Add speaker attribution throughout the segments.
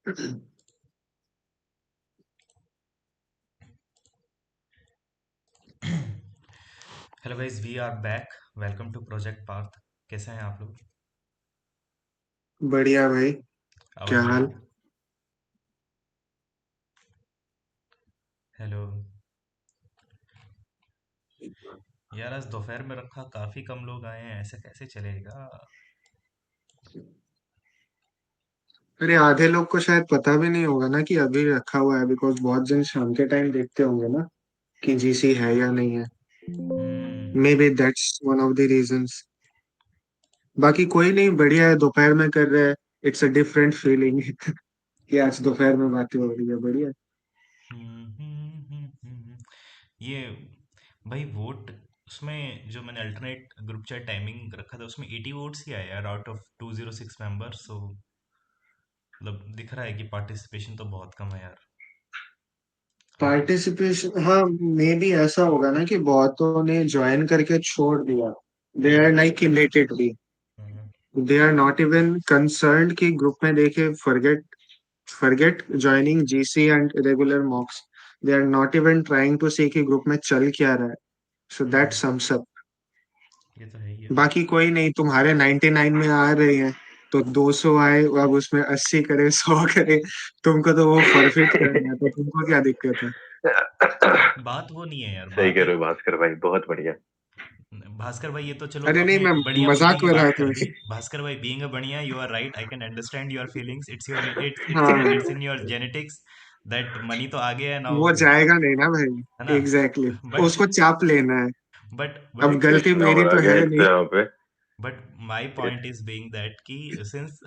Speaker 1: Hello guys, we are back. Welcome to project Parth. कैसे हैं आप लोग?
Speaker 2: बढ़िया भाई। क्या
Speaker 1: आवाज़ आ रही
Speaker 2: हाल?
Speaker 1: है? हेलो। यार, आज दोपहर में रखा, काफ़ी कम लोग आए हैं, ऐसे कैसे चलेगा?
Speaker 2: अरे आधे लोग को शायद पता भी नहीं होगा ना कि अभी रखा हुआ है, बिकॉज बहुत जन शाम के टाइम देखते होंगे ना कि जीसी है या नहीं है।
Speaker 1: Hmm.
Speaker 2: Maybe that's one of the reasons. बाकी कोई नहीं, बढ़िया है, दोपहर में कर रहे हैं। इट्स अ डिफरेंट फीलिंग कि आज दोपहर में बातें हो रही है, बढ़िया।
Speaker 1: ये भाई वोट, उसमें जो मैंने अल्टरनेट ग्रुप चैट टाइमिंग रखा था उसमें 80 वोट्स ही आए यार, आउट ऑफ 206 मेंबर्स। सो मतलब दिख रहा है कि पार्टिसिपेशन तो बहुत कम है यार। है कि नहीं?
Speaker 2: पार्टिसिपेशन, हाँ। मे बी ऐसा होगा ना कि बहुतों ने ज्वाइन करके छोड़ दिया। They are
Speaker 1: hmm.
Speaker 2: Like elated भी।
Speaker 1: Hmm.
Speaker 2: They are not even concerned कि ग्रुप में देखे, forget joining GC and regular mocks. They are not even trying to see कि ग्रुप में चल क्या रहा है. So that
Speaker 1: hmm.
Speaker 2: sums up.
Speaker 1: ये तो है ही है।
Speaker 2: बाकी कोई नहीं, तुम्हारे 99 में आ रहे हैं तो 200 आए, अब उसमें 80 करे, 100 करे, तुमको तो वो फॉरफिट करना है, तो तुमको क्या दिक्कत है?
Speaker 1: बात वो नहीं है यार,
Speaker 3: सही
Speaker 1: बात
Speaker 3: कह
Speaker 1: है।
Speaker 3: रहे हो भास्कर भाई, बहुत बढ़िया।
Speaker 1: भास्कर भाई, ये तो चलो
Speaker 2: अरे नहीं,
Speaker 1: आपने
Speaker 2: मैं
Speaker 1: बढ़िया मुद्दे
Speaker 2: मजाक
Speaker 1: की
Speaker 2: में रहा
Speaker 1: बात
Speaker 2: था
Speaker 1: कर दी।
Speaker 2: वैसे।
Speaker 1: भास्कर भाई, बीइंग अ बढ़िया, you are right, I can understand your feelings,
Speaker 2: हाँ,
Speaker 1: it's in your genetics that money तो आ गया है नाउ।
Speaker 2: वो जाएगा नहीं ना
Speaker 1: है ना?
Speaker 2: भाई, एग्जैक्टली exactly.
Speaker 1: बट
Speaker 2: उसको चाप लेना है।
Speaker 1: बट
Speaker 2: अब गलती
Speaker 3: कृष्णा
Speaker 2: मेरी
Speaker 3: हो
Speaker 2: तो
Speaker 3: गया
Speaker 2: है
Speaker 3: इस पे
Speaker 2: नहीं।
Speaker 3: यहाँ पे।
Speaker 1: But my point is being that कि since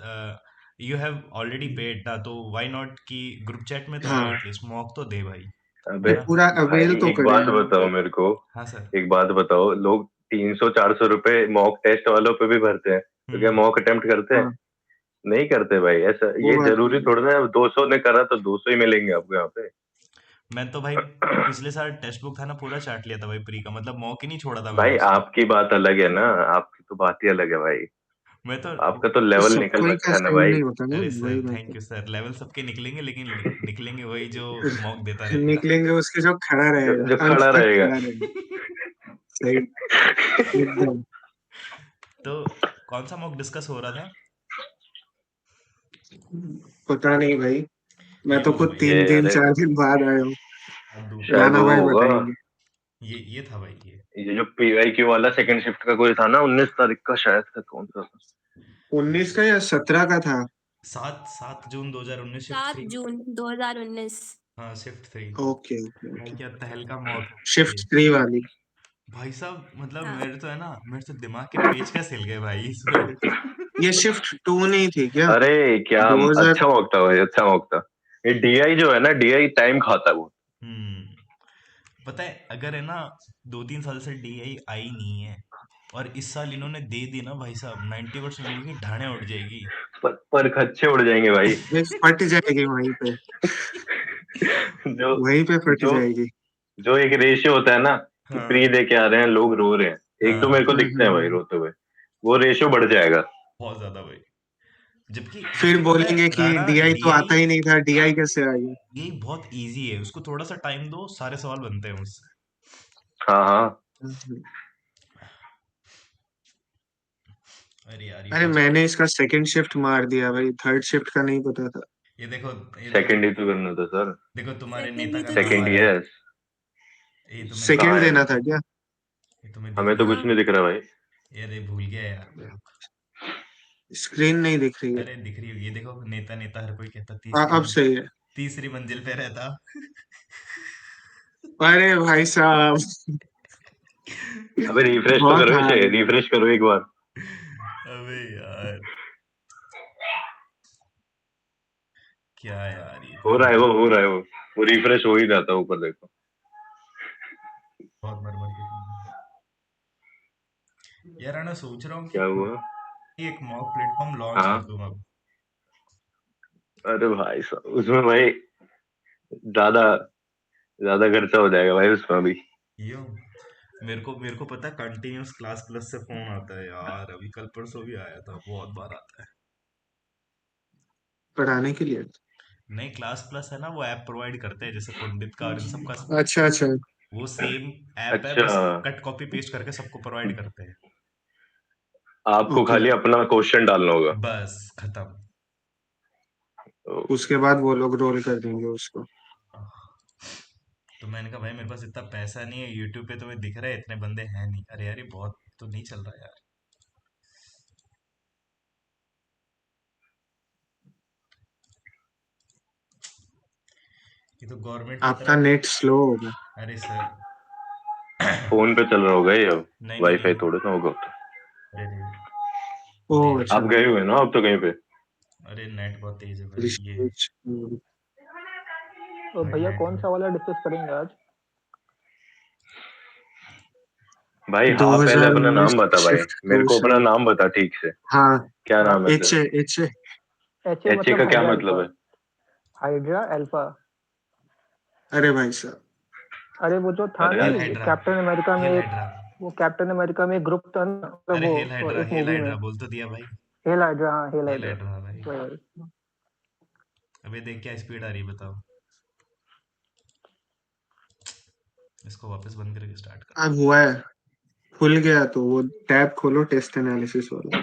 Speaker 1: you have already paid ना, तो व्हाई नॉट कि ग्रुप चैट में तो आए,
Speaker 2: हाँ,
Speaker 1: एटलीस्ट मॉक तो दे भाई।
Speaker 3: अबे
Speaker 1: है
Speaker 2: ये
Speaker 1: ना?
Speaker 2: पूरा अवेल
Speaker 3: भाई
Speaker 2: तो
Speaker 3: एक बात
Speaker 2: करेंगे।
Speaker 3: बताओ मेरे को।
Speaker 1: हाँ सर।
Speaker 3: एक बात बताओ, लोग 300-400 रुपए मॉक टेस्ट वालों पे भी भरते हैं, तो क्या
Speaker 1: हम्म।
Speaker 3: मॉक अटेम्प्ट करते हैं?
Speaker 2: हाँ,
Speaker 3: नहीं करते भाई ऐसा।
Speaker 2: वो
Speaker 3: ये
Speaker 2: बात
Speaker 3: जरूरी
Speaker 2: तो
Speaker 3: थोड़ा ना है, 200 ने करा तो 200 ही मिलेंगे आपको यहाँ पे।
Speaker 1: मैं तो भाई पिछले साल टेक्स्ट बुक था ना, पूरा चाट लिया था भाई प्री का, मतलब मॉक ही नहीं छोड़ा था मैंने
Speaker 3: भाई
Speaker 1: उसका।
Speaker 3: आपकी बात अलग है ना, आपकी तो बात ही अलग है भाई।
Speaker 1: मैं तो
Speaker 3: आपका तो
Speaker 2: है,
Speaker 3: लेवल निकल
Speaker 2: सबको ही का
Speaker 3: रखा है ना
Speaker 2: सेम
Speaker 3: भाई।
Speaker 2: नहीं होता ना,
Speaker 1: अरे
Speaker 2: वही
Speaker 1: सर,
Speaker 2: बात
Speaker 1: थैंक
Speaker 2: है।
Speaker 1: यू सर, लेवल सबके निकलेंगे, लेकिन निकलेंगे वही जो मॉक देता रहेगा।
Speaker 2: निकलेंगे उसके जो खड़ा रहेगा,
Speaker 3: जो
Speaker 2: अंत
Speaker 3: खड़ा
Speaker 2: तक
Speaker 3: रहेगा।
Speaker 2: खड़ा रहेगा। सही, एकदम।
Speaker 1: तो कौन सा मॉक डिस्कस हो रहा था?
Speaker 2: पता नहीं भाई, मैं
Speaker 1: ये
Speaker 2: तो
Speaker 1: वाला
Speaker 2: खुद
Speaker 1: भाई,
Speaker 3: ये
Speaker 2: 3 दिन
Speaker 3: अरे
Speaker 2: 4 दिन बाद आया हूँ।
Speaker 1: अब्दू।
Speaker 3: शायद
Speaker 2: राणा
Speaker 3: वो
Speaker 2: भाई
Speaker 3: होगा।
Speaker 2: बताएंगे।
Speaker 1: ये था भाई ये।
Speaker 3: ये जो पीवाईक्यू वाला सेकंड शिफ्ट का कोई था ना, 19 तारीख का शायद था, कौन सा था?
Speaker 2: 19 का या 17 का था?
Speaker 1: 7 जून 2019, शिफ्ट
Speaker 4: सात
Speaker 1: थ्री।
Speaker 4: जून 2019।
Speaker 1: हाँ, शिफ्ट थ्री।
Speaker 2: ओके ओके
Speaker 1: भाई
Speaker 2: ओके।
Speaker 1: क्या तहलका मॉक ये।
Speaker 2: शिफ्ट 3 वाली।
Speaker 1: भाई साहब, मतलब
Speaker 4: हाँ।
Speaker 1: मेरे तो है ना, मेरे तो दिमाग के पेच कैसे हिल गए भाई इसमें।
Speaker 2: ये शिफ्ट 2 नहीं थी क्या?
Speaker 3: अरे क्या
Speaker 2: 2000।
Speaker 3: अच्छा मौका था भाई, अच्छा मौका था। ये डीआई जो है ना, डीआई टाइम खाता है वो।
Speaker 1: हम्म। पता है, अगर है ना 2-3 साल से डीआई आई नहीं है और इस साल इन्होंने दे दी ना भाई साहब, 90% लोगों की ढांडें उड़ जाएगी।
Speaker 3: पर खच्चे उड़ जाएंगे भाई।
Speaker 2: वे फट जाएगी वहीं पे,
Speaker 3: जो
Speaker 2: वहीं पे फट
Speaker 3: जो
Speaker 2: जाएगी।
Speaker 3: जो एक रेशियो होता है ना कि प्री
Speaker 1: हाँ।
Speaker 3: दे के आ रहे हैं लोग रो रहे हैं, एक दो
Speaker 1: हाँ,
Speaker 3: मेरे को दिखते हैं भाई
Speaker 2: हम्म।
Speaker 3: रोते हुए, वो रेशियो बढ़ जाएगा।
Speaker 1: बहुत ज्यादा भाई। जबकि
Speaker 2: फिर
Speaker 1: जबकि पता
Speaker 2: बोलेंगे
Speaker 1: है
Speaker 2: कि
Speaker 1: राणा,
Speaker 2: डीआई तो
Speaker 1: डीआई
Speaker 2: आता ही नहीं था, डीआई कैसे आ गया?
Speaker 1: डीआई बहुत इजी है, उसको थोड़ा सा टाइम दो, सारे सवाल बनते हैं उससे।
Speaker 3: हाँ हाँ।
Speaker 2: हम्म।
Speaker 1: अरे यार, ये
Speaker 2: अरे
Speaker 1: कुछ।
Speaker 2: मैंने इसका सेकंड शिफ्ट मार दिया भाई, थर्ड शिफ्ट का नहीं पता था।
Speaker 1: ये देखो, ये देखो।
Speaker 3: सेकंड ही तो करना था सर।
Speaker 1: देखो, तुम्हारे
Speaker 4: सेकंड
Speaker 1: नेता
Speaker 4: ही
Speaker 1: का
Speaker 4: तो
Speaker 1: नाम आ
Speaker 3: सेकंड ही
Speaker 1: रहा
Speaker 4: चाहिए।
Speaker 1: है।
Speaker 3: है।
Speaker 1: ये तुम्हें दिख
Speaker 3: कहाँ
Speaker 2: सेकंड
Speaker 1: रहा
Speaker 3: है?
Speaker 1: है?
Speaker 2: देना था क्या?
Speaker 1: ये तुम्हें दिख
Speaker 3: हमें
Speaker 1: रहा
Speaker 3: तो
Speaker 1: है?
Speaker 3: कुछ
Speaker 4: हाँ।
Speaker 3: नहीं दिख रहा भाई।
Speaker 1: ये अरे भूल गया यार मैं, रुक।
Speaker 2: स्क्रीन नहीं दिख रही है।
Speaker 1: अरे दिख रही होगी, ये देखो, नेता नेता हर कोई कहता, तीसरी
Speaker 2: अब सही है।
Speaker 1: तीसरी मंजिल पे रहता।
Speaker 2: अरे भाई साहब,
Speaker 3: अबे रिफ्रेश तो
Speaker 2: बहुत
Speaker 3: करो, इसे
Speaker 2: हार्ड।
Speaker 3: रिफ्रेश करो एक बार।
Speaker 1: अबे यार, क्या यार, ये
Speaker 3: हो
Speaker 1: इतना
Speaker 3: रहा है वो,
Speaker 1: मतलब।
Speaker 3: हो रहा है वो रिफ्रेश हो ही जाता है, ऊपर देखो।
Speaker 1: बहुत मर मर के चीज़ है। यार, मैं सोच रहा हूँ कि
Speaker 3: क्या हुआ?
Speaker 1: एक मॉक प्लेटफॉर्म लॉन्च कर
Speaker 3: हाँ।
Speaker 1: दूं अब।
Speaker 3: अरे भाई साहब उसमें भाई ज्यादा ज्यादा खर्चा हो जाएगा भाई उसमें भी।
Speaker 1: यो, मेरे को पता है, कंटिन्यूअस क्लास प्लस से फोन आता है यार, अभी कल परसों भी आया था, बहुत बार आता है।
Speaker 2: पढ़ाने के लिए?
Speaker 1: नहीं, क्लास प्लस है ना, वो ऐप प्रोवाइड करते हैं जैसे पंडित का और इन सब का।
Speaker 2: अच्छा अच्छा।
Speaker 1: वो सेम ऐप है,
Speaker 3: अच्छा,
Speaker 1: बस कट कॉपी पेस्ट करके सबको प्रोवाइड करते हैं।
Speaker 3: आपको
Speaker 2: ओके।
Speaker 3: खाली अपना क्वेश्चन डालना होगा।
Speaker 1: बस खत्म।
Speaker 3: तो
Speaker 2: उसके बाद वो लोग रोल कर देंगे उसको।
Speaker 1: तो मैंने कहा भाई मेरे पास इतना पैसा नहीं है, यूट्यूब पे तुम्हें दिख रहा है इतने बंदे हैं नहीं। अरे यार ये बहुत तो नहीं चल रहा यार। ये तो गवर्नमेंट की
Speaker 2: आपका
Speaker 1: तरफ।
Speaker 2: नेट स्लो होगा।
Speaker 1: अरे सर।
Speaker 3: फोन पे चल रहा होगा ये अब।
Speaker 1: नहीं नहीं
Speaker 3: वाईफाई
Speaker 1: नहीं।
Speaker 3: थोड़े ना होगा।
Speaker 1: अरे रे।
Speaker 2: ओ
Speaker 1: तेज है।
Speaker 2: अच्छा।
Speaker 3: आप गए हुए ना अब तो कहीं पे।
Speaker 1: अरे नेट बहुत तेज है भाई ये।
Speaker 2: ऋषिकेश,
Speaker 4: तो
Speaker 1: भाई
Speaker 4: भैया
Speaker 1: नेट
Speaker 4: कौन
Speaker 1: में।
Speaker 4: सा वाला डिस्कस करेंगे आज?
Speaker 3: भाई हाँ, पहले अपना
Speaker 2: 2019
Speaker 3: नाम बता भाई।
Speaker 2: शिफ्ट
Speaker 3: मेरे
Speaker 2: टू
Speaker 3: को अपना
Speaker 2: सर।
Speaker 3: नाम बता ठीक से।
Speaker 2: हाँ।
Speaker 3: क्या नाम है
Speaker 2: एच
Speaker 3: तेरा?
Speaker 2: A H A.
Speaker 4: H A
Speaker 3: H A
Speaker 4: मतलब
Speaker 3: का क्या
Speaker 4: हाइड्रा
Speaker 3: मतलब
Speaker 4: अल्फा।
Speaker 3: है?
Speaker 4: Hydra alpha.
Speaker 2: अरे भाई साहब।
Speaker 4: अरे वो जो था
Speaker 3: अरे
Speaker 4: नहीं,
Speaker 1: हेल हाइड्रा।
Speaker 4: कैप्टन अमेरिका में
Speaker 1: हेल
Speaker 4: एक,
Speaker 1: हाइड्रा।
Speaker 4: वो कैप्टन अमेरिका में एक ग्रुप था ना, मतलब
Speaker 1: अरे हेल
Speaker 4: वो
Speaker 1: हाइड्रा,
Speaker 4: एक
Speaker 1: हेल
Speaker 4: मूवी में।
Speaker 1: हाइड्रा बोल तो दिया भाई।
Speaker 4: हेल हाइड्रा, हाँ हेल
Speaker 1: हेल
Speaker 4: हाइड्रा।
Speaker 1: हाइड्रा भाई।
Speaker 4: वही वही।
Speaker 1: अबे देख क्या स्पीड आ रही है बताओ। इसको वापस बंद करके स्टार्ट करता
Speaker 2: अब
Speaker 1: हूँ।
Speaker 2: हुआ है। खुल गया तो वो टैब खोलो टेस्ट एनालिसिस वाला।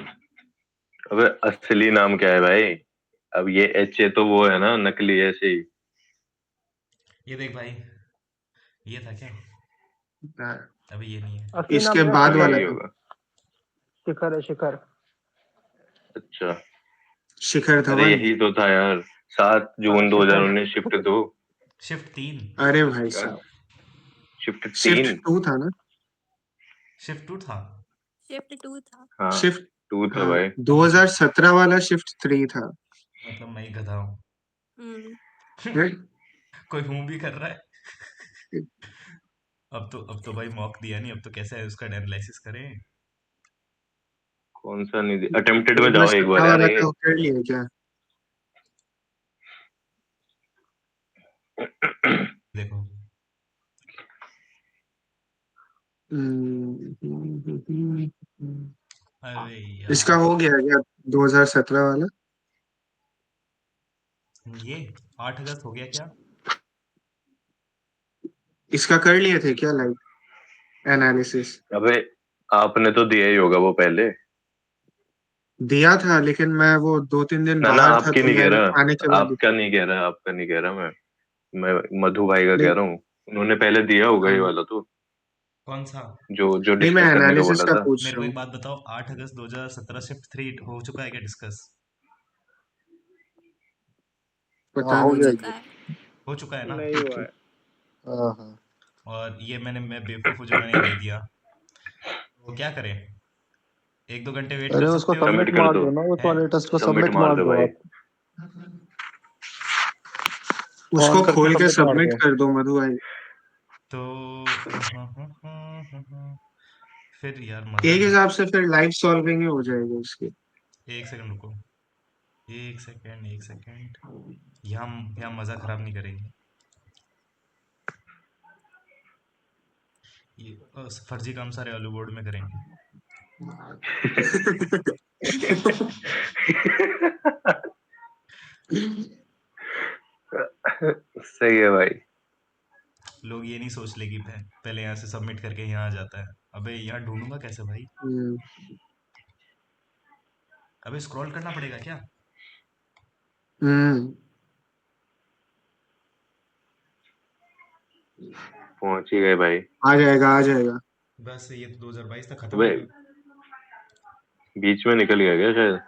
Speaker 3: अबे असली नाम क्या है भाई? अब ये एच ए तो वो है ना, नकली ऐसे ही।
Speaker 1: ये देख भाई। ये था क्या?
Speaker 2: हाँ,
Speaker 1: अभी ये नहीं है।
Speaker 4: असली नाम
Speaker 2: इसके
Speaker 4: मेरा
Speaker 2: बाद
Speaker 3: अभी
Speaker 4: शिखर
Speaker 2: वाला
Speaker 4: है।
Speaker 3: यही
Speaker 2: था।
Speaker 3: होगा।
Speaker 4: शिखर है, शिखर।
Speaker 3: अच्छा।
Speaker 2: शिखर
Speaker 3: अरे
Speaker 2: धवन।
Speaker 3: यही तो था यार। सात
Speaker 4: हाँ
Speaker 3: जून
Speaker 4: शिखर।
Speaker 3: 2019 शिफ्ट 2।
Speaker 1: शिफ्ट 3।
Speaker 2: अरे भाई
Speaker 3: क्या?
Speaker 2: साहब।
Speaker 3: Shift
Speaker 2: shift
Speaker 3: 3।
Speaker 2: टू था ना।
Speaker 1: शिफ्ट 2 था।
Speaker 5: शिफ्ट टू था।
Speaker 3: हाँ,
Speaker 2: शिफ्ट।
Speaker 3: 2 था
Speaker 2: हाँ।
Speaker 3: भाई।
Speaker 1: मतलब
Speaker 2: 2017 वाला शिफ्ट थ्री था।
Speaker 1: मैं ही गधा हूँ।
Speaker 5: हम्म।
Speaker 2: Right?
Speaker 1: कोई हूँ भी कर रहा है। अब तो भाई मॉक दिया नहीं, अब तो कैसे है उसका एनालिसिस करें।
Speaker 3: कौन सा नहीं? अटेम्प्टेड
Speaker 2: दो
Speaker 3: में
Speaker 2: हजार
Speaker 3: जाओ एक
Speaker 2: सत्रह
Speaker 3: बार यार
Speaker 2: वाला
Speaker 3: ये।
Speaker 2: का कर लिए क्या?
Speaker 1: देखो। अरे
Speaker 2: इसका
Speaker 1: यार।
Speaker 2: हो गया क्या? 2017 वाला।
Speaker 1: ये 8 अगस्त हो गया क्या?
Speaker 2: इसका कर लिए थे क्या लाइव एनालिसिस?
Speaker 3: अबे आपने तो दिया ही होगा वो पहले।
Speaker 2: दिया था लेकिन मैं वो 2-3 दिन
Speaker 3: ना ना,
Speaker 2: बाहर था
Speaker 3: आपकी
Speaker 2: तो
Speaker 3: नहीं कह
Speaker 2: मैं आने के
Speaker 3: रहा,
Speaker 2: बाद।
Speaker 3: आपका नहीं कह रहा, आपका नहीं कह रहा मैं मधु भाई का कह
Speaker 2: नहीं।
Speaker 3: रहा हूँ। उन्होंने पहले दिया होगा ये
Speaker 2: हाँ।
Speaker 3: वाला तो।
Speaker 1: कौन सा?
Speaker 3: जो जो
Speaker 2: नहीं मैं
Speaker 3: डिस्कस करने को
Speaker 2: एनालिसिस
Speaker 3: बोला
Speaker 2: का
Speaker 3: था।
Speaker 2: पूछ
Speaker 1: मेरे
Speaker 2: रहा
Speaker 1: को
Speaker 2: हूँ।
Speaker 1: एक बात बताओ, 8 अगस्त 2017 शिफ्ट 3 हो चुका है क्या डिस्कस?
Speaker 2: पता
Speaker 6: हाँ हो
Speaker 5: हो
Speaker 2: नहीं।
Speaker 6: गया
Speaker 5: चुका
Speaker 6: ये।
Speaker 5: है।
Speaker 1: हो चुका है ना?
Speaker 4: नहीं हुआ
Speaker 2: ओके।
Speaker 4: है।
Speaker 6: हाँ हाँ।
Speaker 1: और ये मैं बेवकूफ़ हूँ जो मैंने दे दिया। तो क्या करें? 1-2 घंटे वेट कर
Speaker 6: अरे उसको
Speaker 1: सकते हो?
Speaker 6: सबमिट
Speaker 3: सबमिट कर
Speaker 6: मार
Speaker 3: दो।
Speaker 6: दो ना, उस
Speaker 1: हैं?
Speaker 6: वाले टेस्ट को
Speaker 3: सबमिट
Speaker 6: सबमिट
Speaker 3: मार
Speaker 6: मार
Speaker 3: दो
Speaker 6: दो
Speaker 3: भाई।
Speaker 6: आप।
Speaker 2: उसको
Speaker 6: ऑन करके
Speaker 2: खोल के
Speaker 6: सबमिट मार
Speaker 2: सबमिट
Speaker 6: दो।
Speaker 2: कर दो मधु भाई।
Speaker 1: तो फिर यार मज़ा
Speaker 2: एक
Speaker 1: नहीं।
Speaker 2: हिसाब से फिर लाइव सॉल्विंग ही हो जाएगी उसकी।
Speaker 1: एक सेकंड रुको। एक सेकंड, एक सेकंड। यहाँ मज़ा ख़राब नहीं करेंगे। ये फर्जी काम सारे आलू बोर्ड में करेंगे।
Speaker 3: सही है भाई।
Speaker 1: लोग ये नहीं सोच ले कि पहले यहाँ से सबमिट करके यहाँ आ जाता है। अबे यहाँ ढूंढूंगा कैसे भाई?
Speaker 2: हम्म।
Speaker 1: अबे स्क्रॉल करना पड़ेगा क्या?
Speaker 2: हम्म।
Speaker 3: पहुंच ही गए भाई।
Speaker 2: आ जाएगा आ जाएगा।
Speaker 1: बस ये तो 2022 तक खत्म
Speaker 3: अबे
Speaker 1: होगा।
Speaker 3: बीच में निकल गया क्या शायद?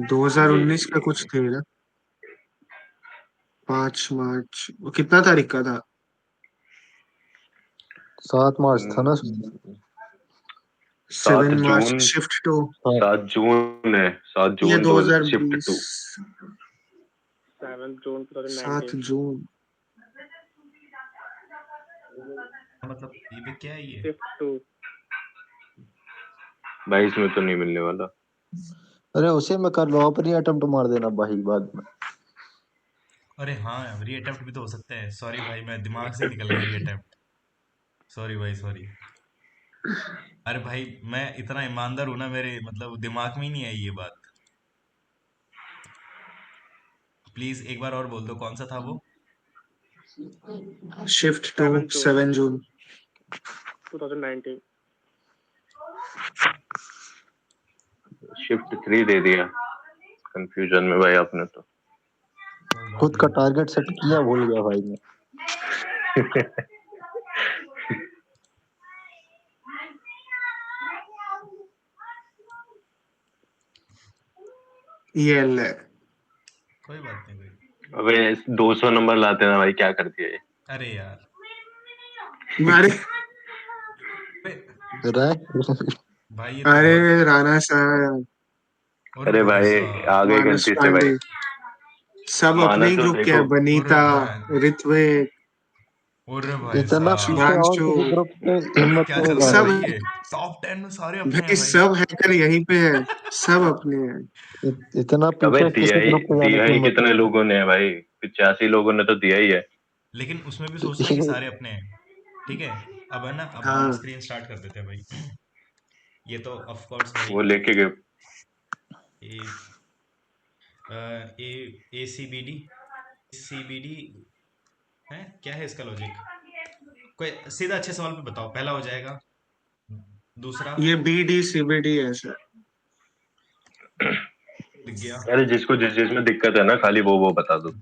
Speaker 2: 2019 का कुछ
Speaker 3: ये
Speaker 2: थे ना। 5 मार्च वो कितना तारीख का था?
Speaker 6: 7 मार्च था ना शायद।
Speaker 3: 7
Speaker 2: 7 मार्च
Speaker 3: जून।
Speaker 2: Shift to.
Speaker 6: हाँ।
Speaker 3: 7 जून है, सात
Speaker 2: ये
Speaker 3: जून दो शिफ्ट
Speaker 2: 2020।
Speaker 3: 2।
Speaker 4: 7 जून
Speaker 2: सात
Speaker 4: 2019।
Speaker 2: जून
Speaker 1: मतलब ये पे क्या है ये?
Speaker 4: Shift to.
Speaker 3: 22 में तो नहीं मिलने वाला।
Speaker 6: अरे उसे में कर लो, अपनी अटेम्प्ट मार देना भाई बाद में।
Speaker 1: अरे हाँ, री अटेम्प्ट भी तो हो सकता है। सॉरी भाई, मैं दिमाग से ही निकल गया री अटेम्प्ट। सॉरी भाई, सॉरी। अरे भाई मैं इतना ईमानदार हूं ना, मेरे मतलब दिमाग में ही नहीं आई ये बात। प्लीज एक बार और बोल दो कौन सा था वो।
Speaker 2: Shift to 7 June
Speaker 4: 2019।
Speaker 3: शिफ्ट 3 दे दिया कंफ्यूजन में भाई आपने तो।
Speaker 1: कोई बात
Speaker 6: खुद का
Speaker 1: नहीं।
Speaker 6: टारगेट सेट किया, भूल गया भाई मैं।
Speaker 2: ये ले।
Speaker 1: कोई बात नहीं भाई।
Speaker 3: अबे 200 नंबर लाते ना भाई, क्या कर दिया ये।
Speaker 1: अरे यार
Speaker 2: अरे
Speaker 1: बे- भाई ये तो
Speaker 2: अरे
Speaker 1: बहुत।
Speaker 2: राणा साहब,
Speaker 1: और
Speaker 3: अरे
Speaker 1: भाई
Speaker 3: भाई आ
Speaker 1: साहब।
Speaker 3: गई
Speaker 2: मानस
Speaker 3: गलती से भाई।
Speaker 2: पांडे, सब अपने
Speaker 3: मानस
Speaker 2: ही
Speaker 3: तो
Speaker 2: ग्रुप के
Speaker 3: देखो।
Speaker 2: हैं।
Speaker 1: और
Speaker 2: बनीता,
Speaker 1: भाई।
Speaker 2: ऋत्विक,
Speaker 1: और भाई
Speaker 6: इतना पीछे
Speaker 1: साहब।
Speaker 6: और
Speaker 2: सुधांशु,
Speaker 6: किसी ग्रुप में हिम्मत
Speaker 1: क्या
Speaker 6: नहीं
Speaker 1: चल
Speaker 6: होगा
Speaker 1: रहा है
Speaker 2: सब
Speaker 1: भाई
Speaker 6: भाई।
Speaker 1: ये। टॉप 10 में सारे अपने
Speaker 2: भाई,
Speaker 1: हैं भाई।
Speaker 2: सब हैकर यहीं पे है, सब अपने हैं।
Speaker 6: इतना
Speaker 3: अबे
Speaker 6: पीछे
Speaker 3: दिया
Speaker 6: किसी
Speaker 3: ही
Speaker 6: ग्रुप पे जाने
Speaker 3: दिया
Speaker 6: की
Speaker 3: ही
Speaker 6: हिम्मत नहीं
Speaker 3: कितने
Speaker 6: होगी।
Speaker 3: लोगों ने है भाई, 85 लोगों ने तो दिया ही है।
Speaker 1: लेकिन उसमें भी सोचना है कि सारे अपने हैं। ठीक है। अब है ना, अब ऑन
Speaker 2: हाँ,
Speaker 1: स्क्रीन स्टार्ट कर देते हैं भाई। ये तो ऑफ कोर्स भाई।
Speaker 3: वो लेके गए।
Speaker 1: ए ए ए सी बी डी है। क्या है इसका लॉजिक। कोई सीधा अच्छे सवाल पे बताओ, पहला हो जाएगा। दूसरा
Speaker 2: ये B D C B D है सर।
Speaker 1: दिख गया।
Speaker 3: अरे जिसको जिस चीज में दिक्कत है ना, खाली वो बता दो।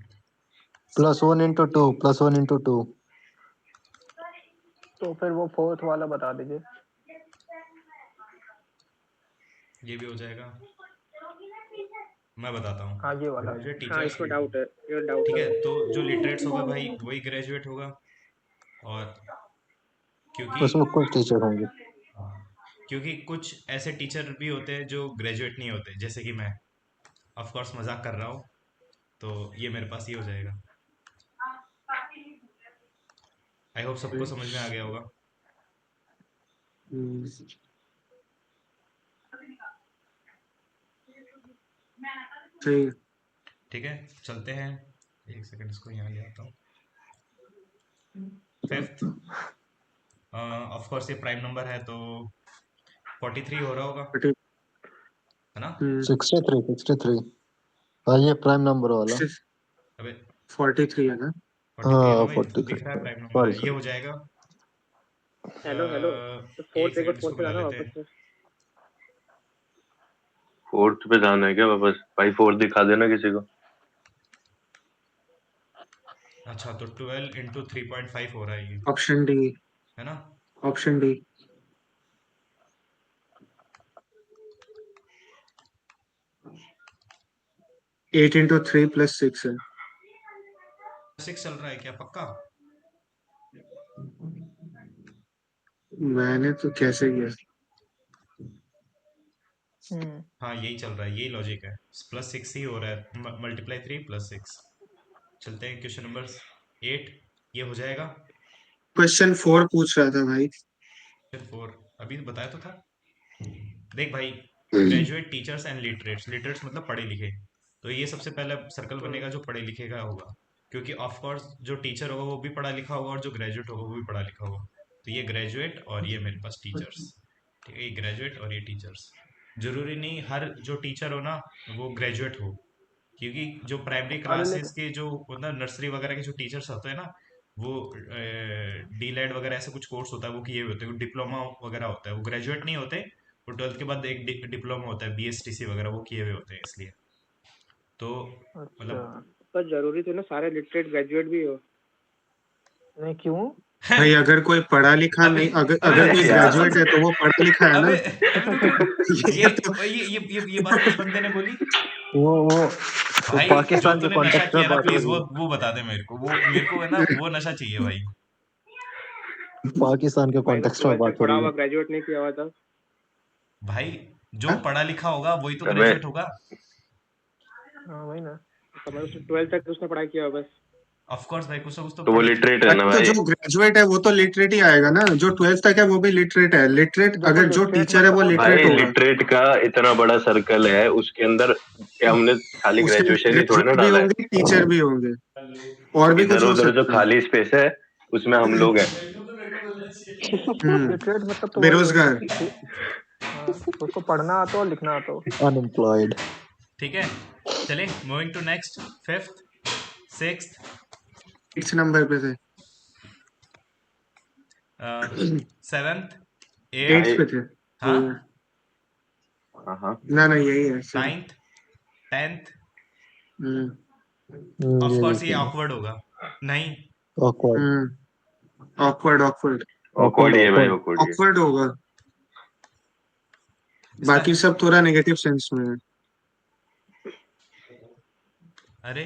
Speaker 6: +1 × 2, +1 × 2।
Speaker 4: तो फिर वो फोर्थ वाला बता दीजिए।
Speaker 1: ये भी हो जाएगा। मैं बताता
Speaker 4: हाँ
Speaker 1: हूँ।
Speaker 4: ये वाला।
Speaker 1: ग्रेजुएट
Speaker 4: हाँ
Speaker 1: टीचर्स।
Speaker 4: इसमें डाउट है, ये डाउट
Speaker 1: ठीक
Speaker 4: है
Speaker 1: है,
Speaker 4: वो।
Speaker 1: तो जो लिटरेट्स होगा भाई वही ग्रेजुएट होगा। और क्योंकि
Speaker 6: उसमें कुछ टीचर होंगे।
Speaker 1: क्योंकि कुछ ऐसे टीचर भी होते हैं जो ग्रेजुएट नहीं होते, जैसे कि मैं। ऑफ कोर्स मजाक कर रहा हूँ। तो ये मेरे पास ही हो जाएगा। आई होप सबको समझ में आ गया होगा।
Speaker 2: हम्म, सही है।
Speaker 1: ठीक है, चलते हैं। एक सेकंड, इसको यहाँ ले आता हूँ। फिफ्थ। ऑफ कोर्स ये प्राइम नंबर है तो 43 हो रहा होगा,
Speaker 2: बट
Speaker 1: है ना।
Speaker 6: 63। हाँ, ये प्राइम नंबर वाला।
Speaker 1: अबे
Speaker 2: 43 है ना?
Speaker 1: 43 है ना
Speaker 6: हाँ,
Speaker 1: भाई, तो
Speaker 6: 43।
Speaker 1: दिख रहा है प्राइम नंबर
Speaker 6: सॉरी
Speaker 1: है, ये
Speaker 6: सॉरी।
Speaker 1: हो जाएगा।
Speaker 4: Hello hello. तो
Speaker 1: एक
Speaker 4: फोर्थ, एक बार
Speaker 1: सेकंड, इसको
Speaker 4: फोर्थ पे
Speaker 1: बुला
Speaker 4: जाना
Speaker 1: लेते
Speaker 4: वापस
Speaker 1: हैं।
Speaker 4: से।
Speaker 3: फोर्थ पे जाना है क्या वापस भाई? फोर्थ दिखा देना किसी को।
Speaker 1: अच्छा, तो 12 इंटू 3.5 हो रहा है ये,
Speaker 2: ऑप्शन डी,
Speaker 1: है ना।
Speaker 2: Option D. 8 × 3 + 6 है।
Speaker 1: 6 चल रहा है क्या, पक्का।
Speaker 2: मैंने तो कैसे किया?
Speaker 1: हाँ यही चल रहा है, यही लॉजिक है। +6 ही हो रहा है, मल्टीप्लाई 3 +6। चलते हैं क्वेश्चन नंबर 8। ये हो जाएगा।
Speaker 2: क्वेश्चन 4 पूछ रहा था भाई।
Speaker 1: क्वेश्चन 4 अभी बताया तो था। देख भाई, graduate teachers and literates. Literates मतलब पढ़े लिखे। तो ये सबसे पहला सर्कल बनेगा जो पढ़े लिखे का होगा। क्योंकि ऑफ कोर्स जो टीचर होगा वो भी पढ़ा लिखा होगा, और जो ग्रेजुएट होगा वो भी पढ़ा लिखा होगा। तो ये ग्रेजुएट और ये मेरे पास टीचर्स। ठीक है, ये ग्रेजुएट और ये टीचर्स। जरूरी नहीं हर जो टीचर हो ना वो ग्रेजुएट हो। क्योंकि जो प्राइमरी
Speaker 4: अरे
Speaker 1: क्लासेस
Speaker 4: लेकिन
Speaker 1: के जो मतलब नर्सरी वगैरह के जो टीचर्स होते हैं ना, वो डीलेड वगैरह ऐसे कुछ कोर्स होता है वो किए हुए होते हैं, डिप्लोमा वगैरह होता है, वो ग्रेजुएट नहीं होते। वो 12th के बाद एक डिप्लोमा होता है, बीएसटीसी वगैरह, वो किए हुए होते हैं, इसलिए। तो
Speaker 4: अच्छा,
Speaker 1: मतलब
Speaker 4: पर जरूरी तो ना सारे लिटरेट ग्रेजुएट भी हो। नहीं क्यों?
Speaker 2: भाई अगर कोई पढ़ा लिखा
Speaker 1: अबे
Speaker 2: नहीं, अगर
Speaker 1: अबे
Speaker 2: अगर कोई
Speaker 3: यार
Speaker 2: ग्रेजुएट है तो वो पढ़ा लिखा है ना।
Speaker 1: अबे अबे रुक रुक।
Speaker 2: ये तो
Speaker 1: ये बात किस बंदे ने बोली।
Speaker 6: वो
Speaker 1: भाई जो
Speaker 6: पाकिस्तान के
Speaker 1: तूने नशा
Speaker 6: कॉन्टेक्स्ट में
Speaker 1: किया ना,
Speaker 6: बात हो
Speaker 1: प्लीज
Speaker 6: रही
Speaker 1: वो बता दे मेरे को, वो मेरे को है ना, वो नशा चाहिए भाई।
Speaker 6: है। पाकिस्तान के
Speaker 4: भाई तो
Speaker 6: कॉन्टेक्स्ट में
Speaker 4: 12th
Speaker 6: बात
Speaker 4: तक
Speaker 6: हो
Speaker 4: पढ़ा
Speaker 6: रही
Speaker 4: हुआ
Speaker 6: है।
Speaker 4: ग्रेजुएट नहीं किया हुआ था।
Speaker 1: भाई जो
Speaker 2: हाँ?
Speaker 1: पढ़ा लिखा होगा वही तो
Speaker 3: अबे
Speaker 1: ग्रेजुएट होगा।
Speaker 4: हाँ वही ना, समझ उसने 12th तक उसने पढ़ाई किया हुआ बस।
Speaker 1: ऑफ कोर्स भाई, कुछ ना कुछ तो
Speaker 3: तो वो
Speaker 1: पढ़ लिखा।
Speaker 3: लिटरेट है
Speaker 2: अरे
Speaker 3: ना
Speaker 2: तो
Speaker 3: भाई?
Speaker 2: जो ग्रेजुएट है वो तो लिटरेट ही आएगा ना, जो 12th तक है वो भी लिटरेट है। लिटरेट,
Speaker 4: देखो
Speaker 2: अगर जो
Speaker 4: लिटरेट
Speaker 2: टीचर है
Speaker 4: मतलब
Speaker 2: वो
Speaker 4: वो
Speaker 2: लिटरेट
Speaker 3: भाई
Speaker 2: होगा।
Speaker 3: लिटरेट का इतना बड़ा सर्कल है, उसके अंदर क्या हमने खाली
Speaker 2: उसके
Speaker 3: ग्रेजुएशन ही थोड़ी ना
Speaker 2: ग्रेजुएट भी
Speaker 3: डाला है।
Speaker 2: होंगे, टीचर भी होंगे, और भी कुछ
Speaker 3: इधर
Speaker 2: हो
Speaker 3: उधर जो
Speaker 2: सकते हैं।
Speaker 3: खाली स्पेस है उसमें हम लोग हैं।
Speaker 4: लिटरेट मतलब तो वही हो
Speaker 2: बेरोजगार।
Speaker 4: हाँ, उसको पढ़ना आता हो और लिखना आता हो।
Speaker 6: अनएम्प्लॉयड।
Speaker 1: ठीक है, चले moving to next, fifth, sixth,
Speaker 2: 6 number पे थे।
Speaker 1: सेवेंथ,
Speaker 2: एट्थ
Speaker 1: एट्थ,
Speaker 3: भाई।
Speaker 2: पे थे।
Speaker 1: हाँ,
Speaker 3: हाँ हाँ।
Speaker 2: ना ना यही है सही।
Speaker 1: Ninth, tenth.
Speaker 2: हम्म
Speaker 1: ऑफ
Speaker 6: ये
Speaker 1: कोर्स ये
Speaker 6: देखिए
Speaker 1: ऑकवर्ड होगा। नहीं,
Speaker 6: awkward
Speaker 2: awkward awkward
Speaker 3: awkward
Speaker 6: awkward
Speaker 3: ही है भाई,
Speaker 6: ऑकवर्ड
Speaker 3: ऑकवर्ड ही है।
Speaker 2: ऑकवर्ड होगा।
Speaker 1: इसका,
Speaker 2: बाकी सब थोड़ा नेगेटिव सेंस में है।
Speaker 1: अरे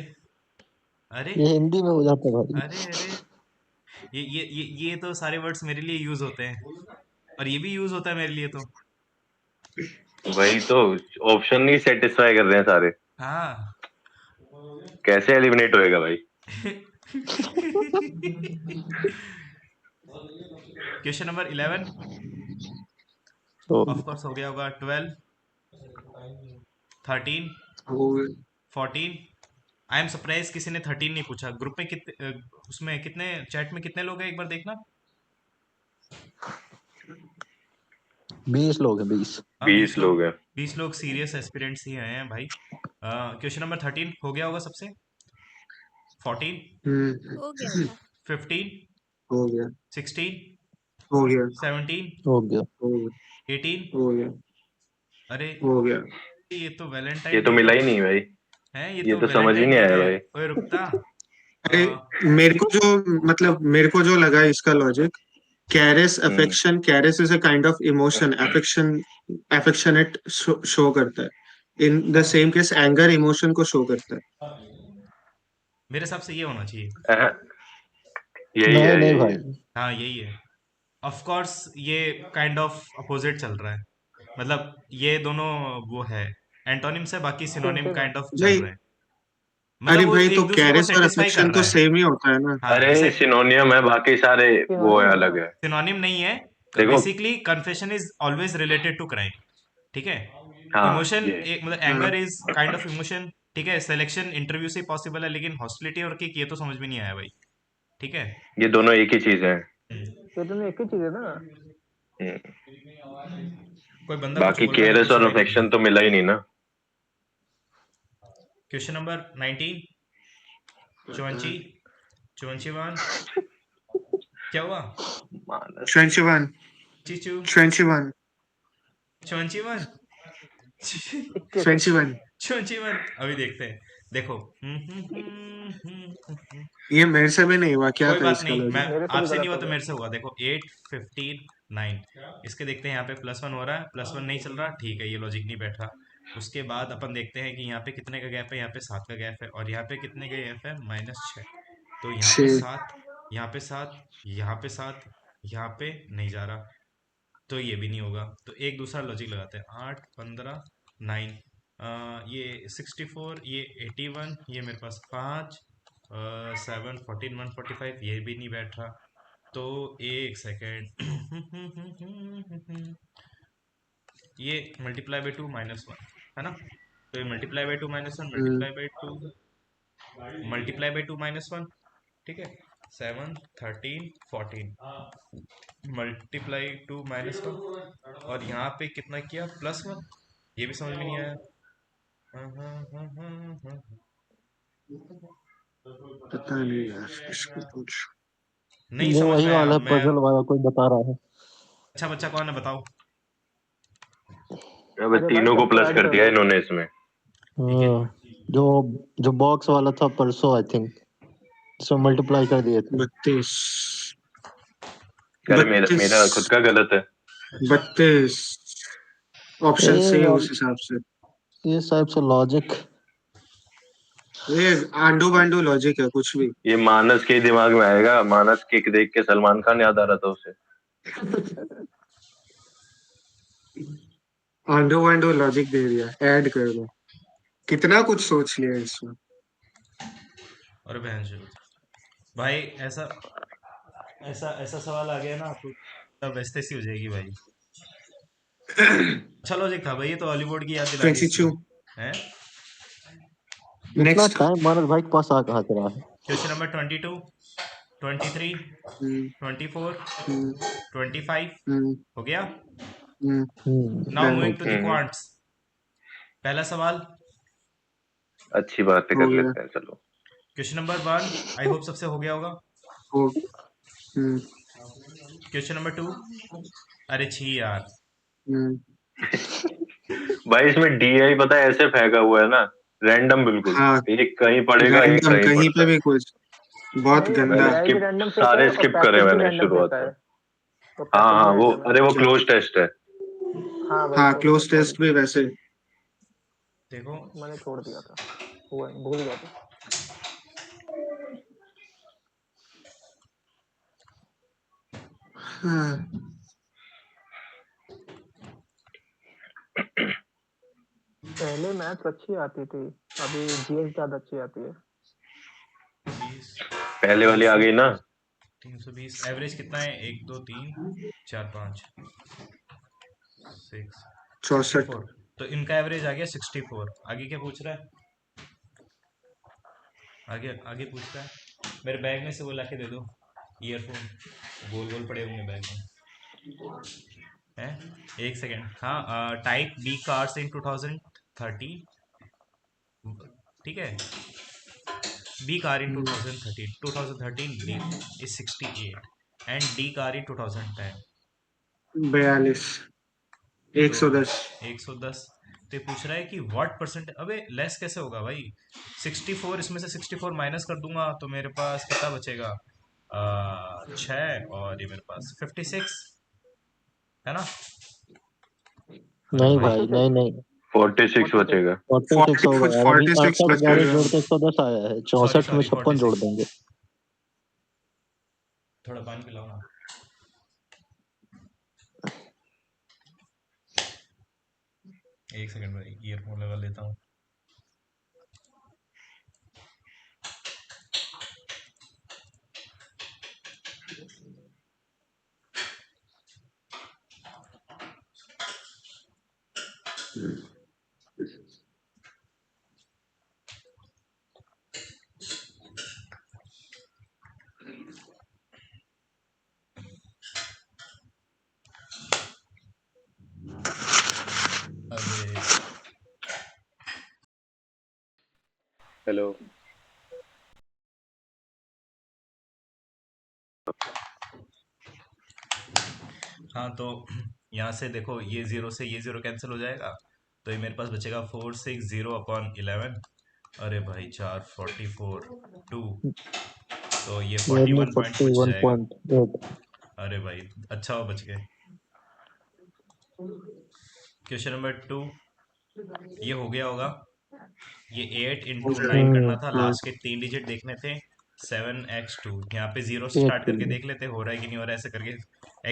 Speaker 1: अरे
Speaker 6: ये हिंदी में हो जाता है भाई।
Speaker 1: अरे ये तो सारे वर्ड्स मेरे लिए यूज होते हैं, और ये भी यूज होता है मेरे लिए तो।
Speaker 3: वही तो, ऑप्शन नहीं सेटिस्फाई कर रहे हैं सारे।
Speaker 1: हाँ।
Speaker 3: कैसे एलिमिनेट होएगा भाई?
Speaker 1: क्वेश्चन नंबर 11,
Speaker 6: तो
Speaker 1: ऑफ कोर्स हो गया होगा। 12, 13,
Speaker 2: वो
Speaker 1: 14। आई एम सरप्राइज किसी ने 13 नहीं पूछा ग्रुप में। कितने उसमें कितने, चैट में कितने लोग हैं एक बार देखना।
Speaker 6: 20 लोग हैं 20।
Speaker 1: हाँ,
Speaker 3: 20
Speaker 1: 20
Speaker 3: लोग
Speaker 1: लोग।
Speaker 3: हैं।
Speaker 1: 20 लोग सीरियस एस्पिरेंट्स ही आए हैं भाई। क्वेश्चन नंबर 13 हो गया होगा सबसे। 14,
Speaker 5: हो गया होगा।
Speaker 1: 15,
Speaker 2: हो गया
Speaker 1: 16,
Speaker 2: हो गया
Speaker 1: 17,
Speaker 6: हो गया।
Speaker 2: हो गया
Speaker 1: 18।
Speaker 2: हो गया
Speaker 1: अरे
Speaker 2: हो गया।
Speaker 1: ये तो
Speaker 3: ये
Speaker 1: वैलेंटाइन
Speaker 3: तो
Speaker 1: डे
Speaker 3: मिला
Speaker 1: का
Speaker 3: ही नहीं भाई।
Speaker 1: है, ये
Speaker 3: ये
Speaker 1: तो
Speaker 3: तो समझ ही
Speaker 1: वैलेंटाइन
Speaker 3: नहीं
Speaker 1: डे
Speaker 3: आया
Speaker 1: का है।
Speaker 3: भाई।
Speaker 1: ओए रुकता।
Speaker 2: अरे मेरे को जो लगा इसका logic, caress
Speaker 3: hmm.
Speaker 2: Affection, caress is a kind of emotion, affection affectionate show करता है। In the same case anger emotion को शो करता है।
Speaker 1: मेरे हिसाब से ये होना चाहिए।
Speaker 3: अह, यही
Speaker 6: नहीं
Speaker 3: है,
Speaker 6: नहीं
Speaker 3: यही है।
Speaker 6: भाई।
Speaker 1: हाँ यही है। ऑफ कोर्स ये काइंड ऑफ अपोजिट चल रहा है, मतलब ये दोनों वो है एंटोनिम्स है, बाकी
Speaker 4: सेम
Speaker 1: सिनोनिम
Speaker 4: सेम है।
Speaker 1: काइंड ऑफ चल
Speaker 2: भाई
Speaker 1: रहे हैं।
Speaker 2: अरे
Speaker 1: मतलब वो
Speaker 2: भाई तो
Speaker 1: एक दूसरे को
Speaker 2: कैरेस और
Speaker 1: सेटिस्फाई कर
Speaker 2: अफेक्शन तो
Speaker 1: रहा है।
Speaker 2: सेम ही होता है ना।
Speaker 1: हाँ
Speaker 3: अरे
Speaker 1: जैसे
Speaker 3: सिनोनियम है, बाकी सारे वो है,
Speaker 4: सिनोनिम है ना।
Speaker 3: अलग है।
Speaker 1: सिनोनिम नहीं है।
Speaker 3: देखो।
Speaker 1: Basically confession is always related to crime, ठीक है।
Speaker 3: हाँ
Speaker 1: इमोशन
Speaker 3: ये।
Speaker 1: एक मतलब
Speaker 2: हाँ
Speaker 1: anger is kind of emotion, ठीक है। सिलेक्शन इंटरव्यू से पॉसिबल है, लेकिन हॉस्टिलिटी और किक ये तो समझ में नहीं आया भाई, ठीक है।
Speaker 3: ये दोनों एक ही चीज है।
Speaker 4: ये दोनों एक ही चीज है ना।
Speaker 3: हम्म।
Speaker 1: कोई बंदा कुछ
Speaker 3: बाकी
Speaker 1: बोल रहा है,
Speaker 3: केयरस
Speaker 1: कुछ
Speaker 3: और
Speaker 1: राइट बोल रहा
Speaker 3: अफेक्शन
Speaker 1: है।
Speaker 3: तो मिला ही नहीं ना।
Speaker 1: क्वेश्चन नंबर 19,
Speaker 2: पता
Speaker 1: चौंची, चौंचीवान। क्या हुआ?
Speaker 3: मानस।
Speaker 2: 21
Speaker 1: चीचू,
Speaker 2: 21
Speaker 1: चौंचीवान।
Speaker 4: 21।
Speaker 2: 21
Speaker 1: चौंचीवान अभी देखते हैं, देखो।
Speaker 2: ये मेरे से भी नहीं हुआ, क्या
Speaker 1: कोई
Speaker 2: था
Speaker 1: बात
Speaker 2: इसका
Speaker 1: नहीं, मैं
Speaker 2: लॉजिक?
Speaker 4: मेरे से भी
Speaker 1: आपसे नहीं
Speaker 4: गलत
Speaker 1: हुआ
Speaker 4: हो
Speaker 1: तो
Speaker 4: गया।
Speaker 1: मेरे से होगा। देखो 8, 15, 9। इसके देखते हैं, यहाँ पे +1 हो रहा है, +1 नहीं चल रहा, ठीक है, ये लॉजिक नहीं बैठ रहा। उसके बाद अपन देखते हैं कि यहाँ पे कितने का गैप है। यहाँ पे 7 का गैप है, और यहाँ पे कितने का गैप है, -6। तो यहाँ पे
Speaker 2: 6
Speaker 1: 7, यहाँ पे 7, यहाँ पे 7, यहाँ पे नहीं जा रहा, तो ये भी नहीं होगा। तो एक दूसरा लॉजिक लगाते हैं। 8, 15, 9, ये 64, ये 81, ये मेरे पास 5, 7, 14, 145, ये भी नहीं बैठ रहा। तो एक सेकेंड। ये मल्टीप्लाई बाई 2 -1 है ना। तो ये multiply by 2 -1, multiply by 2, multiply by 2 -1, ठीक है। 7, 13, 14, मल्टीप्लाई 2 -1, और यहाँ पे कितना किया, +1। ये भी समझ में नहीं आया। हाँ, हाँ, हाँ, हाँ, हाँ।
Speaker 2: पता नहीं यार, इसको कुछ।
Speaker 1: नहीं
Speaker 6: ये
Speaker 1: समझ
Speaker 6: वही
Speaker 1: में आया
Speaker 6: वाला
Speaker 1: मैं।
Speaker 6: पजल वाला कोई बता रहा है।
Speaker 1: अच्छा बच्चा कौन है बताओ।
Speaker 3: अब
Speaker 4: अरे भाई
Speaker 3: तीनों को
Speaker 4: सबको
Speaker 3: प्लस
Speaker 4: ऐड
Speaker 3: कर
Speaker 4: कर
Speaker 3: दिया
Speaker 4: दो।
Speaker 3: इन्होंने इसमें।
Speaker 1: ठीक है।
Speaker 6: जो जो बॉक्स वाला था परसों आई थिंक, जिसमें मल्टीप्लाई कर दिए थे।
Speaker 2: 32
Speaker 3: अरे मेरा
Speaker 2: 32
Speaker 3: मेरा खुद का गलत है।
Speaker 2: 32
Speaker 6: ए
Speaker 2: ऑप्शन से
Speaker 6: यार,
Speaker 2: उस हिसाब से।
Speaker 6: ये शायद से लॉजिक।
Speaker 2: ये आंडू बांडू लॉजिक है कुछ भी।
Speaker 3: ये मानस के दिमाग में आएगा, मानस किक देख के सलमान खान याद आ रहा था उसे।
Speaker 2: आंडू वांडू लॉजिक दे दिया, ऐड कर दो। कितना कुछ सोच लिया इसमें।
Speaker 1: और बहन चो, भाई ऐसा ऐसा ऐसा सवाल आ गया ना तो तब बेइज्जती हो जाएगी भाई। अच्छा लॉजिक था भाई, ये तो हॉलीवुड की याद दिला दी इसने।
Speaker 2: 22
Speaker 1: हैं।
Speaker 6: इतना
Speaker 2: नेक्स्ट।
Speaker 6: टाइम मानस भाई के पास आ कहाँ से रहा है।
Speaker 1: क्वेश्चन नंबर 22, 23, 24, 25 हो गया। Now
Speaker 2: done.
Speaker 1: Moving to the
Speaker 6: okay.
Speaker 3: Hmm.
Speaker 1: Quants. पहला सवाल,
Speaker 3: अच्छी बातें
Speaker 2: हो
Speaker 3: कर
Speaker 2: गया।
Speaker 3: लेते हैं चलो।
Speaker 1: क्वेश्चन नंबर 1 आई होप सबसे हो गया होगा।
Speaker 2: हो हम्म
Speaker 1: क्वेश्चन नंबर 2, अरे छी यार,
Speaker 2: हम्म
Speaker 3: भाई इसमें DI पता है ऐसे फेंका हुआ है ना, रैंडम बिल्कुल,
Speaker 2: हाँ,
Speaker 3: एक कहीं पड़ेगा एक
Speaker 2: रैंडम
Speaker 3: कहीं
Speaker 2: कहीं
Speaker 3: पड़ता
Speaker 2: पे
Speaker 3: है।
Speaker 2: भी कुछ बहुत
Speaker 4: नहीं,
Speaker 2: गंदा।
Speaker 4: उसमें
Speaker 3: मैंने
Speaker 4: एआई भी
Speaker 3: स्किप,
Speaker 4: रैंडम फेंका
Speaker 3: सारे
Speaker 4: है और
Speaker 3: स्किप करे
Speaker 4: पैकेज भी
Speaker 3: मैंने
Speaker 4: रैंडम
Speaker 3: शुरुआत
Speaker 4: फेंका
Speaker 3: में।
Speaker 4: है। तो
Speaker 3: हाँ
Speaker 4: पैकेज भी
Speaker 3: हाँ वो,
Speaker 4: रैंडम है।
Speaker 3: अरे वो
Speaker 2: क्या?
Speaker 3: क्लोज टेस्ट है।
Speaker 4: हाँ वही
Speaker 2: हाँ,
Speaker 4: cloze
Speaker 2: cloze
Speaker 4: test, sorry,
Speaker 2: test भी वैसे।
Speaker 1: देखो
Speaker 4: मैंने छोड़ दिया था, हुआ भूल गया था।
Speaker 2: हाँ,
Speaker 4: पहले मैथ्स अच्छी आती थी, अभी जीएस ज्यादा अच्छी आती है।
Speaker 1: 20,
Speaker 3: पहले वाली आ
Speaker 1: 300,
Speaker 3: गई ना।
Speaker 1: 320 एवरेज कितना है? 1 2 3 4 5 6
Speaker 2: 64।
Speaker 1: 64। तो इनका एवरेज आ गया 64। आगे क्या पूछ रहा है? आगे आगे पूछ रहा है, मेरे बैग में से वो लाके दे दो ईयरफोन, गोल गोल पड़े होंगे बैग में। हैं? एक सेकेंड। हाँ, टाइप बी कार्स इन 2030, ठीक है। B car in 2013, 2013 B is 68 and D car in 2010,
Speaker 2: 42,
Speaker 1: तो
Speaker 2: 110।
Speaker 1: 110। तो ये पूछ रहा है कि व्हाट परसेंट, अबे लेस कैसे होगा भाई? 64, इसमें से 64 माइनस कर दूंगा तो मेरे पास कितना बचेगा? 6, और ये मेरे पास 56 है ना? अरे
Speaker 6: नहीं
Speaker 1: भाई,
Speaker 6: भाई,
Speaker 4: 46,
Speaker 6: नहीं नहीं,
Speaker 3: 46
Speaker 4: 46।
Speaker 3: बचेगा।
Speaker 6: 46 होगा
Speaker 2: 46,
Speaker 6: यार। अभी
Speaker 2: 46
Speaker 6: 68 माइनस
Speaker 2: बचेगा।
Speaker 6: जोड़ तो 110 आया है,
Speaker 1: सॉरी
Speaker 6: 64 में
Speaker 1: सॉरी
Speaker 6: 56 जोड़
Speaker 1: 46।
Speaker 6: देंगे।
Speaker 1: थोड़ा पानी पिलाओ ना। एक सेकंड भाई, ईयरफोन लगा लेता हूँ। अबे
Speaker 3: हेलो।
Speaker 1: हाँ, तो यहाँ से देखो, ये जीरो से ये जीरो कैंसिल हो जाएगा, तो ये मेरे पास बचेगा 460/11। अरे भाई, 444 2, तो ये
Speaker 6: यार नहीं,
Speaker 1: 41 पॉइंट कुछ जाएगा।
Speaker 6: 41.8।
Speaker 1: अरे भाई, अच्छा हो बच गए। क्वेश्चन नंबर 2, ये हो गया होगा। ये 8
Speaker 2: हो
Speaker 1: इंटू
Speaker 2: जाएगा।
Speaker 1: 9 करना था,
Speaker 2: हाँ,
Speaker 1: लास्ट के 3 डिजिट देखने थे। 7x2, यहाँ पे जीरो से
Speaker 6: 8
Speaker 1: स्टार्ट
Speaker 6: के
Speaker 1: करके
Speaker 6: लिए
Speaker 1: देख लेते हो रहा है कि नहीं हो रहा है, ऐसे करके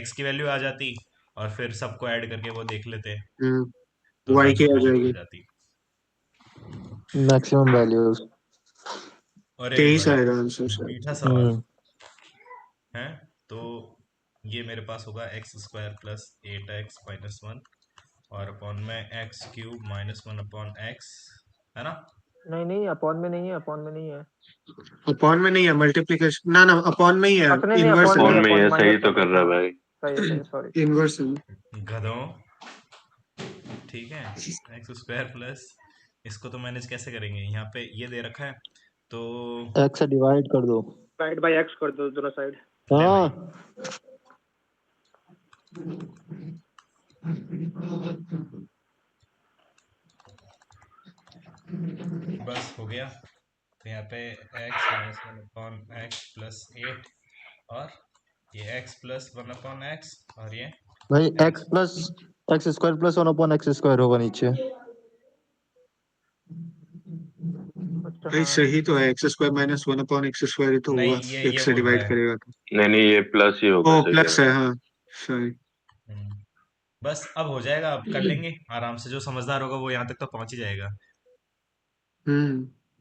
Speaker 1: x की वैल्यू आ जाती, और फिर सबको ऐड करके वो देख लेते, तो
Speaker 2: वाई की
Speaker 1: वैल्यू
Speaker 2: आ
Speaker 1: पहुंच
Speaker 2: जाएगी।
Speaker 1: जाती।
Speaker 6: Maximum values.
Speaker 1: अरे
Speaker 2: 23
Speaker 1: भाई,
Speaker 2: आएगा आंसर शायद।
Speaker 1: मीठा सवाल
Speaker 6: हम्म
Speaker 1: है। तो ये मेरे पास होगा x² + 8x - 1, और अपॉन में x³ - 1/x, है ना?
Speaker 4: नहीं नहीं, अपॉन में नहीं है, अपॉन में नहीं है।
Speaker 2: अपॉन में नहीं है, मल्टीप्लिकेशन ना ना, अपॉन में ही है।
Speaker 4: अच्छा नहीं नहीं,
Speaker 2: इनवर्स
Speaker 4: अपॉन
Speaker 2: है
Speaker 4: नहीं
Speaker 3: फोन
Speaker 2: ना।
Speaker 4: है,
Speaker 3: में
Speaker 4: अपॉन
Speaker 3: ये सही
Speaker 4: माइनस
Speaker 3: तो
Speaker 4: करना,
Speaker 3: कर रहा है
Speaker 4: हाँ
Speaker 3: भाई।
Speaker 4: सही है, सही, सॉरी।
Speaker 2: इनवर्स है।
Speaker 1: गधों, ठीक है। x² प्लस, इसको तो मैनेज कैसे करेंगे? यहाँ पे ये दे रखा है, तो
Speaker 6: x से डिवाइड कर दो।
Speaker 4: साइड बाय एक्स कर दो दोनों साइड।
Speaker 1: ले भाई,
Speaker 6: हाँ,
Speaker 1: बस हो गया। तो यहाँ पे x - 1/x + 8, और ये x + 1/x, और ये
Speaker 6: भाई
Speaker 1: x।
Speaker 6: x² + 1/x² होगा नीचे।
Speaker 4: अच्छा
Speaker 2: भाई
Speaker 4: हाँ।
Speaker 2: सही तो है, x² - 1/x² ही तो
Speaker 1: नहीं,
Speaker 2: हुआ।
Speaker 1: ये
Speaker 2: x से
Speaker 1: बोल रहा
Speaker 2: डिवाइड
Speaker 1: है।
Speaker 2: करेगा तो।
Speaker 3: नहीं नहीं, ये प्लस ही
Speaker 2: ओ
Speaker 3: होगा, सही कह
Speaker 2: प्लस
Speaker 3: रहा
Speaker 2: है,
Speaker 3: है।
Speaker 2: हाँ। सॉरी।
Speaker 1: हम्म, बस अब हो जाएगा, अब कर लेंगे आराम से। जो समझदार होगा वो यहाँ तक तो पहुंच ही जाएगा।
Speaker 2: हो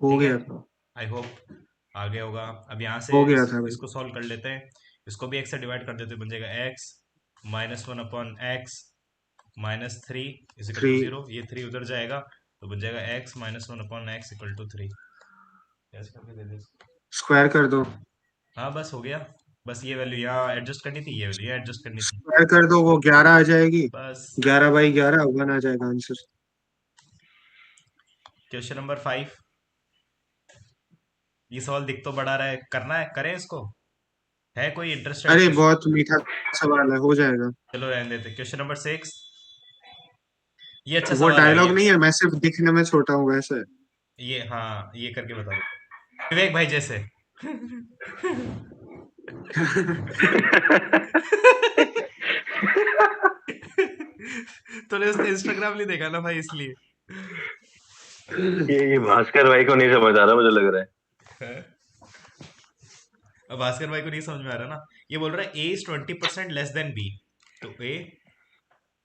Speaker 1: ठीक है,
Speaker 2: गया था।
Speaker 1: आई होप आ गया होगा। अब यहाँ से
Speaker 2: हो गया था भाई।
Speaker 1: इसको सॉल्व कर लेते हैं। इसको भी x से डिवाइड कर देते हैं, बन जाएगा x - 1/x - 3 =
Speaker 2: 3।
Speaker 1: 0। ये 3 उधर जाएगा, तो बन जाएगा x - 1/x = 3। कैसे करके दे दे इसको?
Speaker 2: स्क्वायर कर दो।
Speaker 1: हाँ, बस हो गया। बस ये वैल्यू यहाँ एडजस्ट करनी थी, ये वैल्यू यहाँ एडजस्ट करनी थी।
Speaker 2: स्क्वायर कर दो, वो 11 आ जाएगी।
Speaker 1: बस।
Speaker 2: 11/11 1 आ जाएगा आंसर।
Speaker 1: क्वेश्चन नंबर 5, ये सवाल दिख तो बड़ा रहा है, करना है, करें इसको? है कोई इंटरेस्टेड
Speaker 2: अरे
Speaker 1: क्वेश्चन?
Speaker 2: बहुत मीठा सवाल है, हो जाएगा।
Speaker 1: चलो रहने देते। क्वेश्चन नंबर 6, ये अच्छा
Speaker 2: वो
Speaker 1: सवाल है
Speaker 2: डायलॉग
Speaker 1: ये।
Speaker 2: नहीं है, मैं सिर्फ दिखने में छोटा हूँ वैसे।
Speaker 1: ये हाँ, ये करके बता दो विवेक भाई जैसे। तूने उसका इंस्टाग्राम नहीं देखा ना भाई, इसलिए।
Speaker 3: ये भास्कर भाई को नहीं समझ आ रहा, मुझे लग रहा है।
Speaker 1: अब भास्कर भाई को नहीं समझ में आ रहा ना। ये बोल रहा है ए इज 20% लेस देन बी।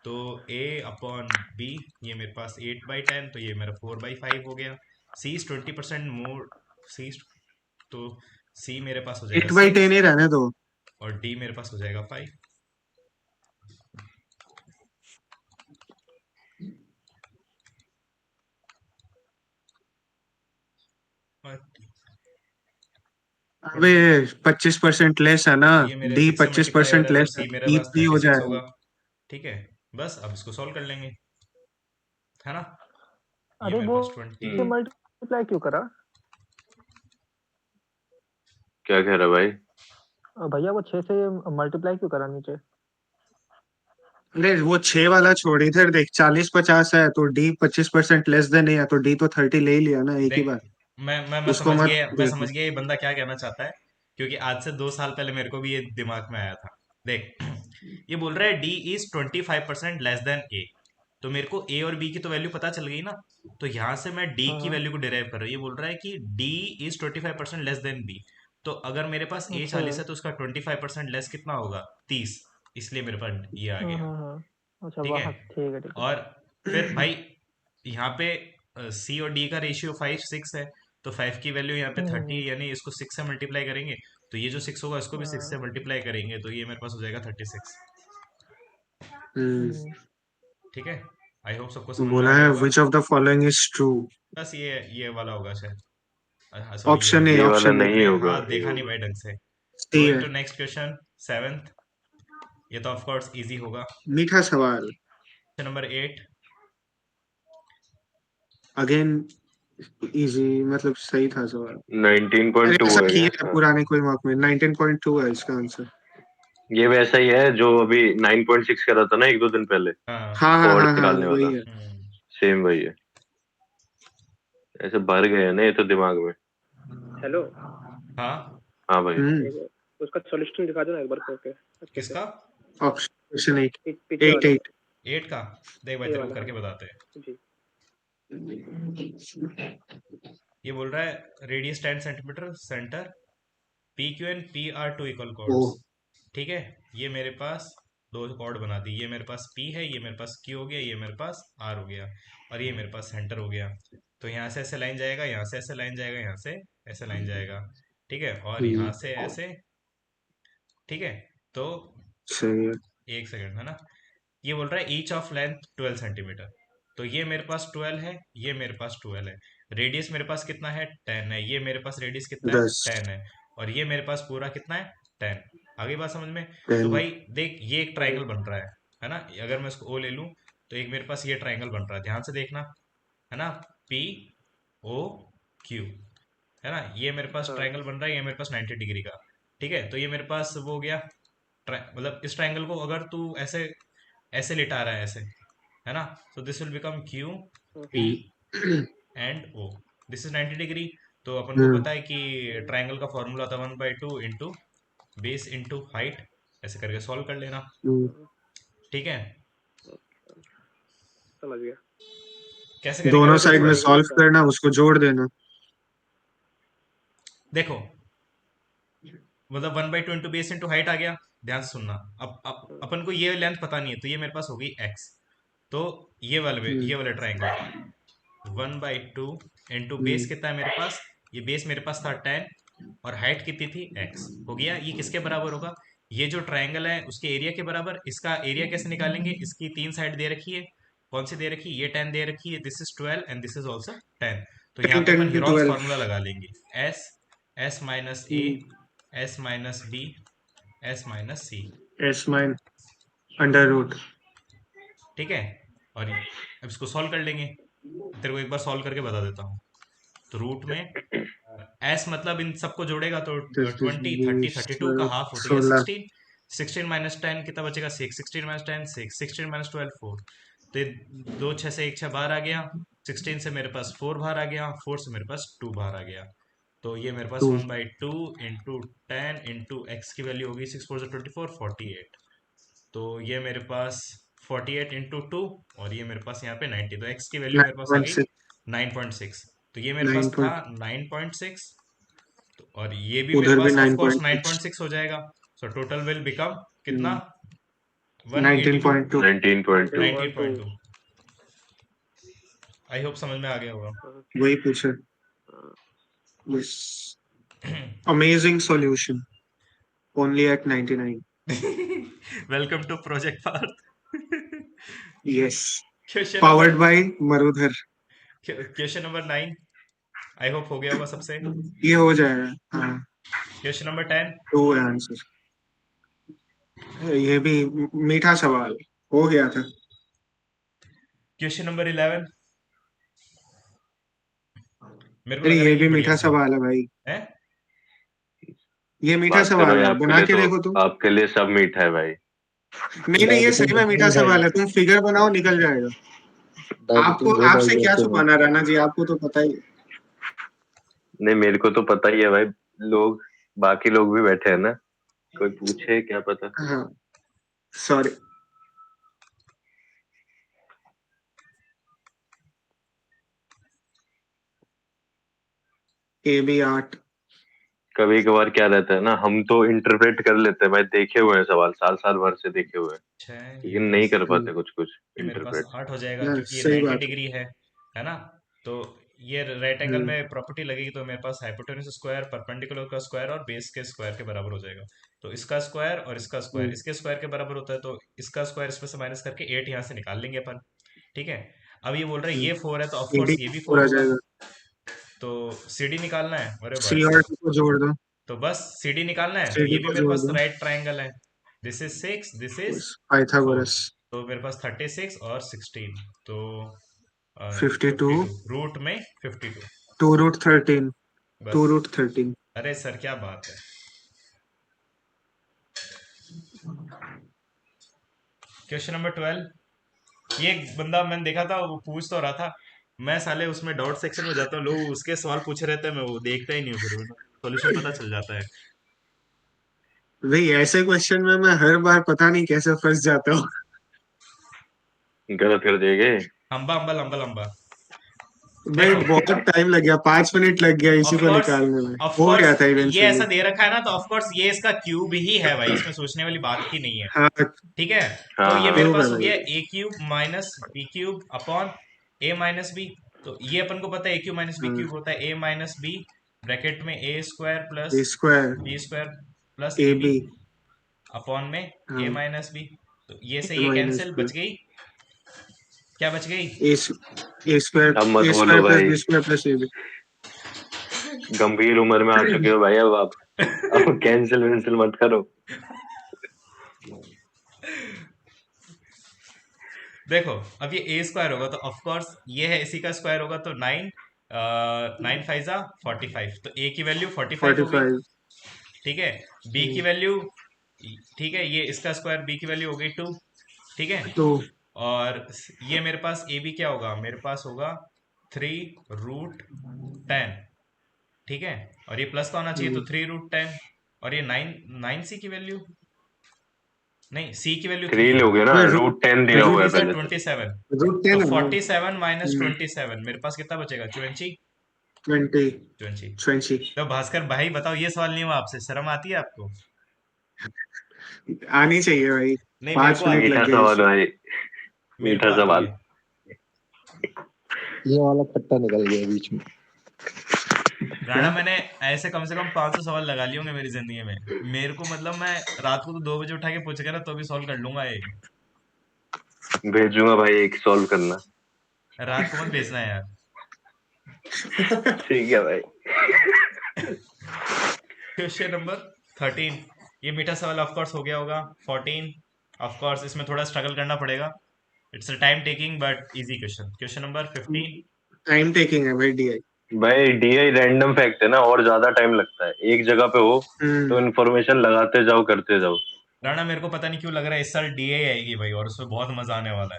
Speaker 1: तो ए अपॉन बी, ये मेरे पास 8/10, तो ये मेरा 4/5 हो गया। सी इज 20% मोर, सी, तो सी मेरे पास हो जाएगा
Speaker 2: 8/10
Speaker 1: 6,
Speaker 2: ही रहने दो।
Speaker 1: और डी मेरे पास हो जाएगा 5।
Speaker 2: अबे 25% लेस है ना।
Speaker 1: तो ये मेरे
Speaker 2: डी
Speaker 1: 6 से
Speaker 2: पच्चीस
Speaker 1: मल्टीप्लाई हो रहा
Speaker 2: परसेंट
Speaker 1: है, तो
Speaker 2: लेस है,
Speaker 1: सी मेरे
Speaker 2: डी
Speaker 1: पास
Speaker 2: 3 हो
Speaker 1: 36
Speaker 2: जाएगा।
Speaker 1: होगा। ठीक है, बस अब इसको सॉल्व कर लेंगे, है ना। ये
Speaker 4: अरे
Speaker 1: मेरे
Speaker 4: वो
Speaker 1: पास 20।
Speaker 4: से मल्टीप्लाई क्यों करा?
Speaker 3: क्या कह रहा भाई?
Speaker 4: भैया वो 6 से मल्टीप्लाई क्यों करा नीचे?
Speaker 2: अरे वो 6 वाला छोड़, इधर देख 40-50 है तो डी 25% लेस देन है, तो डी तो 30 ले ही लिया ना एक ही
Speaker 1: देख,
Speaker 2: बार।
Speaker 1: मैं
Speaker 2: उसको
Speaker 1: समझ
Speaker 2: मत
Speaker 1: गया, मैं समझ
Speaker 2: देखो।
Speaker 1: गया ये बंदा क्या कहना चाहता है। क्योंकि आज से 2 साल पहले मेरे को भी ये दिमाग में आया था। देख, ये बोल रहा है डी इज 25% लेस देन ए। तो मेरे को ए और बी की तो वैल्यू पता चल गई ना। तो यहाँ से मैं डी
Speaker 4: हाँ
Speaker 1: की
Speaker 4: हाँ।
Speaker 1: वैल्यू को डिराइव कर रहा हूँ। ये बोल रहा है कि D is 25% less than B. तो अगर मेरे पास ए
Speaker 4: अच्छा।
Speaker 1: 40 है, तो उसका 25% लेस कितना होगा? 30। इसलिए मेरे पास ये आ गया।
Speaker 4: हाँ। अच्छा
Speaker 1: ठीक है।
Speaker 4: वाह, ठीक है ठीक है।
Speaker 1: और फिर भाई यहाँ पे सी और डी का रेशियो 5:6 है। तो 5 की वैल्यू यहाँ पे 30,
Speaker 4: हम्म।
Speaker 1: यानी इसको 6 से मल्टीप्लाई करेंगे। तो ये जो 6 होगा, इसको भी 6 से
Speaker 4: हाँ,
Speaker 1: मल्टीप्लाई करेंगे, तो ये मेरे पास हो जाएगा 36।
Speaker 2: हम्म,
Speaker 4: हम्म।
Speaker 1: ठीक है। आई होप सबको समझ में आ
Speaker 2: बोला
Speaker 1: गया
Speaker 2: है
Speaker 1: होगा।
Speaker 2: Which of the following is true.
Speaker 1: बस ये वाला होगा शायद। सॉरी, ये
Speaker 2: ऑप्शन
Speaker 1: वाला।
Speaker 2: ए,
Speaker 3: ये वाला
Speaker 2: ऑप्शन ए।
Speaker 3: नहीं
Speaker 1: अरे
Speaker 3: होगा।
Speaker 1: हाँ, देखा नहीं भाई ढंग से।
Speaker 2: सी
Speaker 1: गोइंग
Speaker 2: है।
Speaker 1: To next question, 7th। ये तो ऑफ कोर्स इजी होगा।
Speaker 2: मीठा सवाल।
Speaker 1: Question number 8।
Speaker 2: अगेन इजी, मतलब सही था सवाल। अरे
Speaker 3: 19.2
Speaker 2: ऐसा
Speaker 3: है क्या?
Speaker 2: किया है
Speaker 3: हाँ।
Speaker 2: पुराने कोई मॉक में, 19.2 है इसका आंसर।
Speaker 3: ये वैसा ही है जो अभी 9.6 करा था ना 1-2 दिन पहले,
Speaker 1: हाँ।
Speaker 2: हाँ,
Speaker 3: कोड
Speaker 2: हाँ, हाँ,
Speaker 3: निकालने
Speaker 2: वही
Speaker 3: वाला।
Speaker 2: है।
Speaker 3: सेम वही है। ऐसे भर गए हैं ना ये तो दिमाग में।
Speaker 4: हेलो,
Speaker 1: हाँ।
Speaker 3: हाँ भाई।
Speaker 2: हम्म।
Speaker 4: उसका सॉल्यूशन दिखा दो ना एक बार करके अच्छे से।
Speaker 1: किसका?
Speaker 2: Option question 8।
Speaker 4: पीछे
Speaker 2: 8,
Speaker 4: वाला।
Speaker 2: 8।
Speaker 1: 8 का? देख भाई,
Speaker 4: ये
Speaker 1: तेरे को
Speaker 4: वाला
Speaker 1: करके
Speaker 4: हाँ
Speaker 1: बताते हैं।
Speaker 4: जी।
Speaker 1: ये बोल रहा है radius 10 centimetre, centre P Q and P R two equal
Speaker 2: O.
Speaker 1: Chords. ठीक है। ये मेरे पास दो कॉर्ड बना दी। ये मेरे पास पी है, ये मेरे पास क्यू हो गया, ये मेरे पास आर हो गया, और ये मेरे पास सेंटर हो गया। तो यहाँ से ऐसे लाइन जाएगा, यहाँ से ऐसे लाइन जाएगा, यहाँ से ऐसे लाइन जाएगा। ठीक है, और यहाँ से ऐसे। ठीक है। तो
Speaker 2: सही है।
Speaker 1: एक सेकंड, है ना। ये बोल रहा है ईच ऑफ लेंथ 12 सेंटीमीटर। तो ये मेरे पास 12 है, ये मेरे पास 12 है। रेडियस मेरे पास कितना है? 10 है। ये मेरे पास रेडियस कितना है?
Speaker 2: 10,
Speaker 1: 10 है। और ये मेरे पास पूरा कितना है? 10। आगे बात समझ में? तो
Speaker 2: 10।
Speaker 1: भाई देख, ये एक ट्राइंगल बन रहा है ना। अगर मैं इसको ओ ले लूँ, तो एक मेरे पास ये ट्राइंगल बन रहा है, ध्यान से देखना, है ना। पी ओ क्यू, है ना। ये मेरे पास
Speaker 4: हाँ
Speaker 1: ट्राइंगल बन रहा है, ये मेरे पास 90 डिग्री का। ठीक है, तो ये मेरे पास वो हो गया। मतलब इस ट्राइंगल को अगर तू ऐसे ऐसे लिटा रहा है, ऐसे, है ना। तो this will become Q P and O. This is 90 degree. तो अपन को
Speaker 2: हम्म।
Speaker 1: पता है कि ट्राइंगल का फॉर्मूला था 1/2 इंटू बेस इंटू हाइट। ऐसे करके सॉल्व कर लेना। ठीक है।
Speaker 4: समझ गया।
Speaker 1: कैसे करेंगे
Speaker 2: दोनों
Speaker 1: बता
Speaker 2: साइड
Speaker 1: एक
Speaker 2: में
Speaker 1: बार।
Speaker 2: सॉल्व करना, उसको जोड़ देना।
Speaker 1: देखो, मतलब 1/2 इंटू बेस इंटू हाइट आ गया। ध्यान से सुनना। अब अपन को ये लेंथ पता नहीं है, तो ये मेरे पास हो गई एक्स। तो
Speaker 2: हम्म।
Speaker 1: ये वाले ट्राइंगल 1/2 इंटू बेस
Speaker 2: हम्म।
Speaker 1: कितना है मेरे पास? ये बेस मेरे पास था 10, और हाइट कितनी थी? एक्स हो गया। ये किसके बराबर होगा? ये जो ट्राइंगल है उसके एरिया के बराबर। इसका एरिया कैसे निकालेंगे? इसकी 3 साइड दे रखी है। कौन सी दे रखी है? ये 10 दे रखी है। This is 12 and this is also 10। तो यहाँ
Speaker 2: 10,
Speaker 1: पे
Speaker 2: 10
Speaker 1: अपन
Speaker 2: into
Speaker 1: हीरोल्स
Speaker 2: 12।
Speaker 1: फार्मूला लगा लेंगे। S S minus A, S minus B, S minus C.
Speaker 2: S minus under root.
Speaker 1: ठीक है। और अब इसको सॉल्व कर लेंगे। तेरे को एक बार सॉल्व करके बता देता हूँ। तो रूट में एस मतलब इन सबको जोड़ेगा तो
Speaker 2: 10,
Speaker 1: 20, 30,
Speaker 2: 20,
Speaker 1: 32 का हाफ हो तो ये
Speaker 2: 16।
Speaker 1: 16। 16 माइनस 10 कितना बचेगा? 6। 16 माइनस 10 6। 16 माइनस 12 4। तो ये 2 6 से 1 6 बाहर आ गया। 16 से मेरे पास 4 बाहर आ गया। 4 से मेरे पास 2 बाहर आ गया। तो ये मेरे पास
Speaker 2: 2।
Speaker 1: 1/2 इंटू 10 इंटू एक्स की वैल्यू होगी 6 4 24 48। तो ये मेरे पास 48 इंटू 2 और ये मेरे पास यहाँ पे 90। तो एक्स की वैल्यू मेरे पास आ गई
Speaker 2: 9.6।
Speaker 1: 9.6। तो ये मेरे पास
Speaker 2: 9
Speaker 1: था
Speaker 2: पॉइंट।
Speaker 1: 9.6। और ये भी मेरे
Speaker 2: उधर भी
Speaker 1: पास ऑफ कोर्स
Speaker 2: 9.6।
Speaker 1: 9.6 हो जाएगा। सो टोटल विल बिकम कितना? 182।
Speaker 2: 19.2।
Speaker 3: 19.2।
Speaker 4: 19.2।
Speaker 1: 19.2। आई होप समझ में आ गया होगा।
Speaker 2: वही पूछा। Yes. Amazing solution. Only at 99।
Speaker 1: Welcome to project Parth.
Speaker 2: Yes.
Speaker 1: Question number
Speaker 2: powered by Marudhar.
Speaker 1: Question number 9 I hope हो गया होगा सबसे।
Speaker 2: ये हो जाएगा। हाँ।
Speaker 1: Question number 10।
Speaker 2: 2 है आंसर। ये भी मीठा सवाल हो गया था।
Speaker 1: Question number 11। मेरे को
Speaker 2: अरे
Speaker 1: लग रहा
Speaker 2: ये
Speaker 1: है ये
Speaker 2: भी
Speaker 1: बढ़िया
Speaker 2: मीठा
Speaker 1: था।
Speaker 2: सवाल है भाई।
Speaker 1: है?
Speaker 2: ये मीठा
Speaker 3: बात करो
Speaker 2: सवाल है,
Speaker 3: यार, आपके
Speaker 2: बना
Speaker 3: लिए
Speaker 2: के
Speaker 3: तो
Speaker 2: देखो तुम।
Speaker 3: आपके लिए सब मीठा है भाई।
Speaker 2: नहीं नहीं, ये सही में मीठा सवाल है, तुम फिगर बनाओ निकल जाएगा। आपको
Speaker 6: डायबिटीज बहुत
Speaker 2: आपसे क्या
Speaker 6: अग्रेसिव है।
Speaker 2: छुपाना राणा जी, आपको तो पता ही है।
Speaker 3: नहीं, मेरे को तो पता ही है भाई। लोग बाकी लोग भी बैठे हैं ना, कोई पूछे क्या पता।
Speaker 2: हाँ। सॉरी। A B 8।
Speaker 3: कभी कभार क्या रहता है ना, हम तो इंटरप्रेट कर लेते हैं भाई, देखे हुए हैं सवाल, साल साल भर से देखे हुए हैं,
Speaker 1: 6 ये
Speaker 3: लेकिन नहीं
Speaker 1: 10
Speaker 3: कर पाते कुछ कुछ
Speaker 1: ये मेरे पास
Speaker 3: इंटरप्रेट।
Speaker 1: 8 हो जाएगा क्योंकि ये
Speaker 2: सही
Speaker 1: 90
Speaker 2: बात है।
Speaker 1: डिग्री है ना? तो ये राइट एंगल
Speaker 2: हम्म,
Speaker 1: में प्रॉपर्टी लगेगी तो मेरे पास हाइपोटेन्यूज स्क्वायर, परपेंडिकुलर का स्क्वायर और बेस के स्क्वायर के बराबर हो जाएगा। तो इसका स्क्वायर और इसका स्क्वायर
Speaker 2: हम्म,
Speaker 1: इसके स्क्वायर के बराबर होता है, तो इसका स्क्वायर इसमें से माइनस करके 8 यहाँ से निकाल लेंगे अपन। ठीक है। अब ये बोल रहे हैं ये 4 है तो ऑफ
Speaker 2: ईडी
Speaker 1: कोर्स ये भी 4
Speaker 2: पूरा
Speaker 1: होगा।
Speaker 2: जाएगा।
Speaker 1: तो सीडी निकालना है। अरे भाई
Speaker 2: सी और
Speaker 1: साहब।
Speaker 2: डी को जोड़ दो।
Speaker 1: तो बस सीडी निकालना है, तो
Speaker 2: सी डी
Speaker 1: ये भी
Speaker 2: को
Speaker 1: मेरे
Speaker 2: जोड़
Speaker 1: पास
Speaker 2: दो।
Speaker 1: राइट ट्रायंगल है। दिस इज 6, दिस इज
Speaker 2: बस
Speaker 1: 4।
Speaker 2: पाइथागोरस।
Speaker 1: तो मेरे पास 36 और 16। तो
Speaker 2: 52।
Speaker 1: 52 रूट में 52।
Speaker 2: 2√13। टू
Speaker 1: बस।
Speaker 2: रूट थर्टीन
Speaker 1: अरे सर क्या बात है। Question number 12। ये एक बंदा मैंने देखा था, वो पूछ तो रहा था। मैं साले उसमें डाउट सेक्शन में जाता हूँ, लोग उसके सवाल पूछे रहते हैं, मैं वो देखता ही नहीं हूँ, फिर सॉल्यूशन पता चल जाता है।
Speaker 2: भाई ऐसे क्वेश्चन में मैं हर बार पता नहीं कैसे फंस जाता हूँ।
Speaker 3: गलत कर देंगे।
Speaker 1: लंबा लंबा लंबा लंबा।
Speaker 2: भाई
Speaker 1: देखो।
Speaker 2: बहुत टाइम लग गया, 5 मिनट लग गया इसी
Speaker 1: ऑफ
Speaker 2: को
Speaker 1: कोर्स
Speaker 2: निकालने में,
Speaker 1: ऑफ
Speaker 2: हो
Speaker 1: कोर्स
Speaker 2: गया था
Speaker 1: ये
Speaker 2: इवेंचुअली।
Speaker 1: ऐसा दे रखा है ना, तो ऑफ कोर्स ये इसका क्यूब ही है भाई, इसमें सोचने वाली बात ही नहीं है।
Speaker 2: हाँ।
Speaker 1: ठीक है। तो
Speaker 3: हाँ
Speaker 1: ये मेरे
Speaker 3: हाँ।
Speaker 2: क्यूब है
Speaker 1: पास हो
Speaker 2: भाई।
Speaker 1: गया A cube minus B cube upon A minus B. तो ये अपन को पता है ए क्यूब माइनस बी
Speaker 2: हाँ।
Speaker 1: क्यूब होता है ए माइनस बी ब्रैकेट में A square
Speaker 2: A
Speaker 1: plus
Speaker 2: square
Speaker 1: B square plus
Speaker 2: A
Speaker 1: A B
Speaker 2: B.
Speaker 1: Upon में ए
Speaker 2: हाँ।
Speaker 1: Minus B. तो ये से
Speaker 2: ए
Speaker 1: ये
Speaker 2: माइनस
Speaker 1: कैंसिल
Speaker 2: बी।
Speaker 1: बच गई। क्या बच गई?
Speaker 2: A A square.
Speaker 3: अब मत
Speaker 2: ए
Speaker 3: बोलो
Speaker 2: स्क्वायर प्लस
Speaker 3: भाई,
Speaker 2: B square plus A B.
Speaker 3: गंभीर उम्र में आ चुके हो भाई, अब कैंसिल वैंसिल मत करो।
Speaker 1: देखो, अब ये ए स्क्वायर होगा तो ऑफ कोर्स ये है इसी का स्क्वायर होगा, तो 9 9 फाइजा 45। तो ए की वैल्यू 45 हो गई।
Speaker 2: 45।
Speaker 1: ठीक है। बी की वैल्यू, ठीक है, ये इसका स्क्वायर बी की वैल्यू हो गई 2। ठीक है।
Speaker 2: 2।
Speaker 1: और ये मेरे पास ए बी क्या होगा? मेरे पास होगा 3√10। ठीक है। और ये प्लस का होना चाहिए तो 3√10। और ये 9 सी की वैल्यू, नहीं सी की वैल्यू 3
Speaker 3: 3
Speaker 1: है।
Speaker 3: लोगे ना,
Speaker 2: रूट
Speaker 3: √10 दिया
Speaker 1: थ्री
Speaker 3: हुआ
Speaker 1: थ्री
Speaker 3: है
Speaker 1: सा
Speaker 3: पहले से।
Speaker 1: 27।
Speaker 2: रूट
Speaker 1: तो
Speaker 2: 10 है ना।
Speaker 1: 47 माइनस 27 मेरे पास कितना बचेगा? 20।
Speaker 2: 20।
Speaker 1: 20।
Speaker 2: 20
Speaker 1: तो भास्कर भाई बताओ, ये सवाल नहीं हुआ आपसे? शर्म आती है आपको?
Speaker 2: आनी चाहिए भाई।
Speaker 1: नहीं, मेरे को
Speaker 2: पांच
Speaker 1: आती
Speaker 2: मिनट
Speaker 1: है।
Speaker 3: मीठा
Speaker 2: लग गए
Speaker 3: सवाल
Speaker 2: इसे।
Speaker 3: भाई,
Speaker 1: मेरे को
Speaker 3: मीठा
Speaker 1: आती
Speaker 3: सवाल।
Speaker 1: है।
Speaker 6: ये वाला खट्टा निकल गया बीच में।
Speaker 2: क्या?
Speaker 1: राणा, मैंने ऐसे कम से कम 500 सवाल लगा लिए होंगे मेरी जिंदगी में। मेरे को मतलब मैं रात को तो 2 बजे उठा के पूछेगा ना तो भी सॉल्व कर लूंगा ये।
Speaker 3: भेजूंगा भाई, एक सॉल्व करना।
Speaker 1: रात को मत भेजना यार।
Speaker 3: ठीक है भाई।
Speaker 1: Question number 13। ये मीठा सवाल ऑफ कोर्स हो गया होगा। 14 ऑफ कोर्स इसमें थोड़ा स्ट्रगल करना पड़ेगा। It's a time taking but easy question. Question number 15।
Speaker 2: Time taking है भाई डीआई।
Speaker 3: भाई डीआई रैंडम फैक्ट है ना, और ज्यादा टाइम लगता है, एक जगह पे हो तो
Speaker 2: हम्म।
Speaker 3: इन्फॉर्मेशन लगाते जाओ करते जाओ।
Speaker 1: राणा मेरे को पता नहीं क्यों लग रहा है इस साल डीए आएगी भाई, और उसमें बहुत मजा आने वाला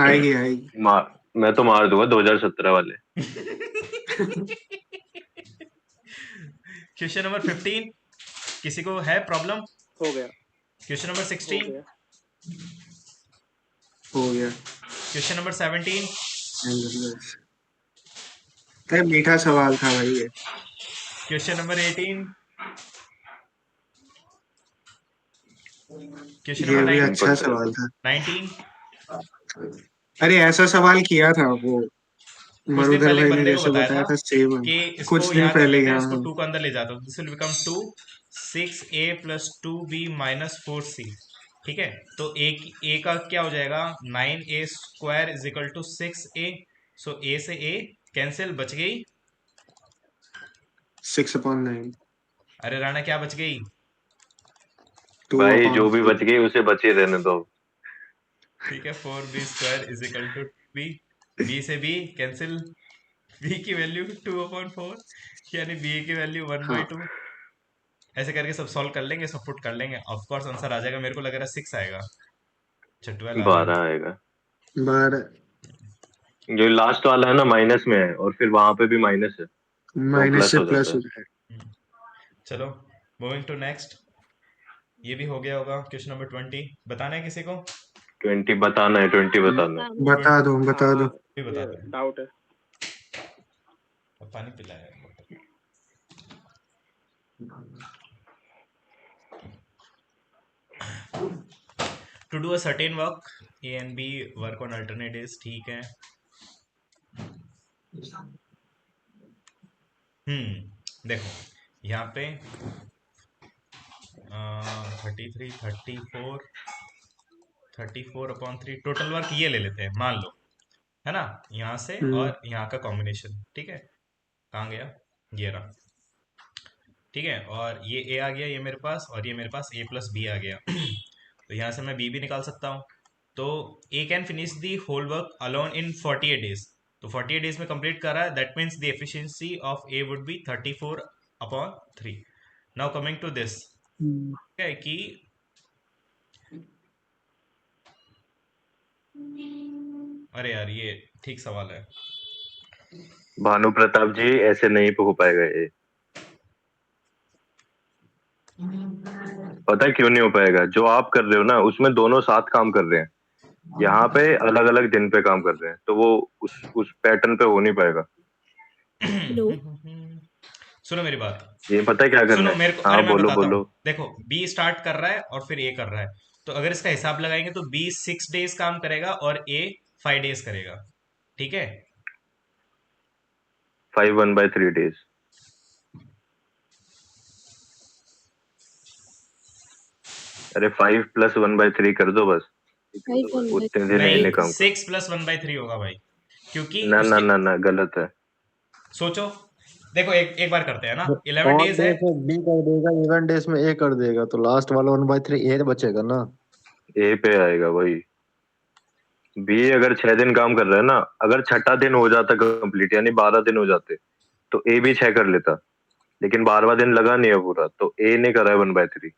Speaker 2: आएगी आएगी।
Speaker 3: मैं तो मार दूंगा 2017 वाले।
Speaker 1: है। क्वेश्चन नंबर 15, किसी को है प्रॉब्लम?
Speaker 4: हो गया
Speaker 1: क्वेश्चन नंबर
Speaker 4: हो
Speaker 1: 16,
Speaker 4: गया।
Speaker 2: हो गया।
Speaker 1: क्वेश्चन नंबर 17,
Speaker 2: अरे मीठा सवाल था भाई ये।
Speaker 1: क्वेश्चन नंबर 18, क्वेश्चन
Speaker 2: ये
Speaker 1: नंबर
Speaker 2: भी
Speaker 1: 9,
Speaker 2: अच्छा
Speaker 3: सिंपल था।
Speaker 2: सवाल था।
Speaker 1: 19।
Speaker 2: अरे ऐसा सवाल किया था वो,
Speaker 1: कुछ दिन
Speaker 2: मरुधर
Speaker 1: पहले एक
Speaker 2: भाई ने
Speaker 1: बंदे को
Speaker 2: जैसे
Speaker 1: बताया
Speaker 2: बताया
Speaker 1: था
Speaker 2: था सेम है।
Speaker 1: कि इसको
Speaker 2: कुछ दिन
Speaker 1: यहाँ कर
Speaker 2: पहले ही,
Speaker 1: लेते हैं,
Speaker 2: हाँ
Speaker 1: इसको
Speaker 2: हाँ।
Speaker 1: 2 का अंदर ले जाता हूँ, this will become 2, 6a plus 2b minus 4c। ठीक है, तो a का क्या हो जाएगा, 9a square is equal to 6a। So a से a कैंसिल, बच गई।
Speaker 2: 6/9।
Speaker 1: अरे राणा क्या बच गई?
Speaker 2: टू
Speaker 3: भाई
Speaker 2: अपॉन
Speaker 3: जो भी
Speaker 2: फोर
Speaker 3: बच गई उसे बचे रहने दो।
Speaker 1: ठीक है, 4b square is equal to b, b से b कैंसिल, b की वैल्यू 2/4, यानी b की वैल्यू वन बाई
Speaker 2: हाँ।
Speaker 1: टू ऐसे करके सब सॉल्व कर लेंगे, सब पुट कर लेंगे, ऑफ कोर्स आंसर आ जाएगा। मेरे को लग रहा है 6 आएगा। अच्छा 12 आ गया।
Speaker 3: 12 आएगा।
Speaker 2: 12।
Speaker 3: जो लास्ट वाला है ना माइनस में है, और फिर वहां पे भी माइनस है तो
Speaker 2: माइनस
Speaker 3: प्लस
Speaker 2: से
Speaker 3: हो
Speaker 2: प्लस
Speaker 3: जाता
Speaker 2: हो
Speaker 3: है।
Speaker 2: जाए।
Speaker 1: हम्म, चलो मूविंग टू नेक्स्ट। ये भी हो गया होगा, क्वेश्चन नंबर 20 बताना है किसी को?
Speaker 3: 20 बताना है, 20 बताना है।
Speaker 5: बताना है।
Speaker 1: 20
Speaker 2: बता दो बता
Speaker 4: हाँ
Speaker 2: दो।
Speaker 1: भी
Speaker 4: ये
Speaker 1: बताते हैं।
Speaker 4: डाउट है।
Speaker 1: अब पानी पिलाया। To do a certain work, A and B work on alternate days, ठीक है। देखो यहाँ पे 33, 34/3 टोटल वर्क ये ले लेते हैं, मान लो, है ना, यहाँ से
Speaker 2: हम्म।
Speaker 1: और यहाँ का कॉम्बिनेशन। ठीक है, कहाँ गया, ये रहा। ठीक है, और ये ए आ गया, ये मेरे पास, और ये मेरे पास ए प्लस बी आ गया। तो यहाँ से मैं बी भी निकाल सकता हूँ। तो A can finish the whole work alone in 48 days. तो 48 डेज में कंप्लीट कर रहा है, that means the efficiency of A would be 34/3। Now coming to this, है कि अरे यार ये ठीक सवाल है।
Speaker 3: भानु प्रताप जी ऐसे नहीं हो पाएगा ये। पता है क्यों नहीं हो पाएगा? जो आप कर रहे हो ना उसमें दोनों साथ काम कर रहे हैं, यहाँ पे अलग अलग दिन पे काम कर रहे हैं, तो वो उस पैटर्न पे हो नहीं पाएगा।
Speaker 5: हेलो।
Speaker 1: सुनो मेरी बात,
Speaker 3: ये पता है क्या करना
Speaker 1: सुनो
Speaker 3: है?
Speaker 1: मेरे को, अरे
Speaker 3: हाँ
Speaker 1: मैं
Speaker 3: बोलो
Speaker 1: बताता हूँ।
Speaker 3: बोलो।
Speaker 1: देखो बी स्टार्ट कर रहा है और फिर ए कर रहा है, तो अगर इसका हिसाब लगाएंगे तो बी 6 डेज काम करेगा और ए 5 डेज करेगा। ठीक है,
Speaker 3: 5 1/3 days। अरे 5 + 1/3 कर दो बस,
Speaker 5: 5 1
Speaker 3: उतने दिन
Speaker 1: नहीं,
Speaker 3: इन्हें काम करो।
Speaker 1: 6 + 1/3 होगा भाई, क्योंकि
Speaker 3: ना ना
Speaker 1: उसके,
Speaker 3: ना ना, गलत है।
Speaker 1: सोचो, देखो एक एक बार करते हैं ना, 11
Speaker 6: ऑन
Speaker 1: डेज है।
Speaker 6: डेज में बी कर देगा, इवन डेज में ए कर देगा, तो लास्ट वाला 1/3 ए बचेगा ना।
Speaker 3: ए पे आएगा वही। बी अगर 6 दिन काम कर रहा है ना, अगर छठा दिन हो जाता कंप्लीट यानी 12 दिन हो जाते, तो ए भी 6 कर लेता, लेकिन 12वां दिन लगा नहीं है पूरा, तो ए ने करा है 1/3।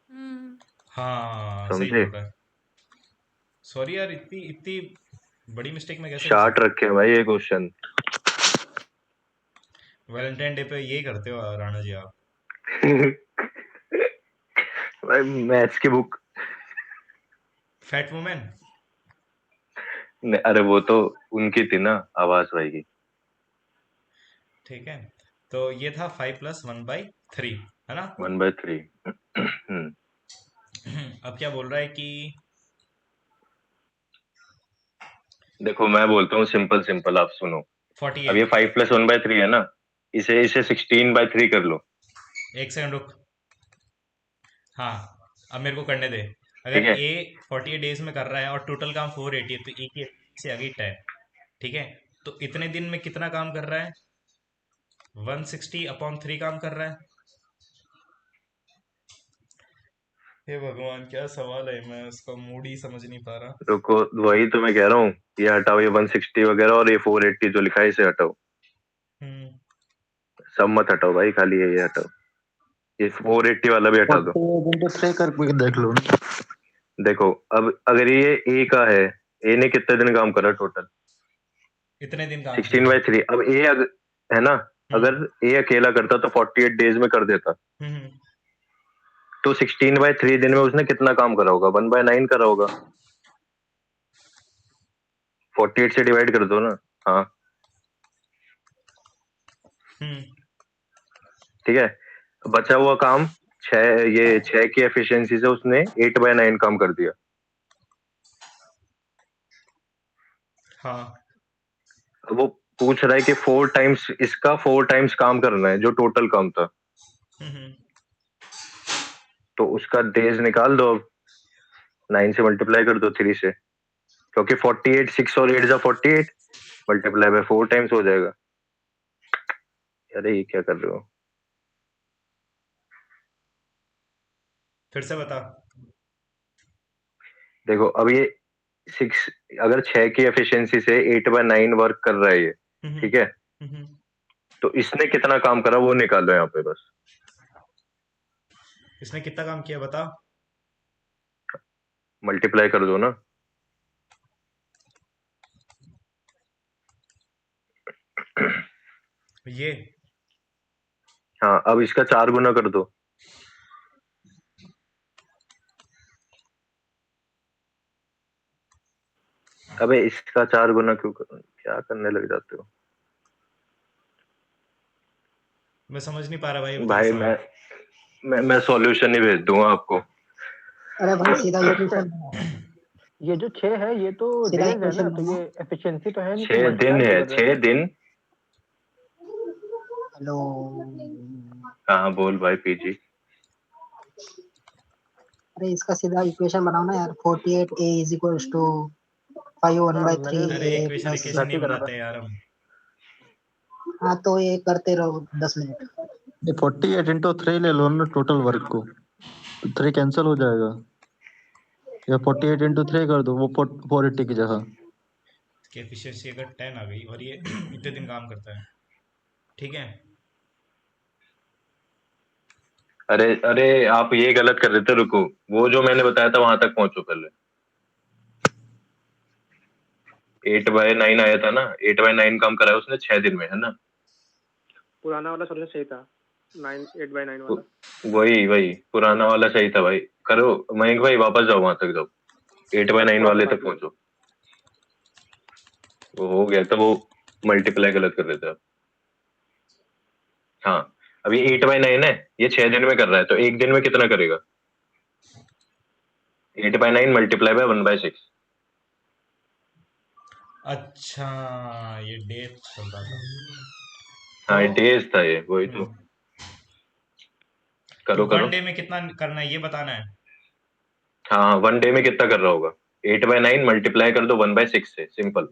Speaker 5: हम्म।
Speaker 1: हाँ सही
Speaker 3: समझे?
Speaker 1: बोल रहा है। सॉरी यार, इतनी इतनी बड़ी मिस्टेक में कैसे कर
Speaker 3: शार्ट
Speaker 1: सकता
Speaker 3: रखे हैं भाई ये क्वेश्चन।
Speaker 1: हूँ? वैलेंटाइन डे पे यही करते हो राणा जी आप।
Speaker 3: भाई मैथ्स की बुक।
Speaker 1: Fat women.
Speaker 3: अरे वो तो उनकी थी ना, आवाज भाई की।
Speaker 1: ठीक है, तो ये था 5 + 1/3, है ना।
Speaker 3: 1/3।
Speaker 1: अब क्या बोल रहा है कि
Speaker 3: देखो मैं बोलता हूँ सिंपल सिंपल, आप सुनो। अब ये
Speaker 1: 48।
Speaker 3: 5 + 1/3 है ना, इसे इसे 16/3 कर लो।
Speaker 1: एक सेकंड रुक, हाँ, अब मेरे को करने दे।
Speaker 3: ठीक
Speaker 1: अगर
Speaker 3: है।
Speaker 1: ए 48 डेज में कर रहा है और टोटल काम 480 है, तो ए की से आ गई 10। ठीक है, तो इतने दिन में कितना काम कर रहा है, 160/3 काम कर रहा है। हे भगवान, क्या सवाल है, मैं उसका मूड ही समझ नहीं पा रहा।
Speaker 3: रुको, वही तो मैं कह रहा हूँ। ये हटाओ, ये 160 वगैरह और ये 480 जो लिखा है इसे हटाओ।
Speaker 1: हम्म।
Speaker 3: सब मत हटाओ भाई, खाली ये हटाओ। ये 480 वाला भी हटा दो।
Speaker 6: 48 into 3 करके देख लो ना।
Speaker 3: देखो, अब अगर ये ए का है, ए ने कितने दिन काम करा टोटल?
Speaker 1: इतने दिन काम किया।
Speaker 3: 16/3। अब ए है ना,
Speaker 1: हम्म।
Speaker 3: अगर ए अकेला करता तो 48 डेज में कर देता।
Speaker 1: हम्म।
Speaker 3: तो 16/3 दिन में उसने कितना काम करा होगा? 1/9 करा होगा। 48 से डिवाइड कर दो ना। हाँ,
Speaker 1: हम्म।
Speaker 3: ठीक है। बचा हुआ काम ये 6 की एफिशिएंसी से उसने 8/9 काम कर दिया।
Speaker 1: हाँ।
Speaker 3: अब वो पूछ रहा है कि 4 टाइम्स इसका 4 टाइम्स काम करना है जो टोटल काम था।
Speaker 1: हम्म।
Speaker 3: तो उसका डेज निकाल दो, अब 9 से मल्टीप्लाई कर दो 3 से, क्योंकि 48, 6 और 8 जा 48 मल्टीप्लाई बाय 4 टाइम्स हो जाएगा। अरे ये क्या कर रहे हो?
Speaker 1: फिर से बता।
Speaker 3: देखो, अब ये 6, अगर 6 की एफिशिएंसी से 8/9 वर्क कर रहा है ये,
Speaker 1: हम्म।
Speaker 3: ठीक है,
Speaker 1: हम्म।
Speaker 3: तो इसने कितना काम करा वो निकालो यहाँ पे बस।
Speaker 1: इसने कितना काम किया बता।
Speaker 3: मल्टीप्लाई कर दो ना।
Speaker 1: ये।
Speaker 3: हाँ, अब इसका 4 गुना कर दो। अबे इसका 4 गुना क्यों क्या करने लग जाते हो
Speaker 1: मैं समझ नहीं पा रहा भाई वो तेरा
Speaker 3: भाई?
Speaker 1: सवाल।
Speaker 3: मैं सॉल्यूशन ही भेज दूंगा आपको।
Speaker 7: अरे भाई सीधा
Speaker 4: एक
Speaker 7: इक्वेशन
Speaker 4: सेकंड,
Speaker 7: बनाओ।
Speaker 4: ये जो 6 है ये तो
Speaker 7: सीधा
Speaker 4: डेज है ना,
Speaker 7: इक्वेशन
Speaker 4: तो
Speaker 7: बनाओ।
Speaker 4: ये एफिशिएंसी तो है नहीं कि
Speaker 3: 6 दिन
Speaker 4: मल्टीप्लाई क्यों
Speaker 3: है,
Speaker 4: कर रहे हैं?
Speaker 3: 6 दिन।
Speaker 7: हेलो।
Speaker 3: हाँ बोल भाई पीजी।
Speaker 7: अरे इसका सीधा इक्वेशन बनाओ ना यार। 48a = 5 वन
Speaker 4: हाँ,
Speaker 7: बाई थ्री
Speaker 4: मैंने
Speaker 1: अरे
Speaker 7: ए
Speaker 1: इक्वेशन
Speaker 7: प्लस।
Speaker 1: इक्वेशन
Speaker 4: एग्जैक्टली
Speaker 1: नहीं
Speaker 4: करा था।
Speaker 1: बनाते यार हम।
Speaker 7: हाँ तो ये करते रहो 10 मिनट।
Speaker 6: ये 48 into 3 ले लो ना टोटल वर्क को, तो 3 कैंसिल हो जाएगा। या 48 into 3 कर दो वो 480 की जगह।
Speaker 1: इसकी एफिशिएंसी अगर 10 आ गई और ये इतने दिन काम करता है, ठीक है।
Speaker 3: अरे अरे, आप ये गलत कर रहे थे। रुको, वो जो मैंने बताया था वहां तक पहुंचो पहले। 8/9 आया था ना, 8/9 काम करा है उसने 6 दिन में, है ना?
Speaker 4: पुराना वाला सॉल्यूशन सही था, 8/9
Speaker 3: तो
Speaker 4: वाला।
Speaker 3: वही वही पुराना वाला सही था भाई। करो मयंक भाई, वापस जाओ, वहां तक जाओ, 8/9 वाले
Speaker 4: वापस आ
Speaker 3: तक
Speaker 4: गया।
Speaker 3: पहुंचो। वो हो गया था, वो मल्टीप्लाई गलत कर रहे थे आप। हाँ, अभी 8/9 है, ये 6 दिन में कर रहा है, तो एक दिन में कितना करेगा? 8/9 मल्टीप्लाई बाय 1/6।
Speaker 1: अच्छा, ये डेट चल रहा था तो।
Speaker 3: हाँ, डेज था ये, वही तो।
Speaker 1: हम्म, तो
Speaker 3: करो
Speaker 1: वन
Speaker 3: करो।
Speaker 1: डे में कितना करना है ये बताना है।
Speaker 3: हाँ हाँ, 1 डे में कितना कर रहा होगा? 8/9 मल्टीप्लाई कर दो 1/6 से, सिंपल।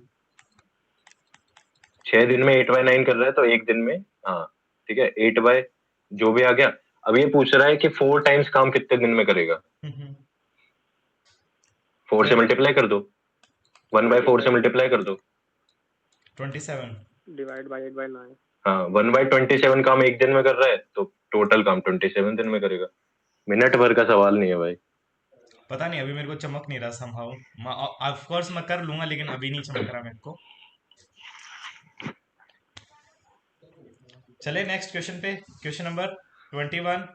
Speaker 3: 6 दिन में 8/9 कर रहा है तो एक दिन में। हाँ, ठीक है, 8 जो भी आ गया। अब ये पूछ रहा है कि 4 टाइम्स काम कितने दिन में करेगा?
Speaker 1: हम्म।
Speaker 3: 4 से
Speaker 1: कर
Speaker 3: मल्टीप्लाई कर दो, 1/4 से
Speaker 4: मल्टीप्लाई
Speaker 3: मल्टीप्लाई कर दो।
Speaker 1: 27।
Speaker 4: Divide by 8/9।
Speaker 3: हाँ, 1/27 काम एक दिन में कर रहा है, तो टोटल काम 27 दिन में करेगा। मिनट भर का सवाल नहीं है भाई।
Speaker 1: पता नहीं, अभी मेरे को चमक नहीं रहा समहाउ। ऑफ कोर्स मैं कर लूंगा लेकिन अभी नहीं चमक रहा मेरे को। चले नेक्स्ट क्वेश्चन पे। Question number 21।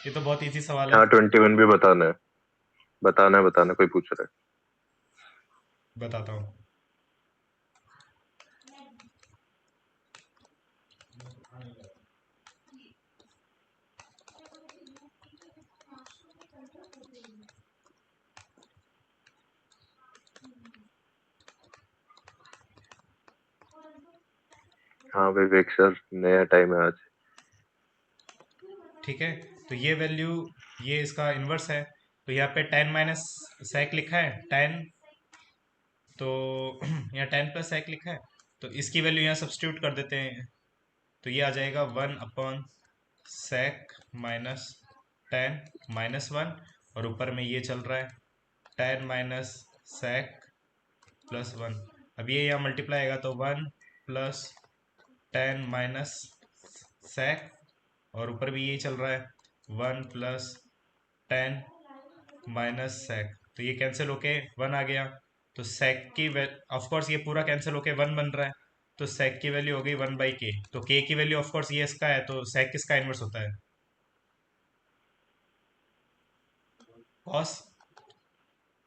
Speaker 1: ये तो बहुत इजी सवाल है।
Speaker 3: हाँ, 21 भी बताना है। बताना है, कोई पूछ रहा है।
Speaker 1: बताता हूँ।
Speaker 3: हाँ विवेक सर, नया टाइम है आज।
Speaker 1: ठीक है, तो ये वैल्यू, ये इसका इन्वर्स है। तो यहाँ पे 10 माइनस sec लिखा है 10, तो यहाँ 10 + sec लिखा है, तो इसकी वैल्यू यहाँ सब्स्टिट्यूट कर देते हैं। तो ये आ जाएगा 1/sec²। sec minus ten minus one, और ऊपर में ये चल रहा है ten minus sec plus one. अब ये यहाँ मल्टीप्लाई आएगा तो one plus ten minus sec, और ऊपर भी यही चल रहा है one plus ten minus sec। तो ये कैंसिल होके वन आ गया, तो sec की ऑफ कोर्स ये पूरा कैंसिल होके वन बन रहा है, तो sec की वैल्यू हो गई वन बाई के। तो k की वैल्यू ऑफ कोर्स ये इसका है, तो sec किसका इनवर्स होता है? cos।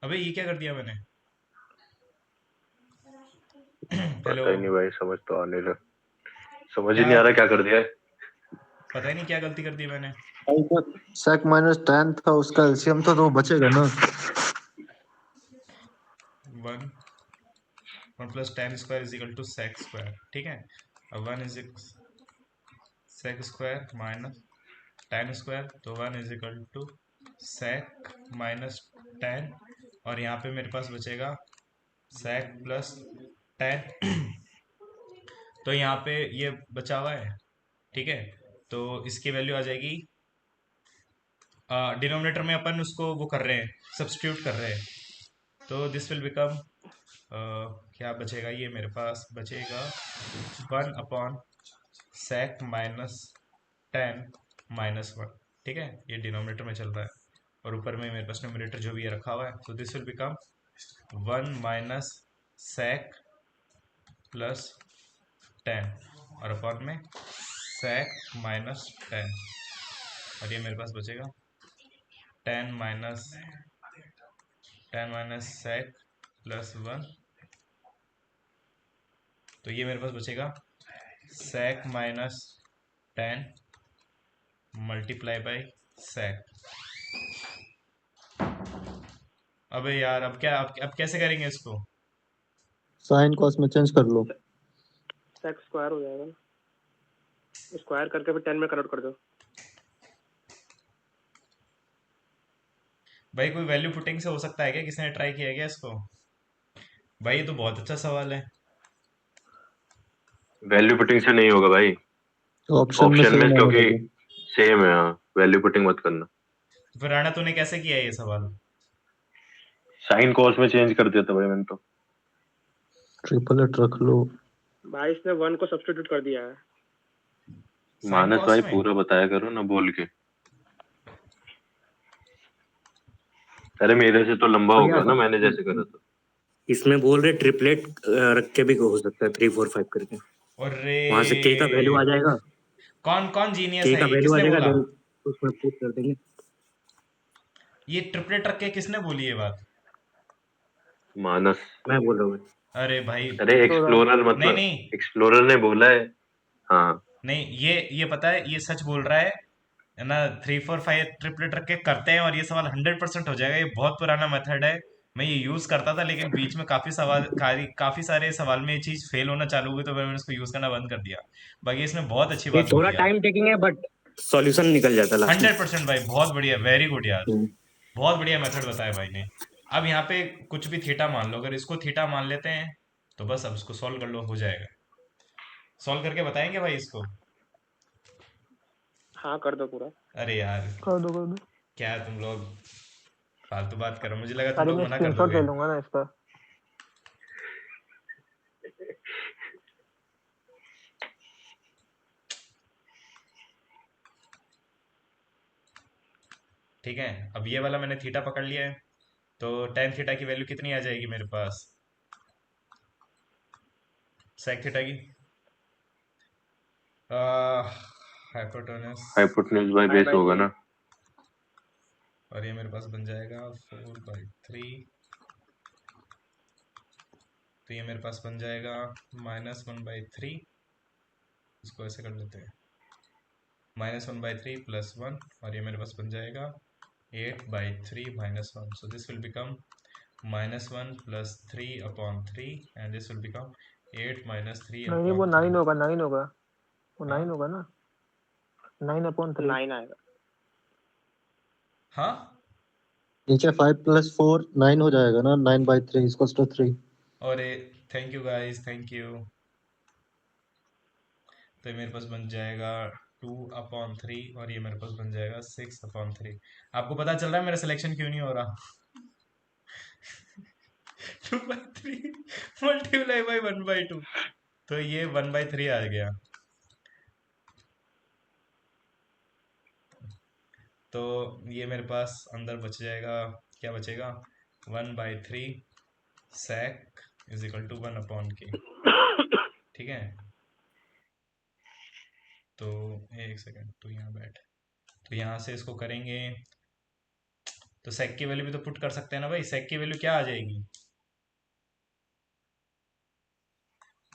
Speaker 1: अबे ये क्या कर दिया मैंने? हेलो,
Speaker 3: पता ही नहीं भाई, समझ तो आने रहा, समझ ही
Speaker 1: क्या
Speaker 3: नहीं आ रहा क्या कर दिया है।
Speaker 1: पता ही नहीं क्या गलती कर दी मैंने।
Speaker 6: sec माइनस tan था, उसका एलसीएम था तो वो बचेगा ना।
Speaker 1: One one plus tan square is equal to sec square, ठीक है। अब one is sec square minus tan square, तो one is equal to sec minus ten, और यहाँ पे मेरे पास बचेगा सेक प्लस टेन। तो यहाँ पे ये बचा हुआ है, ठीक है। तो इसकी वैल्यू आ जाएगी, डिनोमिनेटर में अपन उसको वो कर रहे हैं, सब्स्टिट्यूट कर रहे हैं, तो दिस विल बिकम क्या बचेगा, ये मेरे पास बचेगा one upon sec minus ten minus one, ठीक है। ये डिनोमिनेटर में चल रहा है, और ऊपर में मेरे पास न्यूमरेटर जो भी है रखा हुआ है, तो this will become one minus sec plus ten, और अपॉन में सेक माइनस टेन, और ये मेरे पास बचेगा ten minus sec plus one, तो ये मेरे पास बचेगा sec minus ten multiply by sec. अबे यार अब क्या, अब कैसे करेंगे इसको?
Speaker 6: साइन कॉस में चेंज कर लो।
Speaker 4: सेक स्क्वायर हो जाएगा, स्क्वायर करके फिर 10 में कन्वर्ट कर दो।
Speaker 1: भाई कोई वैल्यू पुटिंग से हो सकता है क्या? किसी ने ट्राई किया है क्या इसको? भाई ये तो बहुत अच्छा सवाल है।
Speaker 3: वैल्यू पुटिंग से नहीं होगा भाई,
Speaker 6: ऑप्शन में
Speaker 3: ऑप्शन में,
Speaker 6: सेम
Speaker 3: क्योंकि
Speaker 6: आने लगे।
Speaker 3: सेम है। हाँ, वैल्यू पुटिंग मत करना।
Speaker 1: फिर राणा तूने कैसे किया है ये सवाल?
Speaker 3: साइन कॉस में चेंज कर दिया था भाई मैंने तो।
Speaker 6: ट्रिपल एट रख लो।
Speaker 4: भाई इसने 1 को सब्स्टिट्यूट कर दिया है।
Speaker 1: साइन
Speaker 3: मानस
Speaker 1: कॉस
Speaker 3: भाई
Speaker 1: में?
Speaker 3: पूरा बताया करो ना बोल के। अरे मेरे से तो लंबा हो
Speaker 8: भैया
Speaker 3: गया ना, मैंने जैसे करा था।
Speaker 8: इसमें बोल रहे ट्रिपलेट रख के भी हो सकता है 3 4 5 करके,
Speaker 1: अरे
Speaker 8: वहां से के का वैल्यू आ जाएगा,
Speaker 1: कौन कौन जीनियस
Speaker 8: के
Speaker 1: है
Speaker 8: का
Speaker 1: ये?
Speaker 8: वैल्यू आ
Speaker 1: किसने
Speaker 8: जाएगा,
Speaker 1: बोला
Speaker 8: देन उसमें पुट कर देंगे।
Speaker 1: ये ट्रिपलेट रख के? किसने बोली ये बात?
Speaker 3: मानस।
Speaker 8: मैं बोल रहा हूँ।
Speaker 1: अरे भाई,
Speaker 3: अरे एक्सप्लोरर,
Speaker 1: नहीं
Speaker 3: मतलब
Speaker 1: नहीं
Speaker 3: एक्सप्लोरर ने बोला है। हाँ,
Speaker 1: नहीं, ये पता है, ये सच बोल रहा है ना। थ्री फोर फाइव ट्रिपलेट रख के करते हैं, और ये सवाल 100% हो जाएगा। ये बहुत पुराना मेथड है, मैं ये यूज करता था, लेकिन बीच में काफी सारे सवाल में ये चीज फेल होना चालू हुई, तो मैंने इसको यूज करना बंद कर दिया। बाकी इसने बहुत अच्छी
Speaker 8: ये
Speaker 1: बात
Speaker 8: थोड़ा
Speaker 1: बोली यार।
Speaker 8: टाइम टेकिंग है बट सॉल्यूशन निकल जाता है लास्ट में।
Speaker 1: 100% भाई, बहुत बढ़िया, वेरी गुड यार, बहुत बढ़िया मेथड बताया भाई ने। अब यहाँ पे कुछ भी थीटा मान लो, अगर इसको थीटा मान लेते हैं तो बस अब इसको सॉल्व कर लो, हो जाएगा। सॉल्व करके बताएंगे भाई इसको?
Speaker 4: हाँ कर दो पूरा।
Speaker 1: अरे यार,
Speaker 4: कर दो
Speaker 1: क्या तुम लोग फालतू बात करो, मुझे लगा तुम
Speaker 4: अरे
Speaker 1: लोग
Speaker 4: मैं
Speaker 1: मना कर
Speaker 4: स्क्रीनशॉट
Speaker 1: दोगे।
Speaker 4: ले लूंगा ना इसका।
Speaker 1: ठीक है, अब ये वाला मैंने थीटा पकड़ लिया है, तो टेन थीटा की वैल्यू कितनी आ जाएगी मेरे पास? सेक थीटा की हाइपोटेनस,
Speaker 3: हाइपोटेन्यूज बाय
Speaker 4: पाई
Speaker 3: बेस
Speaker 4: बाय
Speaker 3: होगा
Speaker 4: 3।
Speaker 3: ना।
Speaker 1: और ये मेरे पास बन जाएगा 4/3, तो ये मेरे पास बन जाएगा -1/3। इसको ऐसे कर लेते हैं, -1/3 + 1, और ये मेरे पास बन जाएगा 8/3 - 1। सो this will become -1 + 3/3, and this will become 8 - 3/3।
Speaker 4: नहीं वो 9 होगा, 9 होगा, वो 9
Speaker 1: हाँ
Speaker 4: होगा ना, 9/3 9 आएगा।
Speaker 1: हाँ,
Speaker 6: नीचे 5 + 4 9 हो जाएगा ना, 9/3 = 3।
Speaker 1: और thank you guys, thank you. तो ये मेरे पास बन जाएगा 2/3 और ये मेरे पास बन जाएगा 6/3। आपको पता चल रहा है मेरा सिलेक्शन क्यों नहीं हो रहा? 2/3 मल्टीप्लाई बाई 1/2, तो ये 1/3 आ गया। तो ये मेरे पास अंदर बच जाएगा, क्या बचेगा, 1/3 sec is equal to 1/k। ठीक है, तो एक सेकंड, तो यहाँ बैठ, तो यहाँ से इसको करेंगे, तो sec की वैल्यू भी तो पुट कर सकते हैं ना भाई। sec की वैल्यू क्या आ जाएगी,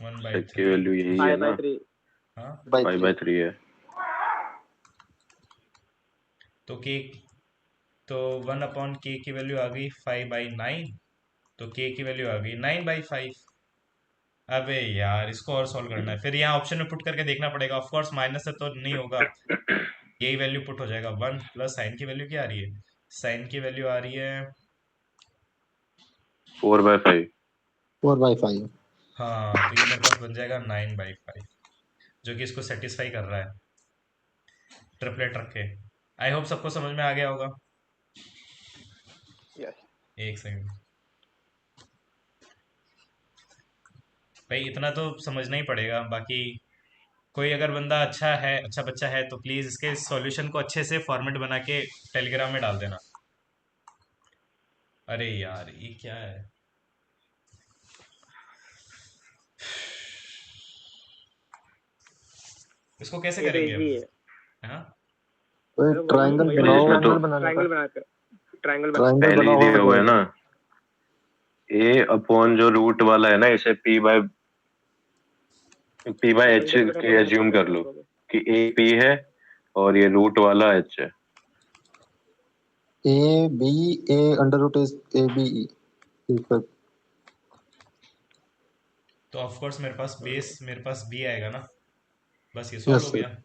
Speaker 1: वन बाई
Speaker 3: सेक की
Speaker 1: थ्री
Speaker 3: वैल्यू यही है
Speaker 4: फाइव बाई
Speaker 3: ना,
Speaker 4: थ्री
Speaker 1: हाँ,
Speaker 6: बाई
Speaker 3: 5/3 है।
Speaker 1: तो के, तो 1/k की वैल्यू आ गई 5/9, तो k की वैल्यू आ गई 9/5। अबे यार, इसको और सॉल्व करना है, फिर यहाँ ऑप्शन में पुट करके देखना पड़ेगा। ऑफ कोर्स माइनस से तो नहीं होगा, यही वैल्यू पुट हो जाएगा 1 प्लस साइन की वैल्यू क्या आ रही है, साइन की वैल्यू आ रही है
Speaker 3: 4/5।
Speaker 6: 4/5।
Speaker 1: हाँ, तो ये मेरे पास बन जाएगा 9/5, जो कि इसको सेटिस्फाई कर रहा है ट्रिपलेट रख के। आई होप सबको समझ में आ गया होगा।
Speaker 4: यस।
Speaker 1: एक सेकंड भाई, इतना तो समझना ही पड़ेगा। बाकी कोई अगर बंदा अच्छा है, अच्छा बच्चा है, तो प्लीज़ इसके सॉल्यूशन को अच्छे से फॉर्मेट बना के टेलीग्राम में डाल देना। अरे यार, ये क्या है, इसको कैसे
Speaker 4: ये तो
Speaker 1: करेंगे
Speaker 4: इजी
Speaker 1: अब?
Speaker 4: है।
Speaker 1: हाँ,
Speaker 6: कोई
Speaker 4: अरे वही
Speaker 6: ट्रायंगल
Speaker 4: वही
Speaker 3: भाई
Speaker 6: बनाओ,
Speaker 3: इसमें तो
Speaker 4: ट्रायंगल बनाकर ट्रायंगल बनाओ।
Speaker 6: ट्रायंगल
Speaker 3: पहले
Speaker 6: बना
Speaker 3: ही
Speaker 6: हुआ
Speaker 3: दिया हुआ है
Speaker 6: बताओ।
Speaker 3: ना, ए अपॉन जो रूट वाला है ना, इसे P/H
Speaker 4: मल्टीप्लाई करना पड़ेगा,
Speaker 3: एज्यूम
Speaker 4: मल्टीप्लाई
Speaker 3: कर
Speaker 4: करना
Speaker 3: लो
Speaker 4: पड़ेगा।
Speaker 3: कि ए P है और ये रूट वाला H है।
Speaker 6: A B, A under root A B equal.
Speaker 1: तो ऑफ कोर्स मेरे पास बेस, मेरे पास बी आएगा ना, बस ये सॉल्व
Speaker 6: यस
Speaker 1: हो
Speaker 6: सर।
Speaker 1: गया।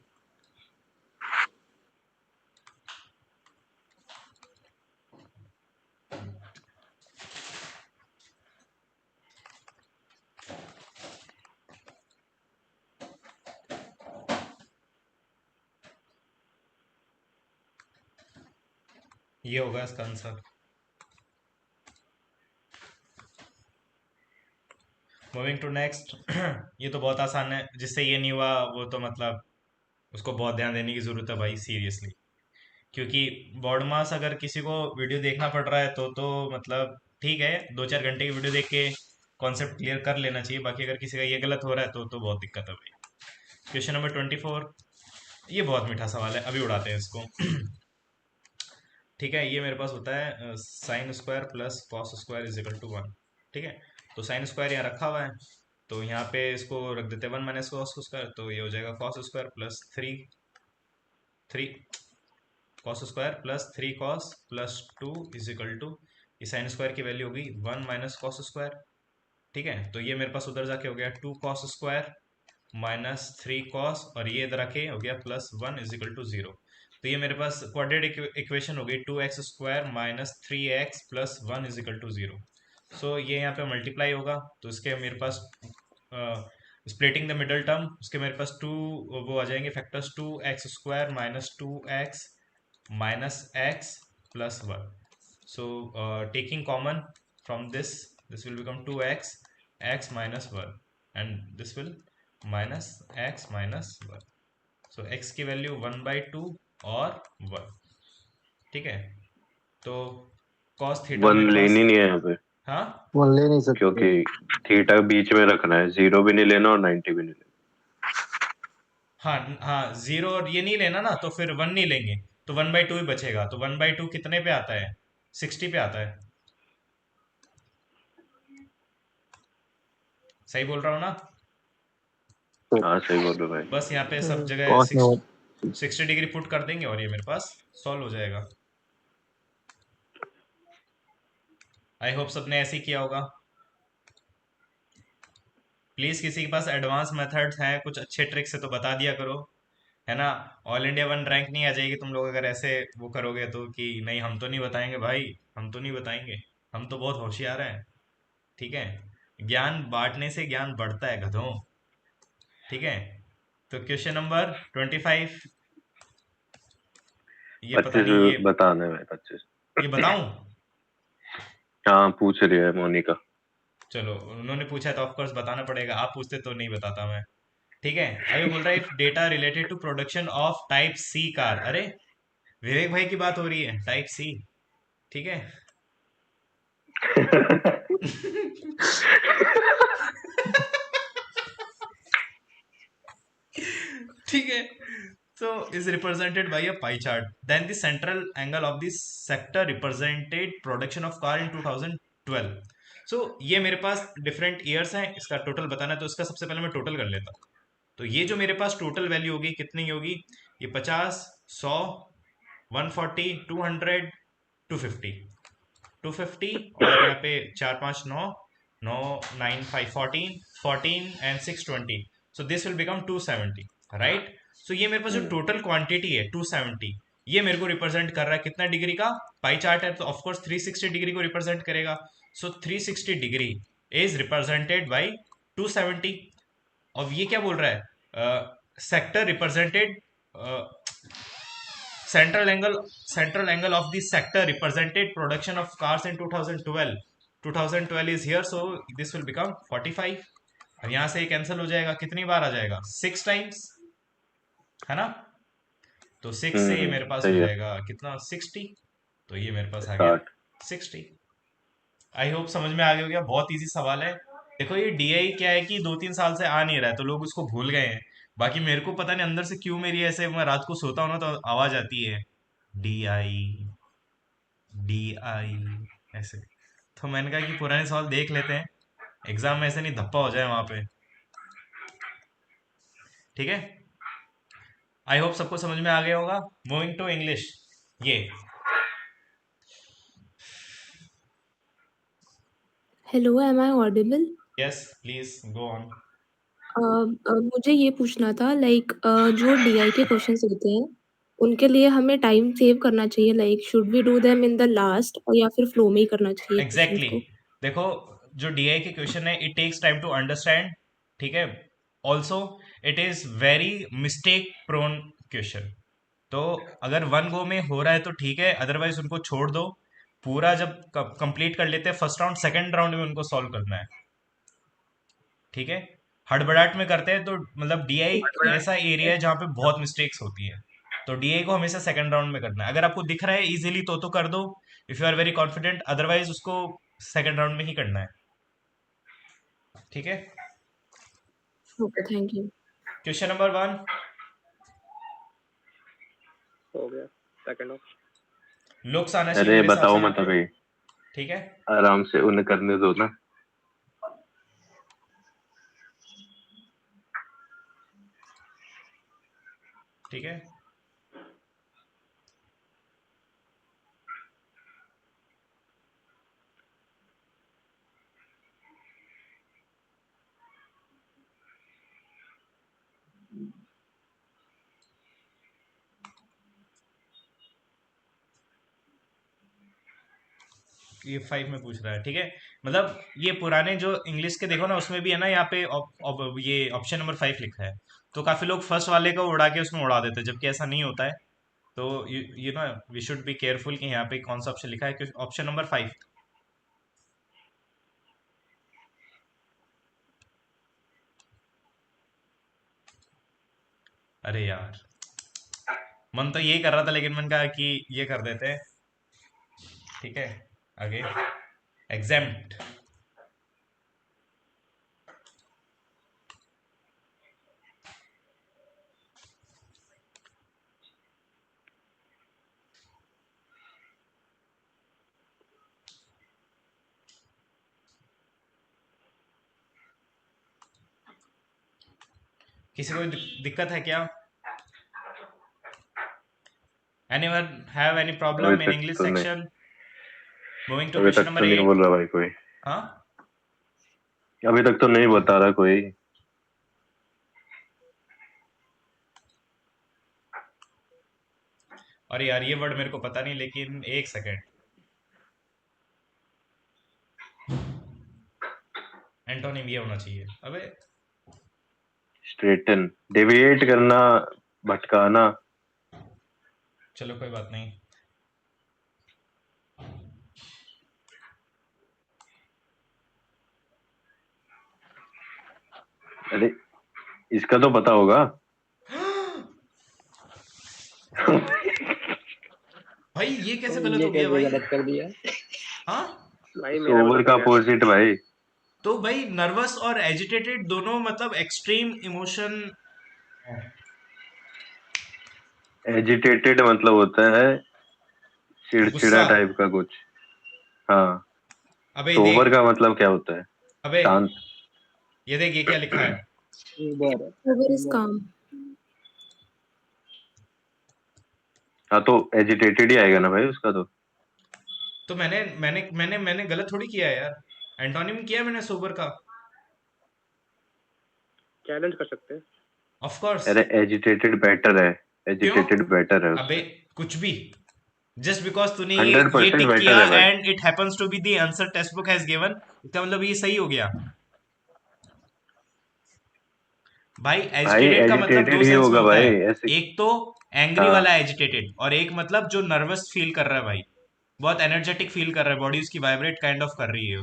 Speaker 1: ये होगा इसका आंसर। Moving to next. ये तो बहुत आसान है, जिससे ये नहीं हुआ वो तो मतलब उसको बहुत ध्यान देने की जरूरत है भाई, सीरियसली। क्योंकि बोर्ड मास अगर किसी को वीडियो देखना पड़ रहा है तो मतलब ठीक है, 2-4 घंटे की वीडियो देख के कॉन्सेप्ट क्लियर कर लेना चाहिए। बाकी अगर किसी का ये गलत हो रहा है तो बहुत दिक्कत है भाई। क्वेश्चन नंबर 24, ये बहुत मीठा सवाल है, अभी उड़ाते हैं इसको। ठीक है, ये मेरे पास होता है sine square plus cos square is equal to 1। ठीक है, तो साइन स्क्वायर यहाँ रखा हुआ है, तो यहाँ पे इसको रख देते हैं 1 माइनस कॉस स्क्वायर, तो ये हो जाएगा cos square plus three cos square plus 3 cos plus 2 is equal to, ये साइन स्क्वायर की वैल्यू होगी 1 माइनस कॉस स्क्वायर। ठीक है, तो ये मेरे पास उधर जाके हो गया 2 कॉस स्क्वायर माइनस 3 कॉस, और ये इधर आके हो गया प्लस 1 इज इक्वल टू 0। तो ये मेरे पास क्वाड्रेटिक इक्वेशन हो गई 2x² minus 3x plus 1 is equal to 0। So ये यहाँ पे मल्टीप्लाई होगा, तो इसके मेरे पास स्प्लिटिंग द मिडल टर्म, उसके मेरे पास टू वो आ जाएंगे factors, 2x² minus 2x minus x plus 1. So taking common from this will become 2x, x minus 1, and this will minus x minus 1. So x की वैल्यू 1/2 और 1। ठीक है, तो cos थीटा
Speaker 3: 1
Speaker 1: मेरे पास,
Speaker 3: लेनी नहीं है यहाँ पे,
Speaker 1: हाँ
Speaker 6: वो ले नहीं सकते।
Speaker 3: क्योंकि थीटा बीच में रखना है, 0 भी नहीं लेना और 90 भी नहीं लेना।
Speaker 1: हाँ हाँ, 0 और ये नहीं लेना ना, तो फिर 1 नहीं लेंगे, तो 1/2 ही बचेगा। तो 1/2 कितने पे आता है, 60 पे आता है। सही बोल रहा हूँ ना?
Speaker 3: हाँ सही बोल रहे हो भाई।
Speaker 1: बस यहाँ पे सब जगह
Speaker 6: कॉस में
Speaker 1: 60 डिग्री पुट कर देंगे और ये मेरे पास सॉल्व हो जाएगा। आई होप सबने ऐसे ही किया होगा। प्लीज किसी के पास एडवांस मेथड्स हैं, कुछ अच्छे ट्रिक्स से तो बता दिया करो, है ना। ऑल इंडिया 1 रैंक नहीं आ जाएगी तुम लोग अगर ऐसे वो करोगे तो, कि नहीं हम तो नहीं बताएंगे भाई, हम तो नहीं बताएंगे, हम तो बहुत होशियार हैं। ठीक है, ज्ञान बांटने से ज्ञान बढ़ता है गधों। ठीक है, तो क्वेश्चन नंबर 25, ये पता
Speaker 3: 25
Speaker 1: नहीं, ये
Speaker 3: बताने में 25।
Speaker 1: ये बताऊं?
Speaker 3: हाँ पूछ रही है मोनिका।
Speaker 1: चलो, उन्होंने पूछा है तो ऑफ कोर्स बताना पड़ेगा, आप पूछते तो नहीं बताता मैं। ठीक है, अभी बोल रहा है if data related to production of type C car. अरे विवेक भाई की बात हो रही है, टाइप सी। ठीक है। ठीक है, so is represented by a pie chart, then the central angle of this sector represented production of car in 2012। so ये मेरे पास डिफरेंट ईयर्स हैं, इसका टोटल बताना है तो इसका सबसे पहले मैं टोटल कर लेता हूँ। तो ये जो मेरे पास टोटल वैल्यू होगी कितनी होगी, ये 50, 100, 140, 200, 250, 250, और यहाँ पे 4 5 9, 9 9 5 14, 14 and 6 20, so this will become 270, right. So ये मेरे पास जो टोटल क्वांटिटी है 270, ये मेरे को रिप्रेजेंट कर रहा है कितना डिग्री का, पाई चार्ट है तो ऑफ कोर्स 360 डिग्री को रिप्रेजेंट करेगा। सो 360 डिग्री इज रिप्रेजेंटेड बाय 270। अब ये क्या बोल रहा है, sector represented, central angle of this sector represented production of cars in 2012, 2012 is here, so this will become 45। अब यहां से कैंसिल हो जाएगा, कितनी बार आ जाएगा, 6 टाइम्स, है ना। तो 6 से ये मेरे पास हो
Speaker 3: सही है।
Speaker 1: जाएगा कितना, 60। तो ये मेरे पास आ गया
Speaker 3: 60।
Speaker 1: 60। आई होप समझ में आ गया होगा, बहुत इजी सवाल है। देखो ये डीआई क्या है कि 2 3 साल से आ नहीं रहा है तो लोग उसको भूल गए हैं। बाकी मेरे को पता नहीं अंदर से क्यों मेरी ऐसे, मैं रात को सोता हूँ ना तो आवाज आती है डी आई, डी आई, ऐसे। तो मैंने कहा कि पुराने सवाल देख लेते हैं, एग्जाम में ऐसे नहीं धप्पा हो जाए वहां पे। ठीक है, आई होप सबको समझ में आ गया होगा। मूविंग टू इंग्लिश, ये
Speaker 5: hello, am I audible?
Speaker 1: Yes please go on.
Speaker 5: मुझे ये पूछना था लाइक जो डीआई के क्वेश्चंस होते हैं उनके लिए हमें टाइम सेव करना चाहिए, like should we do them in the last और या फिर फ्लो में ही करना चाहिए क्वेश्चंस
Speaker 1: एग्जैक्टली
Speaker 5: को?
Speaker 1: exactly। देखो, जो डीआई के क्वेश्चन है it takes time to understand. ठीक है, also it is very mistake prone question. तो अगर वन गो में हो रहा है तो ठीक है, अदरवाइज उनको छोड़ दो। पूरा जब कंप्लीट कर लेते हैं फर्स्ट राउंड, सेकंड राउंड में उनको सॉल्व करना है। ठीक है, हड़बड़ाहट में करते हैं तो मतलब डीआई ऐसा एरिया है जहाँ पे बहुत मिस्टेक्स होती है। तो डीआई को हमेशा सेकंड राउंड में करना है। अगर आपको दिख रहा है इजीली तो कर दो, if you are very confident, otherwise उसको सेकंड राउंड में ही करना है। ठीक है,
Speaker 5: okay, thank you.
Speaker 1: Question number 1,
Speaker 4: हो गया सेकंड ऑफ।
Speaker 1: लुक्स आना चाहिए
Speaker 3: अरे
Speaker 1: मेरे हिसाब
Speaker 3: बताओ
Speaker 1: से यहाँ
Speaker 3: मत
Speaker 1: पे।
Speaker 3: अभी,
Speaker 1: ठीक है,
Speaker 3: आराम से उन्हें करने दो ना।
Speaker 1: ठीक है, ये 5 में पूछ रहा है। ठीक है, मतलब ये पुराने जो इंग्लिश के देखो ना उसमें भी है ना, यहाँ पे ये ऑप्शन नंबर 5 लिखा है। तो काफी लोग फर्स्ट वाले को उड़ा के उसमें उड़ा देते हैं, जबकि ऐसा नहीं होता है। तो you know we should be careful कि यहाँ पे कौन सा ऑप्शन लिखा है, ऑप्शन नंबर 5। अरे यार, मन तो यही कर रहा था लेकिन मैंने कहा कि ये कर देते हैं। ठीक है, आगे एग्जाम्प्ट। किसी को दिक्कत है क्या? एनीवन हैव एनी
Speaker 3: अभी
Speaker 1: प्रॉब्लम इन
Speaker 3: तक
Speaker 1: इंग्लिश
Speaker 3: तो नहीं,
Speaker 1: सेक्शन? मूविंग टू
Speaker 3: अभी
Speaker 1: क्वेश्चन
Speaker 3: तक तो
Speaker 1: नंबर
Speaker 3: नहीं
Speaker 1: 8।
Speaker 3: बोल रहा भाई कोई।
Speaker 1: हाँ,
Speaker 3: अभी तक तो नहीं बता रहा कोई।
Speaker 1: अरे यार ये वर्ड मेरे को पता नहीं, लेकिन एक सेकेंड, एंटोनिम ये होना चाहिए। अबे
Speaker 3: स्ट्रेटन, डेविएट करना, भटकाना।
Speaker 1: चलो कोई बात नहीं।
Speaker 3: अरे इसका तो पता होगा।
Speaker 1: भाई ये कैसे गलत
Speaker 7: ये
Speaker 1: हो गया
Speaker 7: कैसे
Speaker 1: भाई?
Speaker 7: गलत कर दिया?
Speaker 1: हाँ,
Speaker 4: भाई मेरा
Speaker 3: सोबर
Speaker 4: गलत
Speaker 3: का
Speaker 4: हो गया।
Speaker 3: अपोजिट भाई।
Speaker 1: तो भाई नर्वस और एजिटेटेड दोनों मतलब एक्सट्रीम इमोशन है।
Speaker 3: एजिटेटेड मतलब होता है चिड़चिड़ा
Speaker 1: गुस्सा।
Speaker 3: टाइप का कुछ। हाँ।
Speaker 1: अबे
Speaker 3: सोबर
Speaker 1: देख,
Speaker 3: का मतलब क्या होता है?
Speaker 1: अबे
Speaker 3: शांत।
Speaker 1: ये देख, ये क्या लिखा है?
Speaker 7: ऊबर।
Speaker 5: Sober is calm.
Speaker 3: हाँ तो एजिटेटेड ही आएगा ना भाई उसका तो।
Speaker 1: तो मैंने गलत थोड़ी किया है यार। एंटोनिम किया है मैंने सोबर का।
Speaker 4: चैलेंज कर सकते हैं।
Speaker 1: Of course.
Speaker 3: अरे एजिटेटेड बेटर है।
Speaker 1: क्यों?
Speaker 3: एजिटेटेड बेटर है
Speaker 1: अबे
Speaker 3: उससे।
Speaker 1: कुछ भी, जस्ट बिकॉज तूने ये
Speaker 3: 100%
Speaker 1: टिक
Speaker 3: बेटर
Speaker 1: किया
Speaker 3: है भाई।
Speaker 1: And it happens to be the answer text book has given, इसका मतलब ये सही हो गया। भाई
Speaker 3: भाई
Speaker 1: एजिटेटेड का मतलब दो
Speaker 3: एजिटेटेड ही
Speaker 1: सेंस में
Speaker 3: होगा
Speaker 1: होता
Speaker 3: भाई
Speaker 1: है।
Speaker 3: ऐसे।
Speaker 1: एक तो एंग्री
Speaker 3: हाँ।
Speaker 1: वाला एजिटेटेड, और एक मतलब जो नर्वस फील कर रहा है भाई, बहुत एनर्जेटिक फील कर रहा है, बॉडी उसकी वाइब्रेट काइंड ऑफ कर रही है।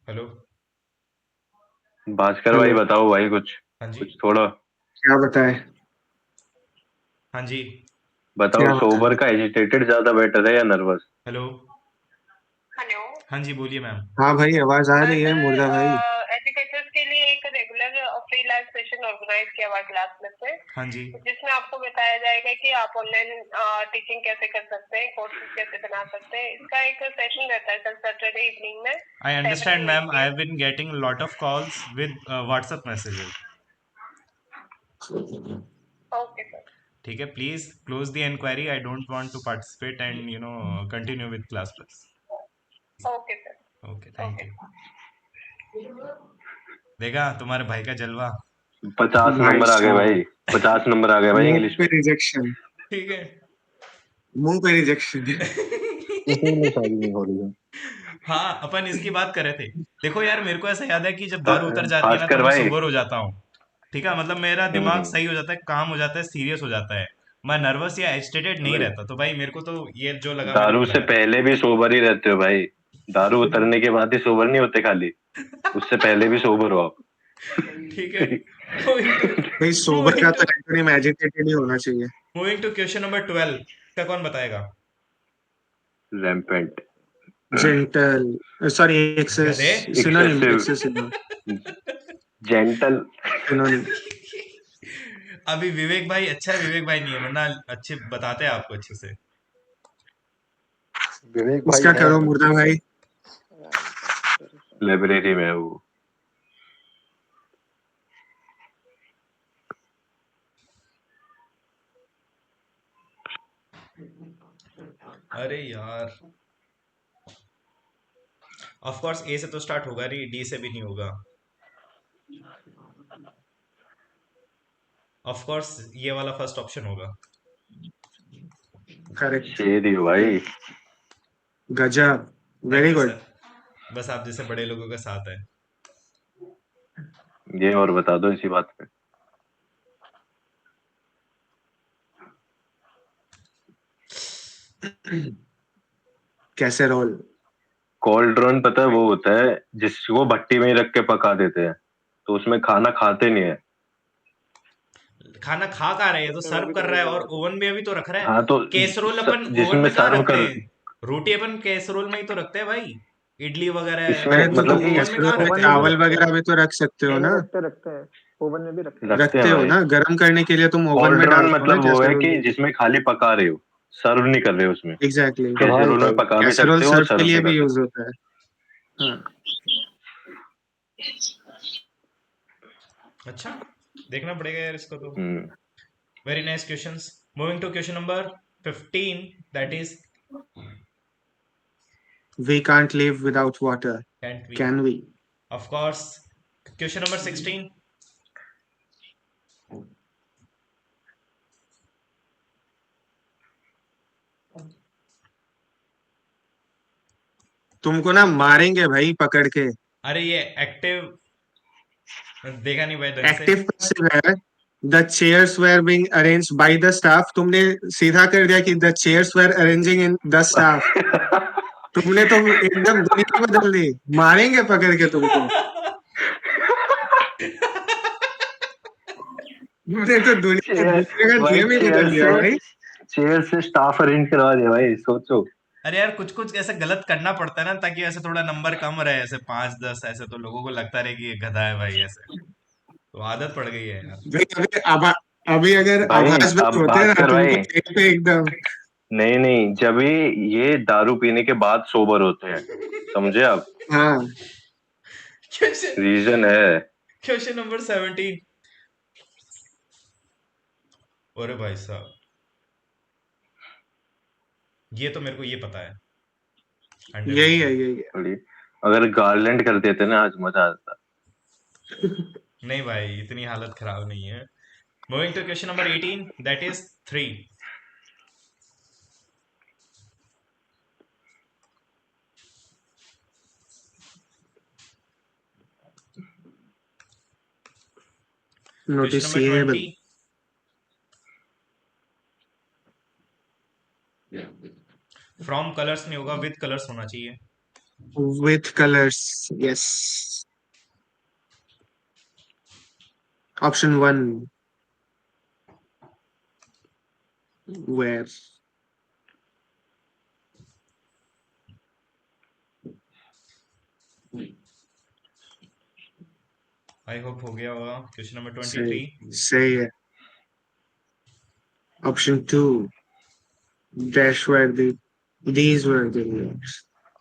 Speaker 1: हेलो।
Speaker 3: भास्कर भाई
Speaker 2: हेलो।
Speaker 3: बताओ भाई कुछ।
Speaker 1: हाँ जी।
Speaker 3: कुछ थोड़ा
Speaker 2: क्या बताए?
Speaker 1: हाँ जी।
Speaker 3: बताओ,
Speaker 2: क्या बताए?
Speaker 3: सोबर का एजिटेटेड ज्यादा बेटर है या नर्वस?
Speaker 1: हेलो।
Speaker 9: हेलो।
Speaker 1: हाँ जी, बोलिए मैम।
Speaker 2: हाँ भाई, आवाज आ रही है मुर्दा भाई?
Speaker 9: सर एजुकेटर्स के लिए एक regular free live session organise किया हुआ क्लास में से,
Speaker 1: हाँ जी।
Speaker 9: जिसमें आपको बताया जाएगा कि आप ऑनलाइन टीचिंग कैसे कर सकते हैं, कोर्सेज कैसे बना सकते हैं। इसका एक सेशन रहता है सर सैटरडे इवनिंग में
Speaker 1: I
Speaker 9: 7
Speaker 1: understand
Speaker 9: to 8
Speaker 1: ma'am, I have
Speaker 9: PM।
Speaker 1: Been getting lot of calls with WhatsApp messages.
Speaker 9: Okay sir.
Speaker 1: ठीक है, please close the inquiry, I don't want to participate and continue with class plus.
Speaker 9: Okay sir.
Speaker 1: Okay, thank
Speaker 9: okay.
Speaker 1: You. देखा तुम्हारे भाई का जलवा।
Speaker 3: 50
Speaker 2: भाई
Speaker 3: number आ गए भाई।
Speaker 2: साहब,
Speaker 3: 50 नंबर आ गए भाई
Speaker 2: मुंह
Speaker 3: इंग्लिश
Speaker 2: पे
Speaker 3: में।
Speaker 2: रिजेक्शन।
Speaker 1: ठीक है।
Speaker 2: मुंह पे रिजेक्शन।
Speaker 6: इसीलिए शादी नहीं हो रही है।
Speaker 1: हाँ, अपन इसकी बात कर रहे थे। देखो यार, मेरे को ऐसा याद है कि जब दारू उतर जाती है ना तो
Speaker 3: भास्कर
Speaker 1: मैं
Speaker 3: भाई।
Speaker 1: सोबर हो जाता हूँ। ठीक है, मतलब मेरा दिमाग
Speaker 3: हम्म।
Speaker 1: सही हो जाता है, काम हो जाता है, सीरियस हो जाता है। मैं नर्वस या एजिटेटेड नहीं
Speaker 3: भाई
Speaker 1: रहता, तो भाई मेरे को तो ये जो लगा मेरे को
Speaker 3: दारू से
Speaker 1: लगा।
Speaker 3: पहले भी सोबर ही रहते हो भाई। दारू उतरने के बाद ही सोबर नहीं होते खाली। उससे पहले भी सोबर हो आप।
Speaker 1: ठीक है। मूविंग टू
Speaker 2: भाई सोबर
Speaker 1: मूविंग
Speaker 2: का
Speaker 1: टू
Speaker 2: तो एंटोनिम एजिटेटेड ही होना चाहिए।
Speaker 1: मूविंग टू क्वेश्चन नंबर 12, इसका कौन बताएगा?
Speaker 3: रैम्पेंट।
Speaker 2: Gentle, sorry, access.
Speaker 1: गधे।
Speaker 2: Synonym,
Speaker 3: excessive.
Speaker 2: Access synonym.
Speaker 3: Gentle.
Speaker 2: Synonym.
Speaker 1: अभी विवेक भाई अच्छा है, विवेक भाई नहीं है, वरना अच्छे बताते हैं आपको अच्छे से।
Speaker 6: विवेक भाई
Speaker 2: इसका
Speaker 6: है।
Speaker 2: करो मुर्दा भाई।
Speaker 3: लाइब्रेरी में है वो।
Speaker 1: अरे यार, ऑफ कोर्स ए से तो स्टार्ट होगा नहीं, डी से भी नहीं होगा। ऑफ कोर्स ये वाला फर्स्ट ऑप्शन होगा।
Speaker 2: करेक्ट।
Speaker 3: शेर ही हो भाई।
Speaker 2: गजब।
Speaker 1: Thank
Speaker 2: very
Speaker 1: you
Speaker 2: good.
Speaker 1: Sir, बस आप जैसे बड़े लोगों का साथ है।
Speaker 3: ये और बता दो इसी बात पे।
Speaker 2: कैसेरोल।
Speaker 3: कॉल्ड्रॉन पता है वो होता है जिसको भट्टी में ही रख के पका देते हैं, तो उसमें खाना खाते नहीं है।
Speaker 1: खाना खा रहे हैं तो
Speaker 4: अच्छा, मैं
Speaker 1: सर्व
Speaker 4: भी
Speaker 1: कर
Speaker 4: तो
Speaker 1: रहा
Speaker 4: वही
Speaker 1: है,
Speaker 4: बोल
Speaker 1: और
Speaker 4: रहा था।
Speaker 1: ओवन में अभी तो रख रहा है।
Speaker 3: हाँ तो
Speaker 1: कैसरोल अपन ओवन
Speaker 3: जिसमें
Speaker 1: में कहाँ
Speaker 3: सर्व
Speaker 1: रखते
Speaker 3: कर।
Speaker 1: हैं? रोटी अपन कैसरोल में ही तो रखते हैं भाई। इडली वगैरह
Speaker 3: इसमें
Speaker 2: अरे तो
Speaker 1: तो
Speaker 2: तुम
Speaker 3: मतलब
Speaker 1: ओवन में कहाँ
Speaker 2: कैसेरोल में
Speaker 1: रखते
Speaker 4: ओवन
Speaker 1: हैं
Speaker 4: में भी
Speaker 1: अपन?
Speaker 2: चावल
Speaker 4: रखते हैं।
Speaker 2: वगैरह भी तो रख सकते हो
Speaker 4: नहीं
Speaker 2: ना?
Speaker 4: नहीं, रखते हैं। ओवन में भी रखते हैं।
Speaker 3: रखते हैं
Speaker 2: रखते हो
Speaker 3: भाई।
Speaker 2: ना, गर्म करने के लिए तुम ओवन में
Speaker 3: कॉल्ड्रॉन
Speaker 2: डालते हो ना
Speaker 3: मतलब वो है
Speaker 2: कैसेरोल
Speaker 3: कि
Speaker 2: में।
Speaker 3: जिसमें खाली पका रहे हो, सर्व नहीं कर रहे हो उसमें।
Speaker 2: एग्जैक्टली।
Speaker 6: कढ़ाई
Speaker 3: कैसेरोल में
Speaker 6: टाइप।
Speaker 3: पका भी
Speaker 2: कैसेरोल
Speaker 3: सकते हो और
Speaker 2: सर्व के
Speaker 3: सर्व
Speaker 2: लिए
Speaker 3: भी
Speaker 2: भी
Speaker 3: कर
Speaker 2: यूज
Speaker 3: सकते
Speaker 2: होता है। हाँ।
Speaker 1: अच्छा, देखना पड़ेगा यार इसको तो।
Speaker 3: हो।
Speaker 1: Very nice questions. Moving to question number 15, that is
Speaker 2: We can't live without water.
Speaker 1: Can't we.
Speaker 2: Can we?
Speaker 1: Of course. Question number 16,
Speaker 2: तुमको ना मारेंगे भाई पकड़ के।
Speaker 1: अरे ये एक्टिव देखा नहीं भाई ढंग से।
Speaker 2: एक्टिव पैसिव है। The chairs were being arranged by the staff, तुमने सीधा कर दिया कि the chairs were arranging in the staff. तुमने तो एकदम दुनिया बदल दी। मारेंगे पकड़ के तुमको। तुमने तो दुनिया
Speaker 3: चेयर
Speaker 2: दुनिया का
Speaker 3: भाई,
Speaker 2: नियम ही बदल दिया भाई।
Speaker 3: चेयर से स्टाफ अरेंज करवा दिया भाई, सोचो।
Speaker 1: अरे यार कुछ कुछ ऐसा गलत करना पड़ता है ना, ताकि ऐसे थोड़ा नंबर कम रहे, ऐसे 5-10 ऐसे, तो लोगों को लगता रहे कि ये गधा है भाई, ऐसे तो आदत पड़ गई है यार।
Speaker 2: भाई अभी अगर
Speaker 3: भाई
Speaker 2: आभास भाई
Speaker 3: अब
Speaker 2: होते ना
Speaker 3: भास्कर
Speaker 2: तुमको
Speaker 3: भाई,
Speaker 2: देख पे एकदम।
Speaker 3: नहीं नहीं, जब ये दारू पीने के बाद सोबर होते हैं, समझे आप?
Speaker 2: हाँ
Speaker 1: क्वेश्चन
Speaker 3: रीजन है।
Speaker 1: Question number 17। अरे भाई साहब, ये तो मेरे को ये पता है
Speaker 2: यही है
Speaker 1: 100%।
Speaker 2: यही है।
Speaker 3: थोड़ी, अगर गार्लैंड कर देते ना आज मजा आता।
Speaker 1: नहीं भाई, इतनी हालत खराब नहीं है। Moving to question number 18, that is 3। Question
Speaker 2: notice
Speaker 1: number
Speaker 2: ये है
Speaker 1: 20, फ्रॉम कलर्स नहीं होगा, विद कलर्स होना चाहिए।
Speaker 2: With colours. Yes. Option 1 where.
Speaker 1: I hope हो गया होगा। क्वेश्चन नंबर
Speaker 2: सही
Speaker 1: 23,
Speaker 2: सही है। Option 2 dash were these were the words।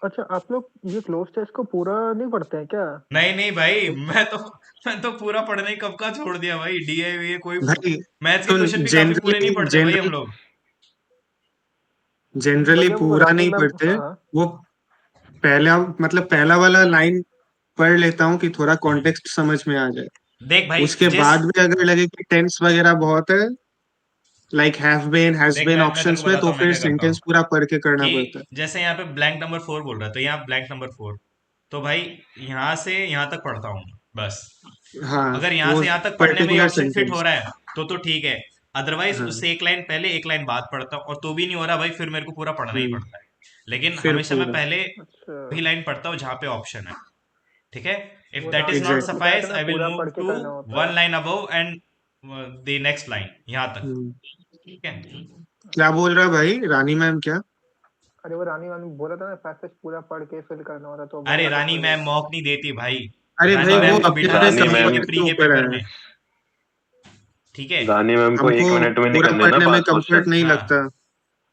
Speaker 4: अच्छा, आप लोग ये क्लोज टेस्ट को पूरा नहीं पढ़ते हैं क्या?
Speaker 1: नहीं नहीं भाई, मैं तो पूरा पढ़ने ही कब का छोड़ दिया भाई। डीआईवीए कोई
Speaker 2: भाई
Speaker 1: मैथ्स के
Speaker 2: सुन,
Speaker 1: क्वेश्चन भी काफी पूरे नहीं
Speaker 2: जनरली
Speaker 1: पढ़ते भाई हम लोग।
Speaker 2: जनरली
Speaker 4: बढ़िया, वो
Speaker 2: पूरा
Speaker 4: रानी
Speaker 2: नहीं
Speaker 4: मैम,
Speaker 2: पढ़ते।
Speaker 4: हाँ।
Speaker 2: वो पहला वाला लाइन पढ़ लेता हूँ कि थोड़ा कॉन्टेक्स्ट समझ में आ जाए।
Speaker 1: देख भाई,
Speaker 2: उसके
Speaker 1: जिस
Speaker 2: बाद भी अगर लगे कि टेंस वगैरह बहुत है, लाइक हैव बीन हैज
Speaker 1: देख
Speaker 2: बीन
Speaker 1: मैं तेरे को
Speaker 2: ऑप्शंस में,
Speaker 1: बताता
Speaker 2: तो
Speaker 1: हूँ मैं
Speaker 2: फिर
Speaker 1: क्या करता हूँ।
Speaker 2: सेंटेंस पूरा पढ़ के करना
Speaker 1: कि
Speaker 2: पड़ता
Speaker 1: जैसे यहाँ पे ब्लैंक नंबर 4 बोल रहा है, तो यहाँ ब्लैंक नंबर 4, तो भाई यहाँ से यहाँ तक पढ़ता हूँ बस।
Speaker 2: है। हाँ,
Speaker 1: अगर यहाँ
Speaker 2: वो
Speaker 1: से यहाँ तक पढ़ने में ही
Speaker 2: पर्टिकुलर
Speaker 1: ऑप्शन फिट हो
Speaker 2: सेंटेंस।
Speaker 1: रहा है तो ठीक है। अदरवाइज
Speaker 2: हाँ।
Speaker 1: उससे एक लाइन पहले एक लाइन बाद पढ़ता हूँ, और तो भी नहीं हो रहा भाई, फिर मेरे को पूरा पढ़ना ही
Speaker 2: हम्म,
Speaker 1: पड़ता है। लेकिन
Speaker 2: फिर
Speaker 1: हमेशा मैं
Speaker 2: पूरा।
Speaker 1: पहले
Speaker 4: अच्छा,
Speaker 1: वही लाइन पढ़ता हूँ जहाँ पे ऑप्शन है। ठीक है। इफ
Speaker 4: वो
Speaker 1: that is
Speaker 4: Rani
Speaker 1: not
Speaker 4: ma'am ने
Speaker 2: एग्जैक्टली।
Speaker 4: बताया था
Speaker 1: सफाइस
Speaker 4: ना,
Speaker 1: आई विल
Speaker 4: पूरा
Speaker 1: मूव
Speaker 4: पढ़ के
Speaker 1: टू
Speaker 4: करना होता
Speaker 1: वन
Speaker 4: है।
Speaker 1: Line above and the next line, यहाँ तक। ठीक है।
Speaker 2: क्या बोल रहा है भाई रानी मैम क्या?
Speaker 4: अरे वो रानी मैम ने बोला था ना, पैसेज पूरा पढ़ के फिल करना होता, तो वही
Speaker 1: अरे
Speaker 4: वापस
Speaker 1: रानी
Speaker 4: पढ़
Speaker 1: मैम
Speaker 4: लेते हैं।
Speaker 1: मॉक नहीं देती भाई।
Speaker 2: अरे
Speaker 1: रानी
Speaker 2: भाई वो
Speaker 1: मैम को
Speaker 2: अपने
Speaker 1: बिठाना
Speaker 2: अपने
Speaker 3: रानी
Speaker 1: सीजीएल
Speaker 3: मैम
Speaker 1: के
Speaker 2: कंफर्ट
Speaker 1: प्री
Speaker 2: के
Speaker 1: के
Speaker 2: ऊपर
Speaker 1: पेपर
Speaker 2: है।
Speaker 1: में। ठीक है।
Speaker 3: रानी मैम को
Speaker 2: हमको
Speaker 3: 1 मिनट में
Speaker 2: पूरा
Speaker 3: निकल देना
Speaker 2: पढ़ने में
Speaker 3: 5
Speaker 2: कंफर्ट
Speaker 3: क्वेश्चन।
Speaker 2: नहीं
Speaker 1: हाँ।
Speaker 2: लगता।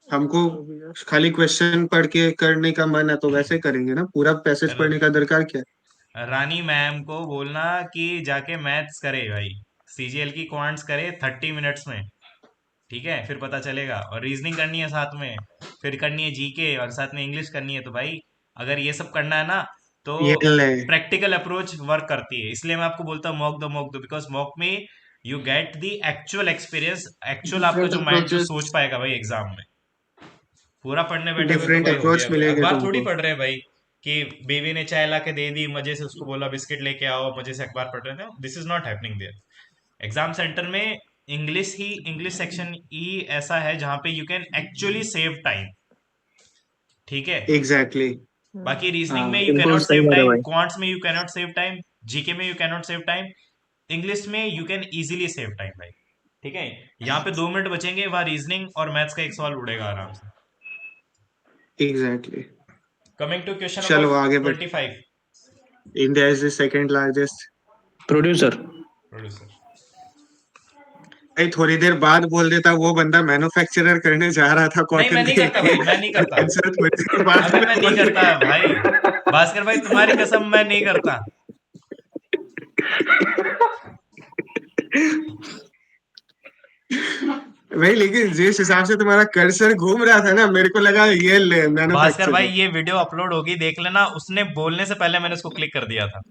Speaker 2: हमको
Speaker 4: वो भी है।
Speaker 2: खाली क्वेश्चन पढ़ के करने का मन है तो वैसे करेंगे ना, पूरा पैसेज
Speaker 1: र-
Speaker 2: पढ़ने का दरकार क्या
Speaker 1: रानी मैम को बोलना कि जाके मैथ्स करे भाई, सीजीएल की क्वांट्स करे 30 मिनट्स में। ठीक है, फिर पता चलेगा। और रीजनिंग करनी है साथ में, फिर करनी है जीके, और साथ में इंग्लिश करनी है। तो भाई अगर ये सब करना है ना, तो
Speaker 2: है। ये ले।
Speaker 1: प्रैक्टिकल अप्रोच वर्क करती है। इसलिए मैं आपको बोलता हूँ मॉक दो, बिकॉज मॉक में you get the actual experience, actual आपका
Speaker 2: डिफरेंट
Speaker 1: जो माइंड जो
Speaker 2: अप्रोचेस,
Speaker 1: सोच पाएगा भाई एग्जाम में। पूरा पढ़ने बैठोगे तो
Speaker 2: डिफरेंट
Speaker 1: भाई हो
Speaker 2: अप्रोच
Speaker 1: गया भाई,
Speaker 2: मिलेंगे
Speaker 1: अखबार थोड़ी
Speaker 2: तुमको।
Speaker 1: पढ़ रहे हैं भाई कि बेबी ने चाय ला के दे दी, मजे से उसको बोला बिस्किट लेके आओ, मजे से अखबार पढ़ रहे थे। This is not happening there. Exam centre में इंग्लिश सेक्शन ही ऐसा है जहां पे you can actually save time. ठीक है।
Speaker 2: एग्जैक्टली।
Speaker 1: बाकी रीजनिंग
Speaker 2: हाँ
Speaker 1: में यू
Speaker 2: बिल्कुल
Speaker 1: कैनॉट
Speaker 2: सही
Speaker 1: सेव
Speaker 2: बात है
Speaker 1: टाइम,
Speaker 2: भाई।
Speaker 1: क्वांट्स में you cannot save time, GK में you cannot save time, English में you can easily save time भाई। ठीक है। यहाँ पे 2 मिनट बचेंगे, वहां रीजनिंग और मैथ्स का एक सवाल उड़ेगा आराम से।
Speaker 2: Exactly.
Speaker 1: Coming to question number
Speaker 2: चलो आगे बढ़।
Speaker 1: 25।
Speaker 2: India is the second largest.
Speaker 8: Producer.
Speaker 1: Producer.
Speaker 2: भाई थोड़ी देर बाद बोल देता वो बंदा मैन्युफैक्चरर करने जा रहा था
Speaker 1: नहीं मैं
Speaker 2: कॉटन
Speaker 1: नहीं
Speaker 2: के
Speaker 1: करता
Speaker 2: लिए।
Speaker 1: भाई, मैं नहीं करता।
Speaker 2: आंसर थोड़ी देर बाद
Speaker 1: अबे
Speaker 2: में
Speaker 1: मैं नहीं
Speaker 2: बोल
Speaker 1: करता
Speaker 2: देगा।
Speaker 1: भाई, भास्कर भाई तुम्हारी कसम मैं नहीं करता।
Speaker 2: भाई लेकिन जिस हिसाब से तुम्हारा कर्सर घूम रहा था ना, मेरे को लगा ये ले
Speaker 1: भास्कर भाई
Speaker 2: मैन्युफैक्चरर।
Speaker 1: ये वीडियो अपलोड होगी, देख लेना, उसने बोलने से पहले मैंने उसको क्लिक कर दिया था।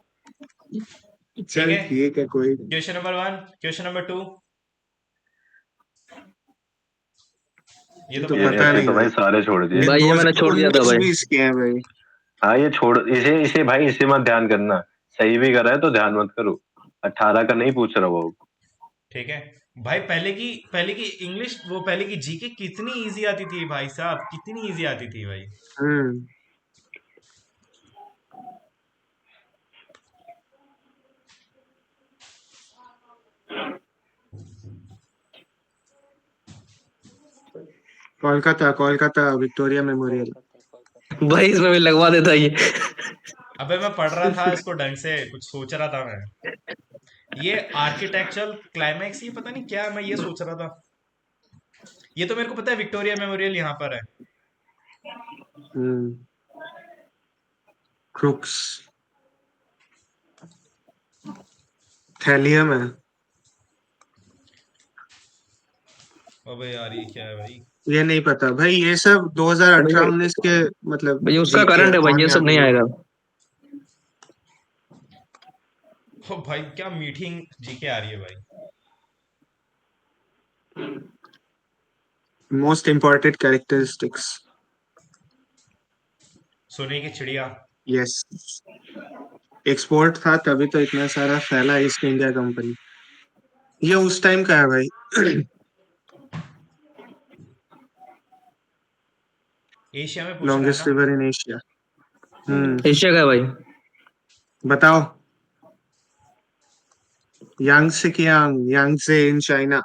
Speaker 1: ठीक
Speaker 2: चल
Speaker 1: है।
Speaker 2: ठीक है कोई नहीं।
Speaker 1: क्वेश्चन नंबर 1, क्वेश्चन नंबर 2, ये
Speaker 2: ये
Speaker 1: तो
Speaker 2: तो
Speaker 1: पता
Speaker 3: ये
Speaker 1: नहीं
Speaker 2: पता
Speaker 3: ऐसे
Speaker 1: भाई।
Speaker 2: नहीं
Speaker 3: तो भाई
Speaker 2: भाई।
Speaker 3: सारे छोड़ दिए।
Speaker 2: ये
Speaker 8: भाई ये मैंने छोड़ दिया था
Speaker 2: 2019
Speaker 8: भाई।
Speaker 2: 20 के हैं भाई।
Speaker 3: हाँ ये छोड़, इसे इसे भाई इसे मत ध्यान करना, सही भी कर रहा है तो ध्यान मत करो, 18 का नहीं पूछ रहा वो।
Speaker 1: ठीक है भाई, पहले की इंग्लिश, वो पहले की जीके कितनी इजी आती थी भाई साहब, कितनी इजी आती थी भाई।
Speaker 2: हम्म कोलकाता कोलकाता विक्टोरिया मेमोरियल।
Speaker 10: भाई इसमें भी लगवा देता ये।
Speaker 1: अबे मैं पढ़ रहा था इसको ढंग से, कुछ सोच रहा था मैं। ये आर्किटेक्चरल क्लाइमैक्स, ये पता नहीं क्या, मैं ये सोच रहा था। ये तो मेरे को पता है विक्टोरिया मेमोरियल यहाँ पर है।
Speaker 2: हम्म क्रुक्स थैलियम है।
Speaker 1: अबे यार ये क्या है भाई।
Speaker 2: ये नहीं पता भाई, ये सब 2018-19 के मतलब
Speaker 10: भाई उसका
Speaker 2: जीके है,
Speaker 10: करंट है भाई,
Speaker 2: कौन
Speaker 10: ये सब
Speaker 2: याद
Speaker 10: नहीं
Speaker 2: रखेगा।
Speaker 10: आएगा।
Speaker 1: ओ भाई क्या मीठी जीके आ रही है भाई।
Speaker 2: Most important characteristics.
Speaker 1: सोने की चिड़िया।
Speaker 2: यस, एक्सपोर्ट था तभी तो इतना सारा फैला ईस्ट इंडिया कंपनी। ये उस टाइम का है भाई।
Speaker 1: एशिया में पूछ रहा है
Speaker 2: लॉन्गेस्ट
Speaker 1: ना।
Speaker 2: River in Asia.
Speaker 10: एशिया का है भाई।
Speaker 2: बताओ। Yangtze Kiang, Yangtze in China.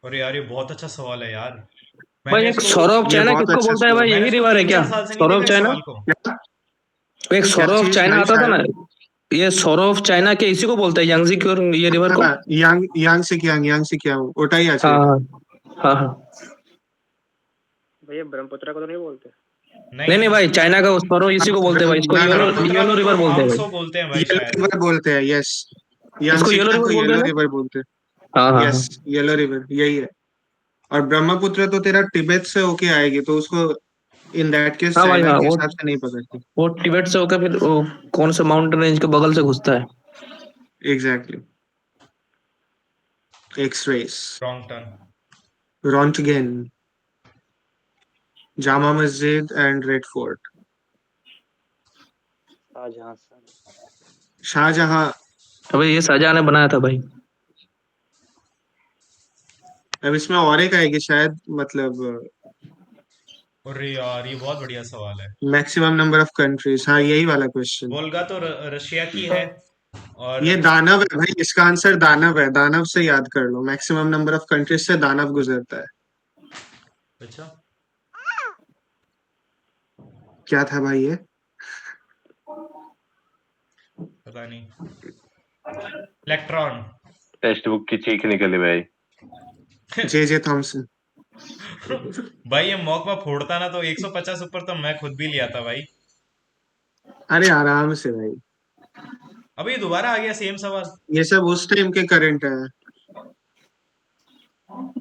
Speaker 1: अरे यार ये बहुत अच्छा सवाल है यार।
Speaker 10: भाई
Speaker 1: मैंने
Speaker 10: एक
Speaker 1: इसको
Speaker 10: सौरव
Speaker 2: ये
Speaker 10: चाइना
Speaker 2: बहुत
Speaker 10: किसको
Speaker 2: अच्छा
Speaker 10: बोलता है
Speaker 2: सवाल
Speaker 10: भाई,
Speaker 2: है।
Speaker 1: मैंने
Speaker 10: यही
Speaker 1: इसको
Speaker 10: रिवर है
Speaker 1: तीन
Speaker 10: क्या?
Speaker 1: चार साल से नहीं
Speaker 10: सौरव
Speaker 1: देखा इस
Speaker 10: चाइना।
Speaker 1: सवाल को।
Speaker 2: क्या
Speaker 10: एक
Speaker 2: क्या
Speaker 10: सौरव
Speaker 2: चीज
Speaker 10: चाइना
Speaker 2: भाई
Speaker 10: आता था ना,
Speaker 2: शायद।
Speaker 10: ये सौरव चाइना के इसी को बोलता है, यांगजी क्यों ये रिवर को।
Speaker 2: हाँ, यांग से कियांग ओटाई
Speaker 10: हाँ
Speaker 2: आचेगा।
Speaker 10: हाँ हाँ।
Speaker 4: भैया ब्रह्मपुत्र को तो नहीं बोलते?
Speaker 10: नहीं नहीं
Speaker 1: नहीं,
Speaker 10: भाई, चाइना का सौरव इसी को बोलते हैं भाई, इसको
Speaker 2: ना ना
Speaker 10: येलो
Speaker 1: ब्रह्मपुत्र
Speaker 10: येलो
Speaker 1: को तो
Speaker 10: रिवर बोलते हैं भाई।
Speaker 1: आमसो बोलते हैं भाई
Speaker 2: येलो
Speaker 1: शायद।
Speaker 2: रिवर बोलते हैं, यस।
Speaker 10: इसको
Speaker 2: यांगसे
Speaker 10: येलो
Speaker 2: कियांग
Speaker 10: रिवर
Speaker 2: को
Speaker 10: बोलते हैं
Speaker 2: येलो
Speaker 10: ना।
Speaker 2: रिवर बोलते
Speaker 10: हाँ
Speaker 2: हैं।
Speaker 10: हाँ हाँ।
Speaker 2: यस, येलो रिवर यही है। और ब्रह्मपुत्र तो तेरा तिब्बत से होके आएगी, तो उसको इन दैट केस
Speaker 10: हाँ भाई
Speaker 2: चाइना
Speaker 10: हाँ,
Speaker 2: के
Speaker 10: वो
Speaker 2: हिसाब से नहीं पकड़ती।
Speaker 10: वो तिब्बत से होकर फिर वो कौन सा माउंटेन रेंज के बगल से घुसता है।
Speaker 2: Exactly. X-rays,
Speaker 1: wrong turn.
Speaker 2: Roentgen, Jama Masjid and red fort. Shahjahan.
Speaker 10: अबे ये शाहजहां ने बनाया था भाई।
Speaker 2: अब इसमें और एक आएगी शायद, मतलब
Speaker 1: अरे यार ये बहुत बढ़िया सवाल है।
Speaker 2: Maximum number of countries. हाँ, यही वाला क्वेश्चन।
Speaker 1: वोल्गा तो रशिया की है। और
Speaker 2: ये दानव है भाई, इसका आंसर दानव है। दानव से याद कर लो, मैक्सिमम नंबर ऑफ कंट्रीज से दानव गुजरता है।
Speaker 1: अच्छा,
Speaker 2: क्या था भाई ये।
Speaker 1: पता नहीं। इलेक्ट्रॉन।
Speaker 3: टेक्स्ट बुक की चीख निकली भाई।
Speaker 2: J Thomson.
Speaker 1: भाई ये मॉक में फोड़ता ना तो 150 ऊपर तो मैं खुद भी लिया था भाई।
Speaker 2: अरे आराम से भाई,
Speaker 1: अभी दोबारा आ गया सेम सवाल।
Speaker 2: ये सब उस टाइम के करंट है।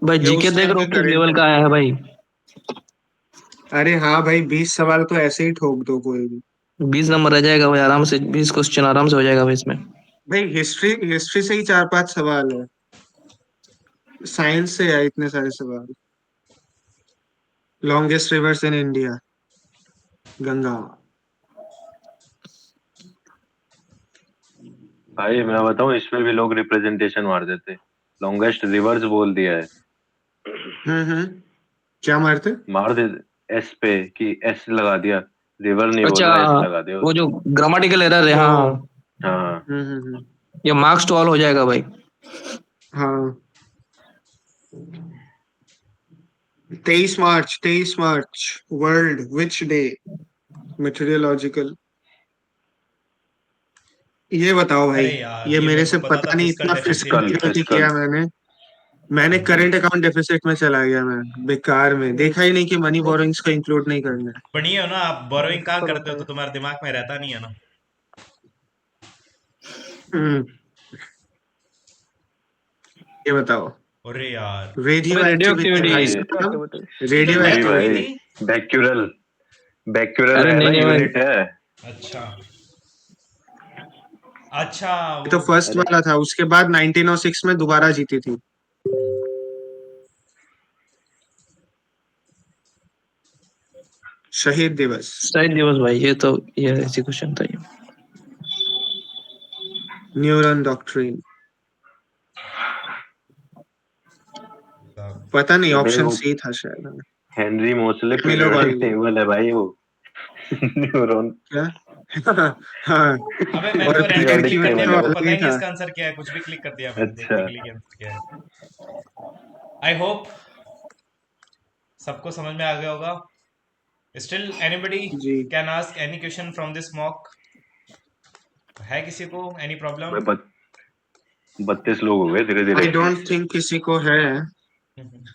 Speaker 10: भाई
Speaker 2: ये
Speaker 10: जीके
Speaker 2: उस
Speaker 10: देख
Speaker 2: टाइम
Speaker 10: रहे
Speaker 2: के
Speaker 10: हो किस
Speaker 2: करंट
Speaker 10: लेवल
Speaker 2: है।
Speaker 10: का आया है भाई।
Speaker 2: अरे हाँ भाई, 20 सवाल तो ऐसे ही ठोक दो कोई भी।
Speaker 10: 20 नंबर रह जाएगा भाई आराम से, 20 क्वेश्चन आराम से हो जाएगा भाई इसमें।
Speaker 2: भाई हिस्ट्री हिस्ट्री से ही 4-5 सवाल है। साइंस से है इतने सारे सवाल। Longest reverse in India, Ganga.
Speaker 3: भाई मैं बताऊं, इसमें भी लोग रिप्रेजेंटेशन मार देते, लॉन्गेस्ट रिवर्स बोल दिया है।
Speaker 2: हम्म। क्या मारते।
Speaker 3: मार दे, एस पे कि एस लगा दिया, रिवर नहीं
Speaker 10: अच्छा,
Speaker 3: बोलना, एस लगा दिया
Speaker 10: वो
Speaker 3: उसमें।
Speaker 10: जो ग्रामेटिकल एरर है,
Speaker 2: ओ।
Speaker 10: हाँ।
Speaker 3: हाँ।
Speaker 10: ये मार्क्स टू ऑल हो जाएगा भाई।
Speaker 2: हाँ, 23 मार्च वर्ल्ड विच डे मेटेरियोलॉजिकल। ये बताओ भाई।
Speaker 1: अरे यार
Speaker 2: ये
Speaker 1: ये
Speaker 2: मेरे
Speaker 1: मेरे को
Speaker 2: से
Speaker 1: पता
Speaker 2: पता
Speaker 1: था,
Speaker 2: नहीं,
Speaker 1: फिजिकल
Speaker 2: इतना
Speaker 1: डेफिसिट।
Speaker 3: Fiscal
Speaker 2: physical
Speaker 3: fiscal.
Speaker 2: किया मैंने करंट अकाउंट डेफिसिट में चला गया मैं। बेकार में देखा ही नहीं कि मनी बोरोइंग्स को इंक्लूड नहीं करना है।
Speaker 1: बढ़िया हो ना आप, बोरोइंग कहाँ
Speaker 4: फिजिकल
Speaker 1: करते
Speaker 4: होता
Speaker 1: हो
Speaker 4: है।
Speaker 1: तो तुम्हारे दिमाग में रहता नहीं है ना।
Speaker 2: हम्म, ये बताओ।
Speaker 1: अरे यार।
Speaker 2: रेडियो
Speaker 10: अबे रेडियो
Speaker 2: एक्टिविटी
Speaker 10: एक्टिविटी।
Speaker 2: भाई
Speaker 3: भाई
Speaker 2: साहब,
Speaker 1: ये तो
Speaker 2: रेडियो
Speaker 1: डेथ
Speaker 3: वही
Speaker 1: हो गई
Speaker 3: भाई,
Speaker 1: थी।
Speaker 2: एक्टिविटी।
Speaker 3: बैक्यूरल, बैक्यूरल
Speaker 10: अरे
Speaker 3: है
Speaker 10: नहीं
Speaker 3: ना,
Speaker 10: नहीं भाई।
Speaker 3: यूनिट है।
Speaker 1: अच्छा। अच्छा
Speaker 2: ये
Speaker 1: वो।
Speaker 2: तो फर्स्ट
Speaker 3: अरे
Speaker 2: वाला था, उसके बाद 1906 में दोबारा जीती थी। शहीद दिवस।
Speaker 10: शहीद दिवस भाई, ये ऐसी क्वेश्चन था ये।
Speaker 2: Neuron doctrine. पता नहीं,
Speaker 3: अबे
Speaker 2: ऑप्शन
Speaker 3: वो
Speaker 2: सी था शायद।
Speaker 3: Henry Mosle
Speaker 2: Camillo
Speaker 3: periodic
Speaker 2: बाल्डी।
Speaker 3: Table है भाई वो। न्यूरॉन
Speaker 2: क्या? हाँ।
Speaker 1: अबे मैंने
Speaker 2: और
Speaker 1: तो रैंडम
Speaker 3: पीरियोडिक
Speaker 1: क्लिक
Speaker 2: Q&A
Speaker 1: कर दिया,
Speaker 3: टेबल है
Speaker 1: मेरे को
Speaker 3: वो।
Speaker 1: पता
Speaker 2: वाला ही
Speaker 1: ही नहीं
Speaker 2: था।
Speaker 1: इसका आंसर क्या है, कुछ भी क्लिक कर दिया मैंने,
Speaker 3: अच्छा।
Speaker 1: देखने के लिए आंसर क्या है। आई होप सबको समझ में आ गया होगा। स्टिल एनीबडी
Speaker 2: जी।
Speaker 1: Can ask any question from this mock? है किसी को एनी प्रॉब्लम?
Speaker 3: भाई 32 लोग हो गए धीरे
Speaker 2: आई
Speaker 3: धीरे।
Speaker 2: डोंट थिंक किसी को है।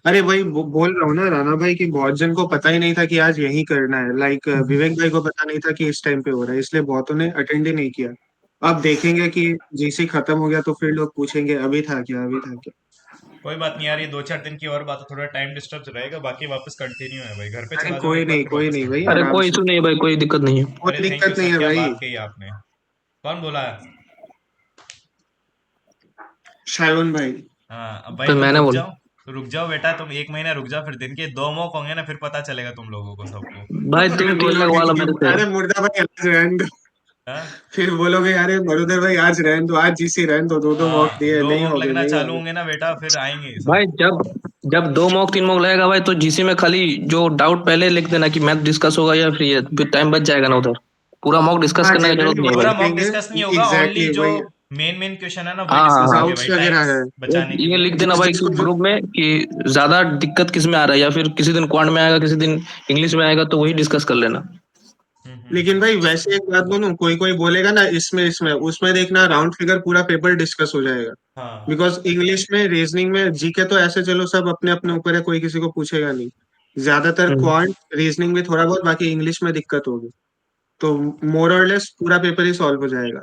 Speaker 2: अरे भाई बोल रहा हूँ ना राणा भाई कि बहुत जन को पता ही नहीं था कि आज यही करना है। लाइक विवेक भाई को पता नहीं था कि इस टाइम पे हो रहा है, इसलिए बहुतों ने अटेंड ही नहीं किया। अब देखेंगे कि जीसी खत्म हो गया तो फिर लोग पूछेंगे अभी था क्या, अभी था क्या।
Speaker 1: कोई बात नहीं यार, ये 2-4 दिन की और बात है, थोड़ा टाइम डिस्टर्ब रहेगा, बाकी वापस कंटिन्यू है भाई। घर पे
Speaker 2: अरे
Speaker 1: चला जाओ एक बार, फिर
Speaker 2: कोई
Speaker 1: वापस
Speaker 2: नहीं भाई,
Speaker 1: कंटिन्यू।
Speaker 10: अरे
Speaker 2: आराम
Speaker 10: कोई
Speaker 2: से।
Speaker 10: इशू नहीं है भाई, कोई दिक्कत नहीं है।
Speaker 1: अरे
Speaker 2: कोई
Speaker 1: थैंक यू
Speaker 2: दिक्कत नहीं
Speaker 1: सर,
Speaker 2: है
Speaker 1: क्या
Speaker 2: भाई।
Speaker 1: बात कही आपने। कौन बोला है?
Speaker 2: शायवन भाई।
Speaker 1: हाँ अब भाई
Speaker 10: तो
Speaker 1: तुम
Speaker 10: मैंने बोला
Speaker 1: रुक जाओ बेटा, तुम 1 महीना रुक जाओ, फिर दिन के 2 मॉक होंगे ना, फिर पता चलेगा तुम लोगों को सबको।
Speaker 10: भाई,
Speaker 2: फिर
Speaker 10: तुम 3
Speaker 2: बोलोगे
Speaker 10: लगवा लो
Speaker 2: कि
Speaker 10: मेरे से।
Speaker 2: अरे मुर्दा भाई आज रहने दो।
Speaker 1: हाँ
Speaker 2: फिर बोलोगे अरे मरुदर भाई आज रहने दो, आज जीसी रहने दो, दो दो मौक
Speaker 1: हाँ,
Speaker 2: दिए,
Speaker 1: दो
Speaker 2: नहीं
Speaker 1: मॉक
Speaker 2: होगे,
Speaker 1: लगना
Speaker 2: नहीं
Speaker 1: चालू
Speaker 2: होगे।
Speaker 1: होंगे ना बेटा, फिर आएंगे सब।
Speaker 10: भाई जब जब 2 मॉक 3 मॉक लगेगा भाई, तो जीसी में खाली जो डाउट पहले लिख देना कि मैथ डिस्कस होगा या फिर ये, फिर टाइम बच जाएगा ना उधर। पूरा मॉक डिस्कस
Speaker 2: हाँ
Speaker 10: करने की जरूरत
Speaker 2: जनरली
Speaker 10: नहीं है
Speaker 2: वही
Speaker 1: पूरा
Speaker 10: भाई।
Speaker 1: मॉक
Speaker 2: करेंगे।
Speaker 1: डिस्कस नहीं होगा, ओनली
Speaker 2: एग्जैक्टली
Speaker 1: जो
Speaker 2: वही।
Speaker 1: मेन मेन क्वेश्चन है ना वही
Speaker 10: हाँ हाँ
Speaker 1: डिस्कस
Speaker 10: हाँ।
Speaker 1: होंगे
Speaker 2: डाउट्स
Speaker 1: भाई, टाइम
Speaker 2: वगैरह है।
Speaker 1: बचाने के
Speaker 10: ये
Speaker 1: लिए।
Speaker 10: लिख देना भाई
Speaker 2: जिसको जो
Speaker 10: ग्रुप में कि ज्यादा दिक्कत किस में आ रहा है, या फिर किसी दिन क्वांट में आएगा, किसी दिन इंग्लिश में आएगा, तो वही डिस्कस कर लेना।
Speaker 2: लेकिन भाई वैसे एक बात बोलूं, कोई कोई बोलेगा ना इसमें इसमें उसमें देखना राउंड फिगर पूरा पेपर डिस्कस हो जाएगा।
Speaker 1: हाँ।
Speaker 2: बिकॉज इंग्लिश में रीजनिंग में जीके तो ऐसे चलो सब अपने अपने ऊपर है, कोई किसी को पूछेगा नहीं। ज्यादातर
Speaker 10: हम्म।
Speaker 2: क्वांट रीजनिंग में थोड़ा बहुत, बाकी इंग्लिश में दिक्कत होगी। तो मोर और लेस पूरा पेपर ही सॉल्व हो जाएगा।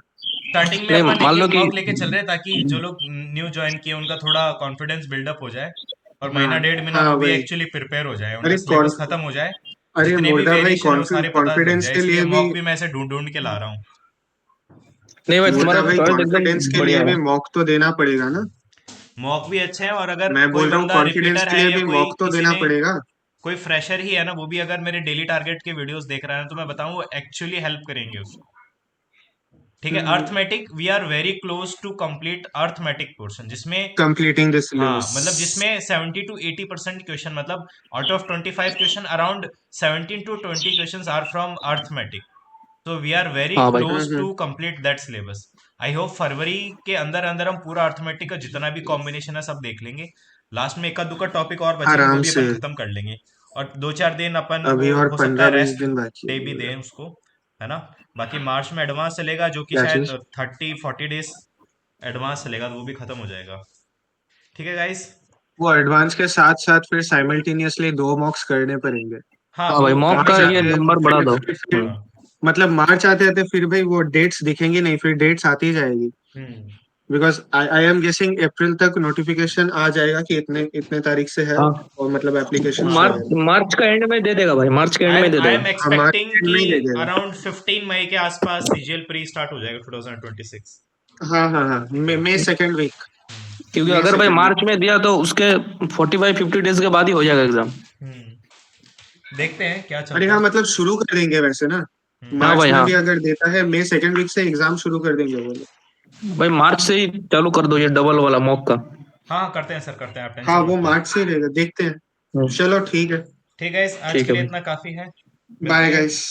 Speaker 1: स्टार्टिंग में
Speaker 10: नहीं,
Speaker 1: अपन एक
Speaker 10: मान लो
Speaker 1: एक
Speaker 10: कि
Speaker 1: मॉक लेके चल रहे हैं, ताकि जो लोग न्यू ज्वाइन किए उनका थोड़ा कॉन्फिडेंस बिल्डअप हो जाए, और
Speaker 2: हाँ।
Speaker 1: महीना 1.5 महीना
Speaker 2: हाँ
Speaker 1: वो भी
Speaker 2: वही।
Speaker 1: एक्चुअली प्रिपेयर हो जाए, उनका
Speaker 2: अरे
Speaker 1: सिलेबस खत्म हो जाए,
Speaker 2: अरे
Speaker 1: जितने भी
Speaker 2: मुर्दा भाई
Speaker 1: वेरिएशन है वो सारे पता लग
Speaker 2: कॉन्फिडेंस
Speaker 1: जाए,
Speaker 2: के
Speaker 1: इसलिए
Speaker 2: लिए भी।
Speaker 1: मॉक भी मैं ऐसे ढूंढ ढूंढ के ला रहा हूँ।
Speaker 10: नहीं भाई, तुम्हारा
Speaker 2: मुर्दा भाई
Speaker 10: चॉइस एकदम
Speaker 2: कॉन्फिडेंस के
Speaker 10: बढ़िया
Speaker 2: लिए
Speaker 10: है।
Speaker 2: भी मॉक तो देना पड़ेगा ना।
Speaker 1: मॉक भी अच्छे हैं, और अगर
Speaker 2: मैं
Speaker 1: कोई
Speaker 2: बोल रहा हूँ
Speaker 1: बंदा
Speaker 2: कॉन्फिडेंस
Speaker 1: रिपीटर
Speaker 2: के
Speaker 1: है
Speaker 2: लिए
Speaker 1: या
Speaker 2: भी
Speaker 1: कोई
Speaker 2: मॉक तो
Speaker 1: किसी
Speaker 2: देना
Speaker 1: ने
Speaker 2: पड़ेगा।
Speaker 1: कोई फ्रेशर ही है ना, वो भी अगर मेरे डेली टारगेट के वीडियोस देख रहा है ना, तो मैं बताऊं वो एक्चुअली हेल्प करेंगे उसको। ठीक है, arithmetic we are very close to complete arithmetic portion, जिसमें
Speaker 2: कंप्लीटिंग द
Speaker 1: हाँ
Speaker 2: सिलेबस।
Speaker 1: मतलब जिसमें 70 to 80% क्वेश्चन, मतलब out of 25 question around 17 to 20 question are from arithmetic. तो वी आर वेरी
Speaker 10: हाँ भाई।
Speaker 1: Close to complete that syllabus. I hope फरवरी के अंदर अंदर हम पूरा अर्थमेटिक का जितना भी कॉम्बिनेशन है सब देख लेंगे। लास्ट में एक आध का टॉपिक और बचेंगे, वो
Speaker 2: आराम
Speaker 1: भी
Speaker 2: से।
Speaker 1: अपन खत्म कर लेंगे। और 2-4 दिन अपन वो
Speaker 2: अभी और
Speaker 1: हो सकता है
Speaker 2: 15-20
Speaker 1: रेस्ट
Speaker 2: दिन बाकी
Speaker 1: डे भी
Speaker 2: है।
Speaker 1: दें उसको, है ना। बाकी मार्च में एडवांस चलेगा, जो कि
Speaker 2: क्या
Speaker 1: शायद
Speaker 2: चीज?
Speaker 1: 30-40 डेज एडवांस चलेगा, तो वो भी खत्म हो जाएगा। ठीक है गाइस।
Speaker 2: वो एडवांस के साथ साथ फिर साइमल्टेनियसली दो मॉक्स करने पड़ेंगे।
Speaker 1: हाँ
Speaker 10: हाँ
Speaker 1: वो
Speaker 10: भाई, मॉक
Speaker 1: करने
Speaker 10: का
Speaker 2: मार्च
Speaker 10: ये
Speaker 2: आते
Speaker 1: पड़ेंगे।
Speaker 2: हैं तो
Speaker 10: नंबर बढ़ा दो।
Speaker 2: फिर
Speaker 1: हाँ।
Speaker 2: मतलब मार्च आते आते फिर भाई वो डेट्स दिखेंगी नहीं, फिर डेट्स आती जाएगी।
Speaker 1: हम्म।
Speaker 2: बिकॉज आई एम गेसिंग अप्रैल तक नोटिफिकेशन आ जाएगा कि इतने इतने तारीख से है,
Speaker 10: हाँ,
Speaker 2: और मतलब एप्लीकेशंस
Speaker 1: हाँ,
Speaker 10: मार्च
Speaker 2: वगैरह।
Speaker 10: मार्च का एंड में दे देगा भाई, मार्च के एंड में दे
Speaker 1: आई
Speaker 10: देगा।
Speaker 1: एम
Speaker 2: हाँ मार्च
Speaker 1: एक्सपेक्टिंग
Speaker 2: एंड
Speaker 1: कि
Speaker 2: में ही दे देगा।
Speaker 1: अराउंड 15 मई के आसपास सीजीएल प्री स्टार्ट हो जाएगा 2026।
Speaker 2: हाँ हाँ हाँ, मे सेकेंड वीक।
Speaker 10: क्योंकि
Speaker 2: मे
Speaker 10: अगर भाई
Speaker 2: सेकेंड वीक।
Speaker 10: मार्च में दिया तो उसके 45-50 डेज के बाद ही हो जाएगा एग्जाम।
Speaker 1: देखते हैं क्या
Speaker 2: अरे
Speaker 1: चलता
Speaker 2: हाँ
Speaker 1: है।
Speaker 2: मतलब शुरू कर देंगे वैसे ना।
Speaker 10: हाँ
Speaker 2: मार्च
Speaker 10: भाई
Speaker 2: में
Speaker 10: हाँ।
Speaker 2: भी अगर देता है मे सेकेंड वीक से एग्जाम शुरू कर देंगे वो लोग।
Speaker 10: भाई मार्च से ही चालू कर दो ये डबल वाला मॉक का।
Speaker 1: हाँ करते हैं सर, करते हैं, आप
Speaker 2: हाँ
Speaker 1: टेंशन
Speaker 2: वो
Speaker 1: मत लो।
Speaker 2: मार्च से ही रहेगा, देखते हैं।
Speaker 10: हम्म,
Speaker 2: चलो ठीक है।
Speaker 1: ठीक है, आज
Speaker 10: ठीक
Speaker 1: के
Speaker 10: है
Speaker 1: लिए
Speaker 10: भाई।
Speaker 1: इतना काफी है। मिलते
Speaker 2: बाय
Speaker 1: हैं
Speaker 2: गाइस।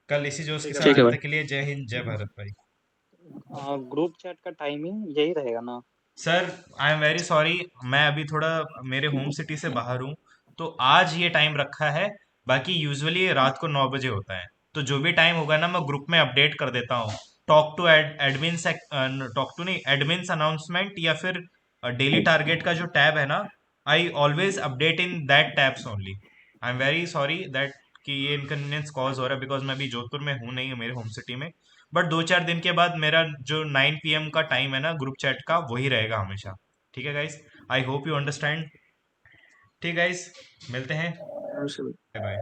Speaker 1: कल इसी जोश के
Speaker 4: ठीक है,
Speaker 1: साथ,
Speaker 10: ठीक है
Speaker 4: बाय।
Speaker 1: तब
Speaker 10: भाई।
Speaker 1: तक के लिए जय हिंद जय भारत भाई।
Speaker 11: ग्रुप चैट का टाइमिंग यही रहेगा ना?
Speaker 1: Sir I am very sorry, मैं अभी थोड़ा मेरे होम सिटी से बाहर हूँ, तो आज ये टाइम रखा है। बाकी यूजुअली रात को 9 बजे होता है, तो जो भी टाइम होगा ना मैं ग्रुप में अपडेट कर देता हूँ। Talk to admin, talk to नहीं, एडमिन्स अनाउंसमेंट, या फिर डेली टारगेट का जो टैब है ना, I always update in that tabs only. I am very sorry that कि ये इनकन्वीनियंस कॉज हो रहा है, बिकॉज मैं अभी जोधपुर में हूँ नहीं, मेरे होम सिटी में। बट 2-4 दिन के बाद मेरा जो 9 PM का टाइम है ना ग्रुप चैट का, वही रहेगा हमेशा। ठीक है guys, I hope you understand. ठीक गाइस, मिलते हैं, bye bye.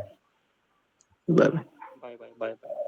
Speaker 10: Bye bye.
Speaker 11: Bye bye bye bye.